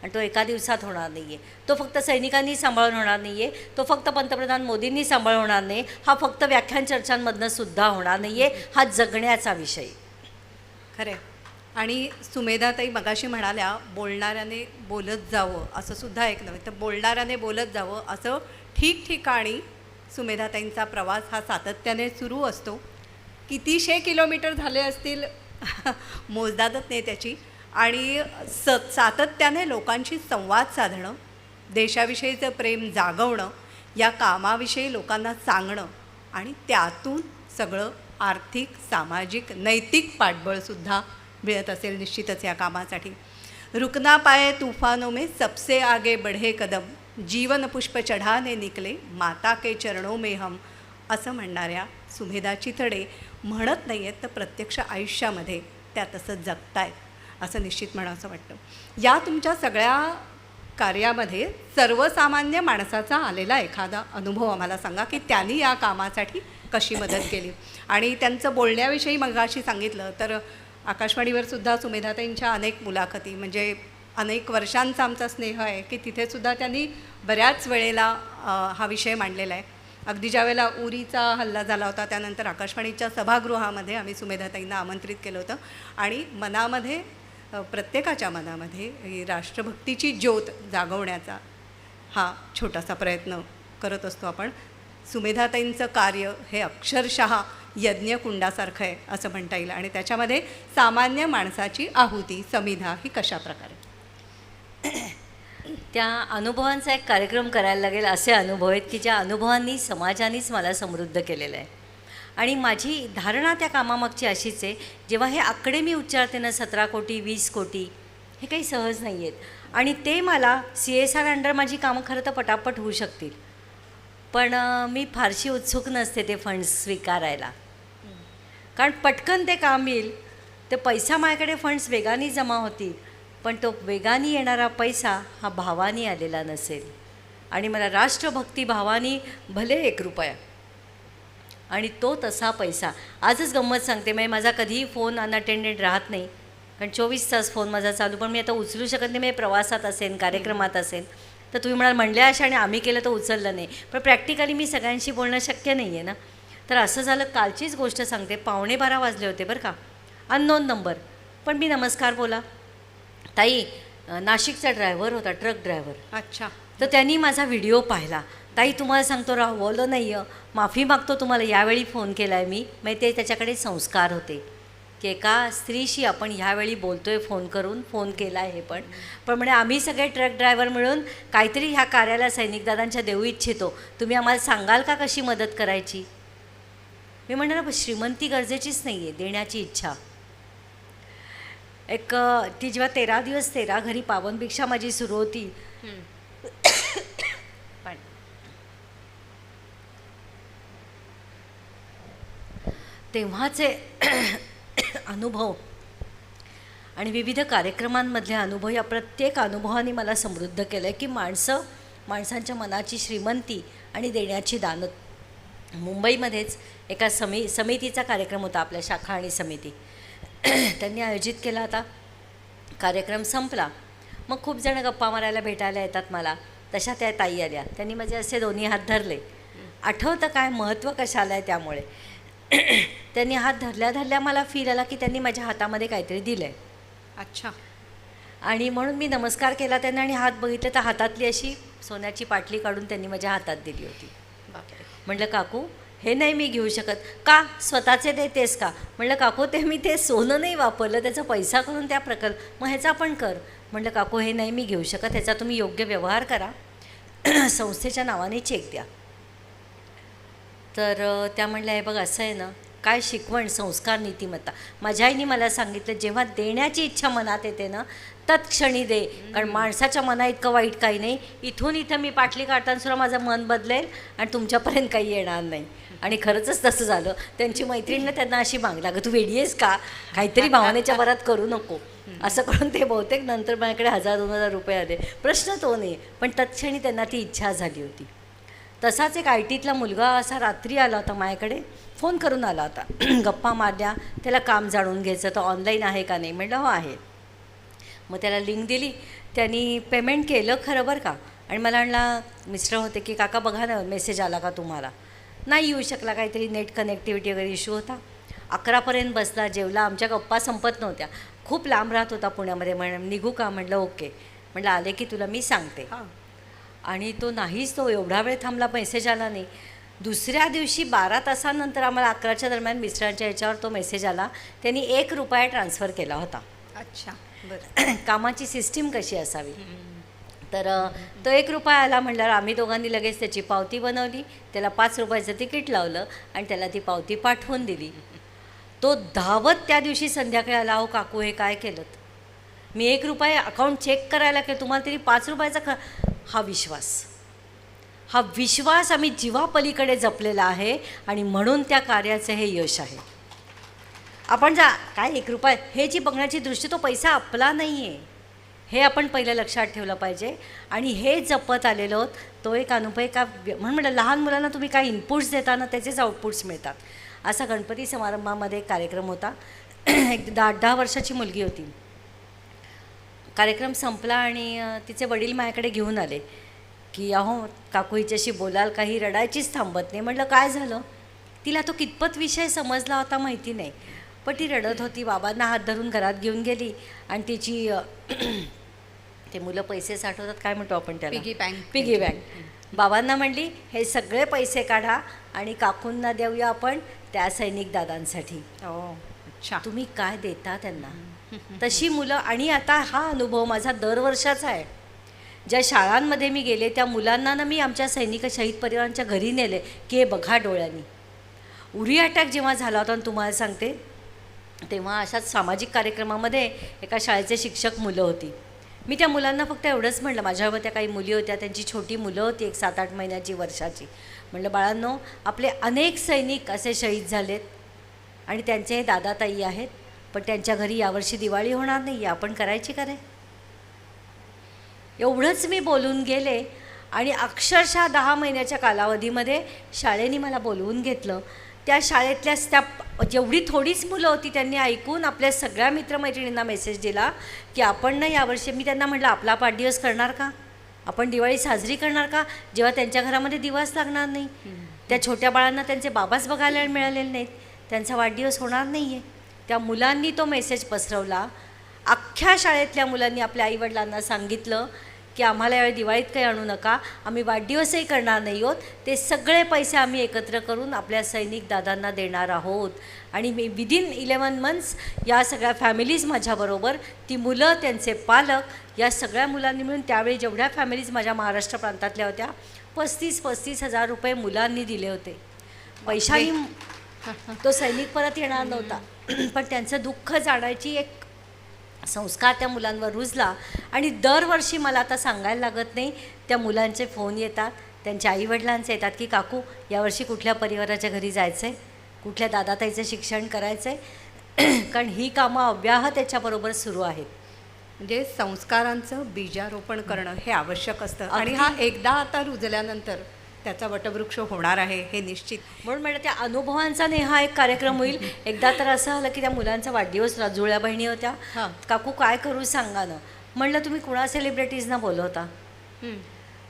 आणि तो एका दिवसात होणार नाही आहे. तो फक्त सैनिकांनी सांभाळून होणार नाही आहे. तो फक्त पंतप्रधान मोदींनी सांभाळून होणार नाही. हा फक्त व्याख्यान चर्चांमधनं सुद्धा होणार नाही आहे. हा जगण्याचा विषय. खरं आहे. आणि सुमेधाताई मगाशी म्हणाल्या बोलणाऱ्याने बोलत जावं, असं सुद्धा एक नव्हे तर बोलणाऱ्याने बोलत जावं असं ठिकठिकाणी सुमेधाताईंचा प्रवास हा सातत्याने सुरू असतो. कितीशे किलोमीटर झाले असतील मोजदादच नाही त्याची. आणि सातत्याने लोकांशी संवाद साधणं, देशाविषयीचं प्रेम जागवणं, या कामाविषयी लोकांना सांगणं आणि त्यातून सगळं आर्थिक, सामाजिक, नैतिक पाठबळसुद्धा मिळत असेल निश्चितच या कामासाठी. रुकना पाए तूफानों में सबसे आगे बढ़े कदम, जीवन पुष्प चढाने निकले माता के चरणों में हम, असं म्हणणाऱ्या सुमेधा चितडे म्हणत नाही आहेत तर प्रत्यक्ष आयुष्यामध्ये त्या तसं जगतायत असं निश्चित म्हणावंसं वाटतं. या तुमच्या सगळ्या कार्यामध्ये सर्वसामान्य माणसाचा आलेला एखादा अनुभव आम्हाला सांगा की त्यांनी या कामासाठी कशी मदत केली. आणि त्यांचं बोलण्याविषयी मगाशी सांगितलं तर आकाशवाणीवर सुद्धा सुमेधाताईंच्या अनेक मुलाखती, म्हणजे अनेक वर्षांचा आमचा स्नेह आहे की तिथेसुद्धा त्यांनी बऱ्याच वेळेला हा विषय मांडलेला आहे. अगदी ज्यावेळेला उरीचा हल्ला झाला होता त्यानंतर आकाशवाणीच्या सभागृहामध्ये आम्ही सुमेधाताईंना आमंत्रित केलं होतं आणि मनामध्ये, प्रत्येकाच्या मनामध्ये राष्ट्रभक्तीची ज्योत जागवण्याचा हा छोटासा प्रयत्न करत असतो आपण. सुमेधाताईंचं कार्य हे अक्षरशः यज्ञकुंडासारखं आहे असं म्हणता येईल. आणि त्याच्यामध्ये सामान्य माणसाची आहुती, समिधा ही कशा प्रकारे, त्या अनुभवांचा एक कार्यक्रम करायला लागेल. असे अनुभव आहेत की ज्या अनुभवांनी समाजानेच मला समृद्ध केलेलं आहे. आणि माझी धारणा त्या कामामागची अशीच आहे, जेव्हा हे आकडे मी उच्चारते ना, 17 कोटी 20 कोटी, हे काही सहज नाही आहेत. आणि ते मला CSR अंडर माझी कामं खरं तर पटापट होऊ शकतील, पण मी फारशी उत्सुक नसते ते फंड्स स्वीकारायला. कारण पटकन ते काम येईल, ते पैसा माझ्याकडे फंड्स वेगाने जमा होतील, पण तो वेगाने येणारा पैसा हा भावानी आलेला नसेल. आणि मला राष्ट्रभक्ती भावानी भले 1 रुपया आणि तो तसा पैसा. आजच गंमत सांगते, म्हणजे माझा कधीही फोन अनअटेंडेड राहत नाही, कारण 24 तास फोन माझा चालू, पण मी आता उचलू शकत नाही. मी प्रवासात असेल, कार्यक्रमात असेल, तर तुम्ही म्हणाल म्हणल्या अशा आणि आम्ही केलं तर उचललं नाही, पण प्रॅक्टिकली मी सगळ्यांशी बोलणं शक्य नाही आहे ना. तर असं झालं, कालचीच गोष्ट सांगते. 11:15 वाजले होते बरं का, अननोन नंबर, पण मी नमस्कार बोला. ताई, नाशिकचा ड्रायव्हर होता, ट्रक ड्रायव्हर. अच्छा. तर त्यांनी माझा व्हिडिओ पाहिला. ताई, तुम्हाला सांगतो राहवलं नाही आहे, माफी मागतो तुम्हाला, यावेळी फोन केला आहे मी. मग ते त्याच्याकडे संस्कार होते की एका स्त्रीशी आपण ह्यावेळी बोलतो आहे फोन करून, फोन केला आहे. पण म्हणे आम्ही सगळे ट्रक ड्रायव्हर मिळून काहीतरी ह्या कार्याला सैनिकदादांच्या देऊ इच्छितो, तुम्ही आम्हाला सांगाल का कशी मदत करायची. मी म्हणणार श्रीमंती गरजेचीच नाही आहे, देण्याची इच्छा. एक ती जेव्हा 13 दिवस 13 घरी पावनभिक्षा माझी सुरू होती, तेव्हाचे अनुभव आणि विविध कार्यक्रमांमधले अनुभव, या प्रत्येक अनुभवाने मला समृद्ध केलं आहे की माणसांच्या मनाची श्रीमंती आणि देण्याची दानत. मुंबईमध्येच एका समितीचा कार्यक्रम होता, आपल्या शाखा आणि समिती. त्यांनी आयोजित केला होता. कार्यक्रम संपला. मग खूप जण गप्पा मारायला भेटायला येतात मला. तशा त्या ताई आल्या. त्यांनी माझे असे दोन्ही हात धरले. आठवतं काय महत्त्व कशाला आहे त्यामुळे. त्यांनी हात धरल्या धरल्या मला फील आला की त्यांनी माझ्या हातामध्ये काहीतरी दिलं आहे. अच्छा. आणि म्हणून मी नमस्कार केला त्यांना आणि हात बघितले तर हातातली अशी सोन्याची पाटली काढून त्यांनी माझ्या हातात दिली होती. बापरे. म्हटलं काकू हे नाही मी घेऊ शकत. का स्वतःचे देतेस का? म्हटलं काकू ते मी ते सोनं नाही वापरलं, त्याचा पैसा करून त्या प्रकल्प मग ह्याचा पण कर. म्हटलं काकू हे नाही मी घेऊ शकत, ह्याचा तुम्ही योग्य व्यवहार करा, संस्थेच्या नावाने चेक द्या. तर त्या म्हणल्या हे बघ असं आहे ना, काय शिकवण, संस्कार, नीतिमत्ता. माझ्या आईने मला सांगितलं जेव्हा देण्याची इच्छा मनात येते ना तत्क्षणी दे. कारण माणसाच्या मनात इतकं वाईट काही नाही. इथून इथं मी पाटली काढताना सुद्धा माझं मन बदलेल आणि तुमच्यापर्यंत काही येणार नाही. आणि खरंच तसं झालं. त्यांची मैत्रिणीनं त्यांना अशी मागला, अगं तू वेडी आहेस का, काहीतरी भावनेच्या भरात करू नको असं करून ते बहुतेक नंतर माझ्याकडे 1000-2000 रुपये आले. प्रश्न तो नाही, पण तत्क्षणी त्यांना ती इच्छा झाली होती. तसाच एक ITतला मुलगा असा रात्री आला होता माझ्याकडे, फोन करून आला होता. गप्पा मारल्या, त्याला काम जाणून घ्यायचं तर ऑनलाईन आहे का नाही. म्हटलं हो आहे. मग त्याला लिंक दिली. त्यांनी पेमेंट केलं खरं बरं का. आणि मला म्हणला, मिस्टर होते की काका बघा ना मेसेज आला का तुम्हाला. नाही येऊ शकला, काहीतरी नेट कनेक्टिव्हिटी वगैरे इश्यू होता. 11पर्यंत बसला, जेवला. आमच्या गप्पा संपत नव्हत्या. खूप लांब राहत होता पुण्यामध्ये. निघू का? म्हटलं ओके. म्हटलं आले की तुला मी सांगते. आणि तो नाहीच, तो एवढा वेळ थांबला, मेसेज आला नाही. दुसऱ्या दिवशी 12 तासानंतर आम्हाला 11च्या दरम्यान मिस्टरांच्या याच्यावर तो मेसेज आला. त्यांनी 1 रुपया ट्रान्सफर केला होता. अच्छा. बरं. कामाची सिस्टीम कशी असावी. तर तो 1 रुपया आला म्हटल्यावर आम्ही दोघांनी लगेच त्याची पावती बनवली, त्याला 5 रुपयाचं तिकीट लावलं आणि त्याला ती पावती पाठवून दिली. तो धावत त्या दिवशी संध्याकाळी आला, अहो काकू हे काय केलं. मी 1 रुपया अकाउंट चेक करायला केलं, तुम्हाला तरी 5 रुपयाचा हा विश्वास आम्ही जीवापलीकडे जपलेला आहे आणि म्हणून त्या कार्याचं हे यश आहे. आपण काय 1 रुपया हे जी बघण्याची दृष्टी, तो पैसा आपला नाही आहे हे आपण पहिलं लक्षात ठेवलं पाहिजे. आणि हे जपत आलेलो आहोत. तो एक अनुभव का म्हणून लहान मुलांना तुम्ही काय इनपुट्स देताना त्याचेच आउटपुट्स मिळतात. असा गणपती समारंभामध्ये एक कार्यक्रम होता. एक 10 वर्षाची मुलगी होती. कार्यक्रम संपला आणि तिचे वडील माझ्याकडे घेऊन आले की अहो काकू हिच्याशी बोलाल का, ही रडायचीच थांबत नाही. म्हटलं काय झालं. तिला तो कितपत विषय समजला होता माहिती नाही, पण ती रडत होती. बाबांना हात धरून घरात घेऊन गेली आणि तिची ते मुलं पैसे साठवतात, काय म्हणतो आपण त्याला, पिगी बँक. बाबांना म्हणली हे सगळे पैसे काढा आणि काकूंना देऊया आपण त्या सैनिक दादांसाठी. अच्छा. तुम्ही काय देता त्यांना. तशी मुलं. आणि आता हा अनुभव माझा दरवर्षाचा आहे. ज्या शाळांमध्ये मी गेले त्या मुलांना ना मी आमच्या सैनिक शहीद परिवारांच्या घरी नेले की हे बघा डोळ्यांनी. उरी अटॅक जेव्हा झाला होता तुम्हाला सांगते, तेव्हा अशाच सामाजिक कार्यक्रमामध्ये एका शाळेचे शिक्षक मुलं होती. मी त्या मुलांना फक्त एवढंच म्हटलं, माझ्यावर त्या काही मुली होत्या, त्यांची छोटी मुलं होती, एक 7-8 महिन्याची, वर्षाची. म्हटलं बाळांनो, आपले अनेक सैनिक असे शहीद झालेत आणि त्यांचे हे दादाताई आहेत, पण त्यांच्या घरी यावर्षी दिवाळी होणार नाही, आपण करायची का रे. एवढंच मी बोलून गेले. आणि अक्षरशः 10 महिन्याच्या कालावधीमध्ये शाळेने मला बोलवून घेतलं. त्या शाळेतल्या त्या जेवढी थोडीच मुलं होती त्यांनी ऐकून आपल्या सगळ्या मित्रमैत्रिणींना मेसेज दिला की आपण ना यावर्षी. मी त्यांना म्हटलं आपला वाढदिवस करणार का, आपण दिवाळी साजरी करणार का, जेव्हा त्यांच्या घरामध्ये दिवस लागणार नाही. त्या छोट्या बाळांना त्यांचे बाबाच बघायला मिळालेले नाहीत, त्यांचा वाढदिवस होणार नाही आहे. त्या मुलांनी तो मेसेज पसरवला. अख्ख्या शाळेतल्या मुलांनी आपल्या आईवडिलांना सांगितलं की आम्हाला यावेळी दिवाळीत काही आणू नका, आम्ही वाढदिवसही करणार नाही आहोत, ते सगळे पैसे आम्ही एकत्र करून आपल्या सैनिक दादांना देणार आहोत. आणि मी विदिन 11 मंथ्स या सगळ्या फॅमिलीज माझ्याबरोबर, ती मुलं, त्यांचे पालक, या सगळ्या मुलांनी मिळून त्यावेळी जेवढ्या फॅमिलीज माझ्या महाराष्ट्र प्रांतातल्या होत्या 35-35 हजार रुपये मुलांनी दिले होते. पैशाही तो सैनिक परत येणार नव्हता, पण त्यांचं दुःख जाणायची एक संस्कार त्या मुलांवर रुजला. आणि दरवर्षी मला आता सांगायला लागत नाही, त्या मुलांचे फोन येतात, त्यांच्या आईवडिलांचे येतात की काकू यावर्षी कुठल्या परिवाराच्या घरी जायचं आहे, कुठल्या दादाताईचं शिक्षण करायचं आहे. कारण ही कामं अव्याहत त्याच्याबरोबर सुरू आहेत. म्हणजे संस्कारांचं बीजारोपण करणं हे आवश्यक असतं. आणि हा एकदा आता रुजल्यानंतर त्याचा वटवृक्ष होणार आहे हे निश्चित. म्हणून म्हणलं त्या अनुभवांचा नेहा एक कार्यक्रम होईल. एकदा तर असं झालं की त्या मुलांचा वाढदिवस होता, जुळ्या बहिणी होत्या. हां. काकू काय करू सांगा ना. म्हणलं तुम्ही कुणा सेलिब्रिटीजना बोलवता. हं.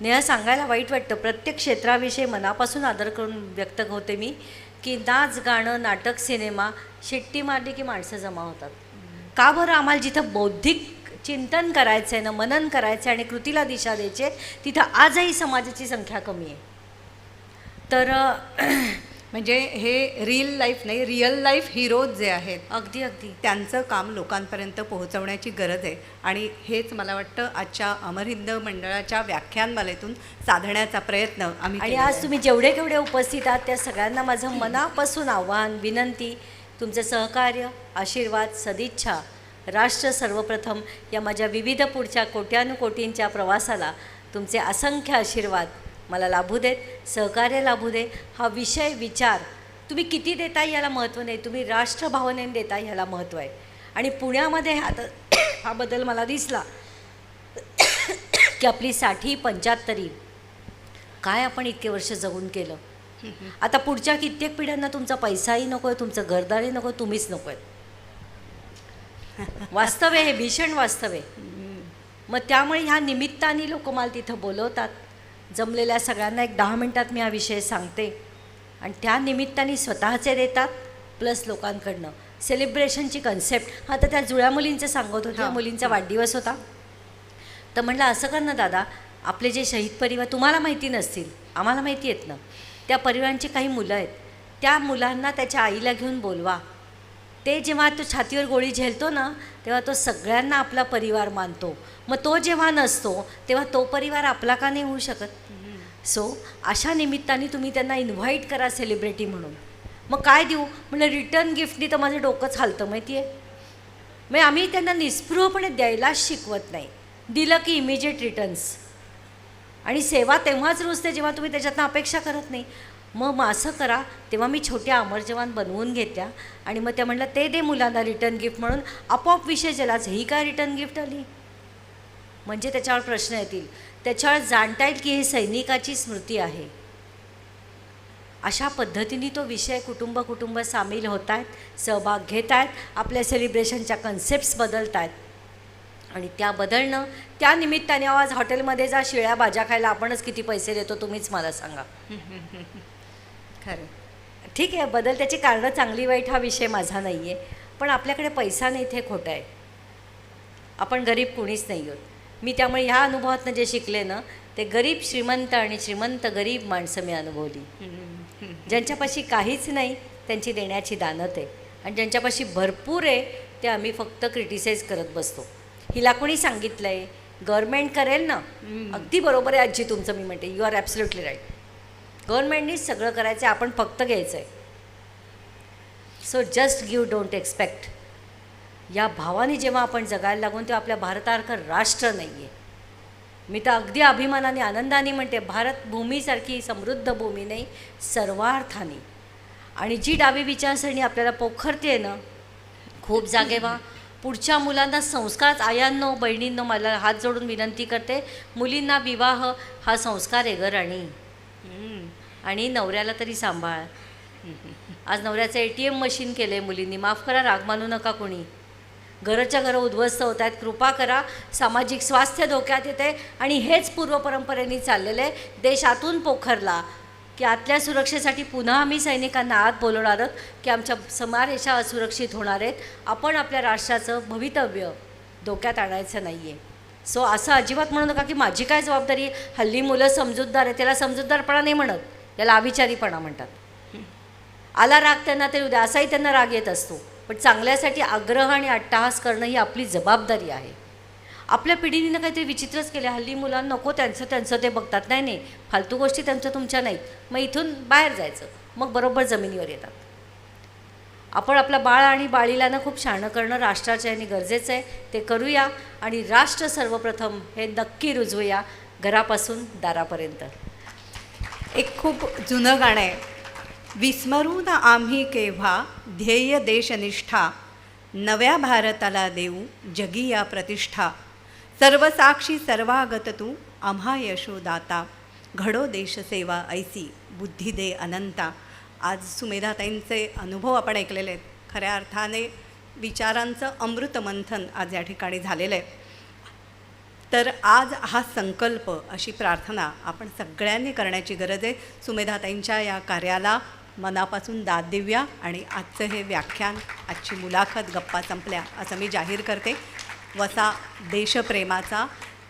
नेहा सांगायला वाईट वाटतं, प्रत्येक क्षेत्राविषयी मनापासून आदर करून व्यक्त होते मी की नाच गाणं नाटक सिनेमा शिट्टी मारली की माणसं जमा होतात. का बरं आम्हाला जिथं बौद्धिक चिंतन करायचं आहे ना, मनन करायचं आहे आणि कृतीला दिशा द्यायची आहे, तिथं आजही समाजाची संख्या कमी आहे. तर म्हणजे हे रिअल लाईफ हिरोज जे आहेत अगदी अगदी त्यांचं काम लोकांपर्यंत पोहोचवण्याची गरज आहे. आणि हेच मला वाटतं आजच्या अमर हिंद मंडळाच्या व्याख्यानमालेतून साधण्याचा प्रयत्न आम्ही आणि केलेला आज आहे. तुम्ही जेवढे केवढे उपस्थित आहात त्या सगळ्यांना माझं मनापासून आव्हान विनंती, तुमचं सहकार्य, आशीर्वाद, सदिच्छा. राष्ट्र सर्वप्रथम या माझ्या विविध पुढच्या कोट्यानुकोटींच्या प्रवासाला तुमचे असंख्य आशीर्वाद मला लाभू देत, सहकार्य लाभू दे. हा विषय विचार तुम्ही किती देता याला महत्त्व नाही, तुम्ही राष्ट्रभावनेने देता ह्याला महत्त्व आहे. आणि पुण्यामध्ये आता हा बदल मला दिसला की आपली 60-75 काय आपण इतके वर्ष जगून केलं. आता पुढच्या कित्येक पिढ्यांना तुमचा पैसाही नको आहे, तुमचं घरदारही नको आहे, तुम्हीच नको आहेत. वास्तव आहे हे, भीषण वास्तव आहे. मग त्यामुळे ह्या निमित्ताने लोक मला तिथं बोलवतात. जमलेल्या सगळ्यांना एक 10 मिनटात मी हा विषय सांगते आणि त्या निमित्ताने स्वतःचे देतात प्लस लोकांकडनं सेलिब्रेशनची कन्सेप्ट. हा तर त्या जुळ्या मुलींचं सांगत होत्या, मुलींचा वाढदिवस होता. तर म्हणलं असं कर ना दादा, आपले जे शहीद परिवार तुम्हाला माहिती नसतील, आम्हाला माहिती आहेत ना, त्या परिवारांची काही मुलं आहेत, त्या मुलांना त्याच्या आईला घेऊन बोलवा. ते जेव्हा तो छातीवर गोळी झेलतो ना तेव्हा तो सगळ्यांना आपला परिवार मानतो. मग तो जेव्हा नसतो तेव्हा तो परिवार आपला का नाही होऊ शकत. सो अशा निमित्ताने तुम्ही त्यांना इन्व्हाइट करा सेलिब्रिटी म्हणून. मग काय देऊ म्हणजे रिटर्न गिफ्टनी तर माझं डोकंच हालतं माहिती आहे. मग आम्ही त्यांना निस्पृहपणे द्यायलाच शिकवत नाही. दिलं की इमिजिएट रिटर्न्स. आणि सेवा तेव्हाच रुजते जेव्हा तुम्ही त्याच्यातनं अपेक्षा करत नाही. मग असं करा. तेव्हा मी छोट्या अमर जवान बनवून घेत्या आणि मग त्या म्हणलं ते दे मुलांना रिटर्न गिफ्ट म्हणून. आपोआप विषय जलाच ही काय रिटर्न गिफ्ट आली. म्हणजे त्याच्यावर प्रश्न येतील, त्याच्यावर जाणता येईल की हे सैनिकाची स्मृती आहे. अशा पद्धतीने तो विषय कुटुंब सामील होत आहेत, सहभाग घेत आहेत, आपल्या सेलिब्रेशनच्या कन्सेप्ट्स बदलत आहेत. आणि त्या बदलणं त्या निमित्ताने आवाज हॉटेलमध्ये जा शिळ्या भाज्या खायला आपणच किती पैसे देतो तुम्हीच मला सांगा. खरं ठीक आहे, बदल त्याची कारणं चांगली वाईट हा विषय माझा नाही आहे. पण आपल्याकडे पैसा नाही ते खोटं आहे. आपण गरीब कुणीच नाही आहोत. मी त्यामुळे ह्या अनुभवातनं जे शिकले ना ते गरीब श्रीमंत आणि श्रीमंत गरीब माणसं मी अनुभवली. ज्यांच्यापाशी काहीच नाही त्यांची देण्याची दानत आहे आणि ज्यांच्यापाशी भरपूर आहे ते आम्ही फक्त क्रिटिसाइज करत बसतो. हिला कोणी सांगितलं आहे गव्हर्मेंट करेल ना. अगदी बरोबर आहे आजी तुमचं. मी म्हणते यू आर ॲब्सोल्युटली राईट. गव्हर्मेंटनीच सगळं करायचं आहे, आपण फक्त घ्यायचं आहे. So just give don't expect. या भावाने जेव्हा आपण जगायला लागून तेव्हा आपल्या भारतासारखं राष्ट्र नाही आहे. मी तर अगदी अभिमानाने आनंदाने म्हणते भारत भूमीसारखी समृद्ध भूमी नाही सर्वार्थाने. आणि जी डावी विचारसरणी आपल्याला पोखरते ना खूप जागे व्हा. पुढच्या मुलांना संस्कार, आयांनो बहिणींनो मला हात जोडून विनंती करते, मुलींना विवाह हा संस्कार आहे ग राणी. आणि नवऱ्याला तरी सांभाळ. आज नवऱ्याचं ATM मशीन केलं आहे मुलींनी. माफ करा, राग मानू नका कोणी. घरच्या घरं उद्ध्वस्त होत आहेत. कृपा करा. सामाजिक स्वास्थ्य धोक्यात येते आणि हेच पूर्वपरंपरेने चाललेलं आहे. देश आतून पोखरला की आतल्या सुरक्षेसाठी पुन्हा आम्ही सैनिकांना आत बोलवणार आहोत की आमच्या सीमारेषा असुरक्षित होणार आहेत. आपण आपल्या राष्ट्राचं भवितव्य धोक्यात आणायचं नाही आहे. सो असं अजिबात म्हणू नका की माझी काय जबाबदारी. हल्ली मुलं समजूतदार आहे, त्याला समजूतदारपणा नाही म्हणत, याला अविचारीपणा म्हणतात. आला राग त्यांना तरी उद्या असाही त्यांना राग येत असतो. पण चांगल्यासाठी आग्रह आणि अट्टहास करणं ही आपली जबाबदारी आहे. आपल्या पिढीनं काहीतरी विचित्रच केलं. हल्ली मुलांना नको त्यांचं ते बघतात. नाही फालतू गोष्टी त्यांच्या तुमच्या नाहीत. मग इथून बाहेर जायचं. मग बरोबर जमिनीवर येतात. आपण आपलं बाळ आणि बाळीलानं खूप शहाणं करणं राष्ट्राच्या याने गरजेचं आहे. ते करूया आणि राष्ट्र सर्वप्रथम हे नक्की रुजवूया घरापासून दारापर्यंत. एक खूप जुनं गाणं आहे. विस्मरू न आम्ही केव्हा ध्येय देशनिष्ठा, नव्या भारताला देऊ जगी या प्रतिष्ठा, सर्वसाक्षी सर्वागत तू आम्हा यशोदाता, घडो देशसेवा ऐसी बुद्धी दे अनंता. आज सुमेधाताईंचे अनुभव आपण ऐकलेले आहेत. खऱ्या अर्थाने विचारांचं अमृतमंथन आज या ठिकाणी झालेलं आहे. तर आज हा संकल्प, अशी प्रार्थना आपण सगळ्यांनी करण्याची गरज आहे. सुमेधाताईंच्या या कार्याला मनापासून दाद देऊया आणि आजचं हे व्याख्यान, आजची मुलाखत, गप्पा संपल्या असं मी जाहीर करते. वसा देशप्रेमाचा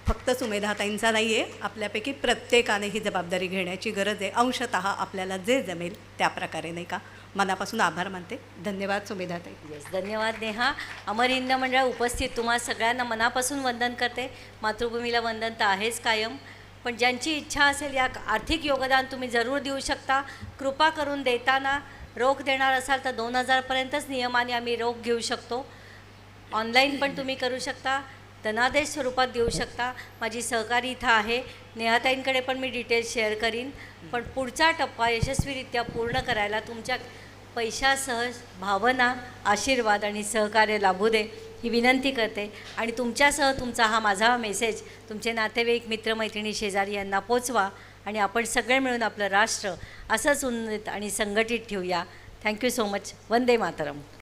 फक्त सुमेधाताईंचा नाही आहे, आपल्यापैकी प्रत्येकाने ही जबाबदारी घेण्याची गरज आहे. अंशतः आपल्याला जे जमेल त्या प्रकारे, नाही का. मनापासून आभार मानते. धन्यवाद सुमेधाताई. येस, धन्यवाद नेहा. अमर हिंद मंडळ उपस्थित तुम्हा सगळ्यांना मनापासून वंदन करते. मातृभूमीला वंदन तर आहेच कायम, पण ज्यांची इच्छा असेल या आर्थिक योगदान तुम्ही जरूर देऊ शकता. कृपा करून देताना रोख देणार असाल तर 2000पर्यंतच नियमाने आम्ही रोख घेऊ शकतो. ऑनलाईन पण तुम्ही करू शकता, धनादेश स्वरूपात देऊ शकता. माझी सहकारी इथं आहे, नेहाताईंकडे पण मी डिटेल्स शेअर करीन. पण पुढचा टप्पा यशस्वीरित्या पूर्ण करायला तुमच्या पैशासह भावना, आशीर्वाद आणि सहकार्य लाभू दे ही विनंती करते. आणि तुमच्यासह तुमचा हा माझा मेसेज तुमचे नातेवाईक, मित्रमैत्रिणी, शेजारी यांना पोचवा आणि आपण सगळे मिळून आपलं राष्ट्र असंच उन्नत आणि संघटित ठेवूया. Thank you so much. Vande Mataram.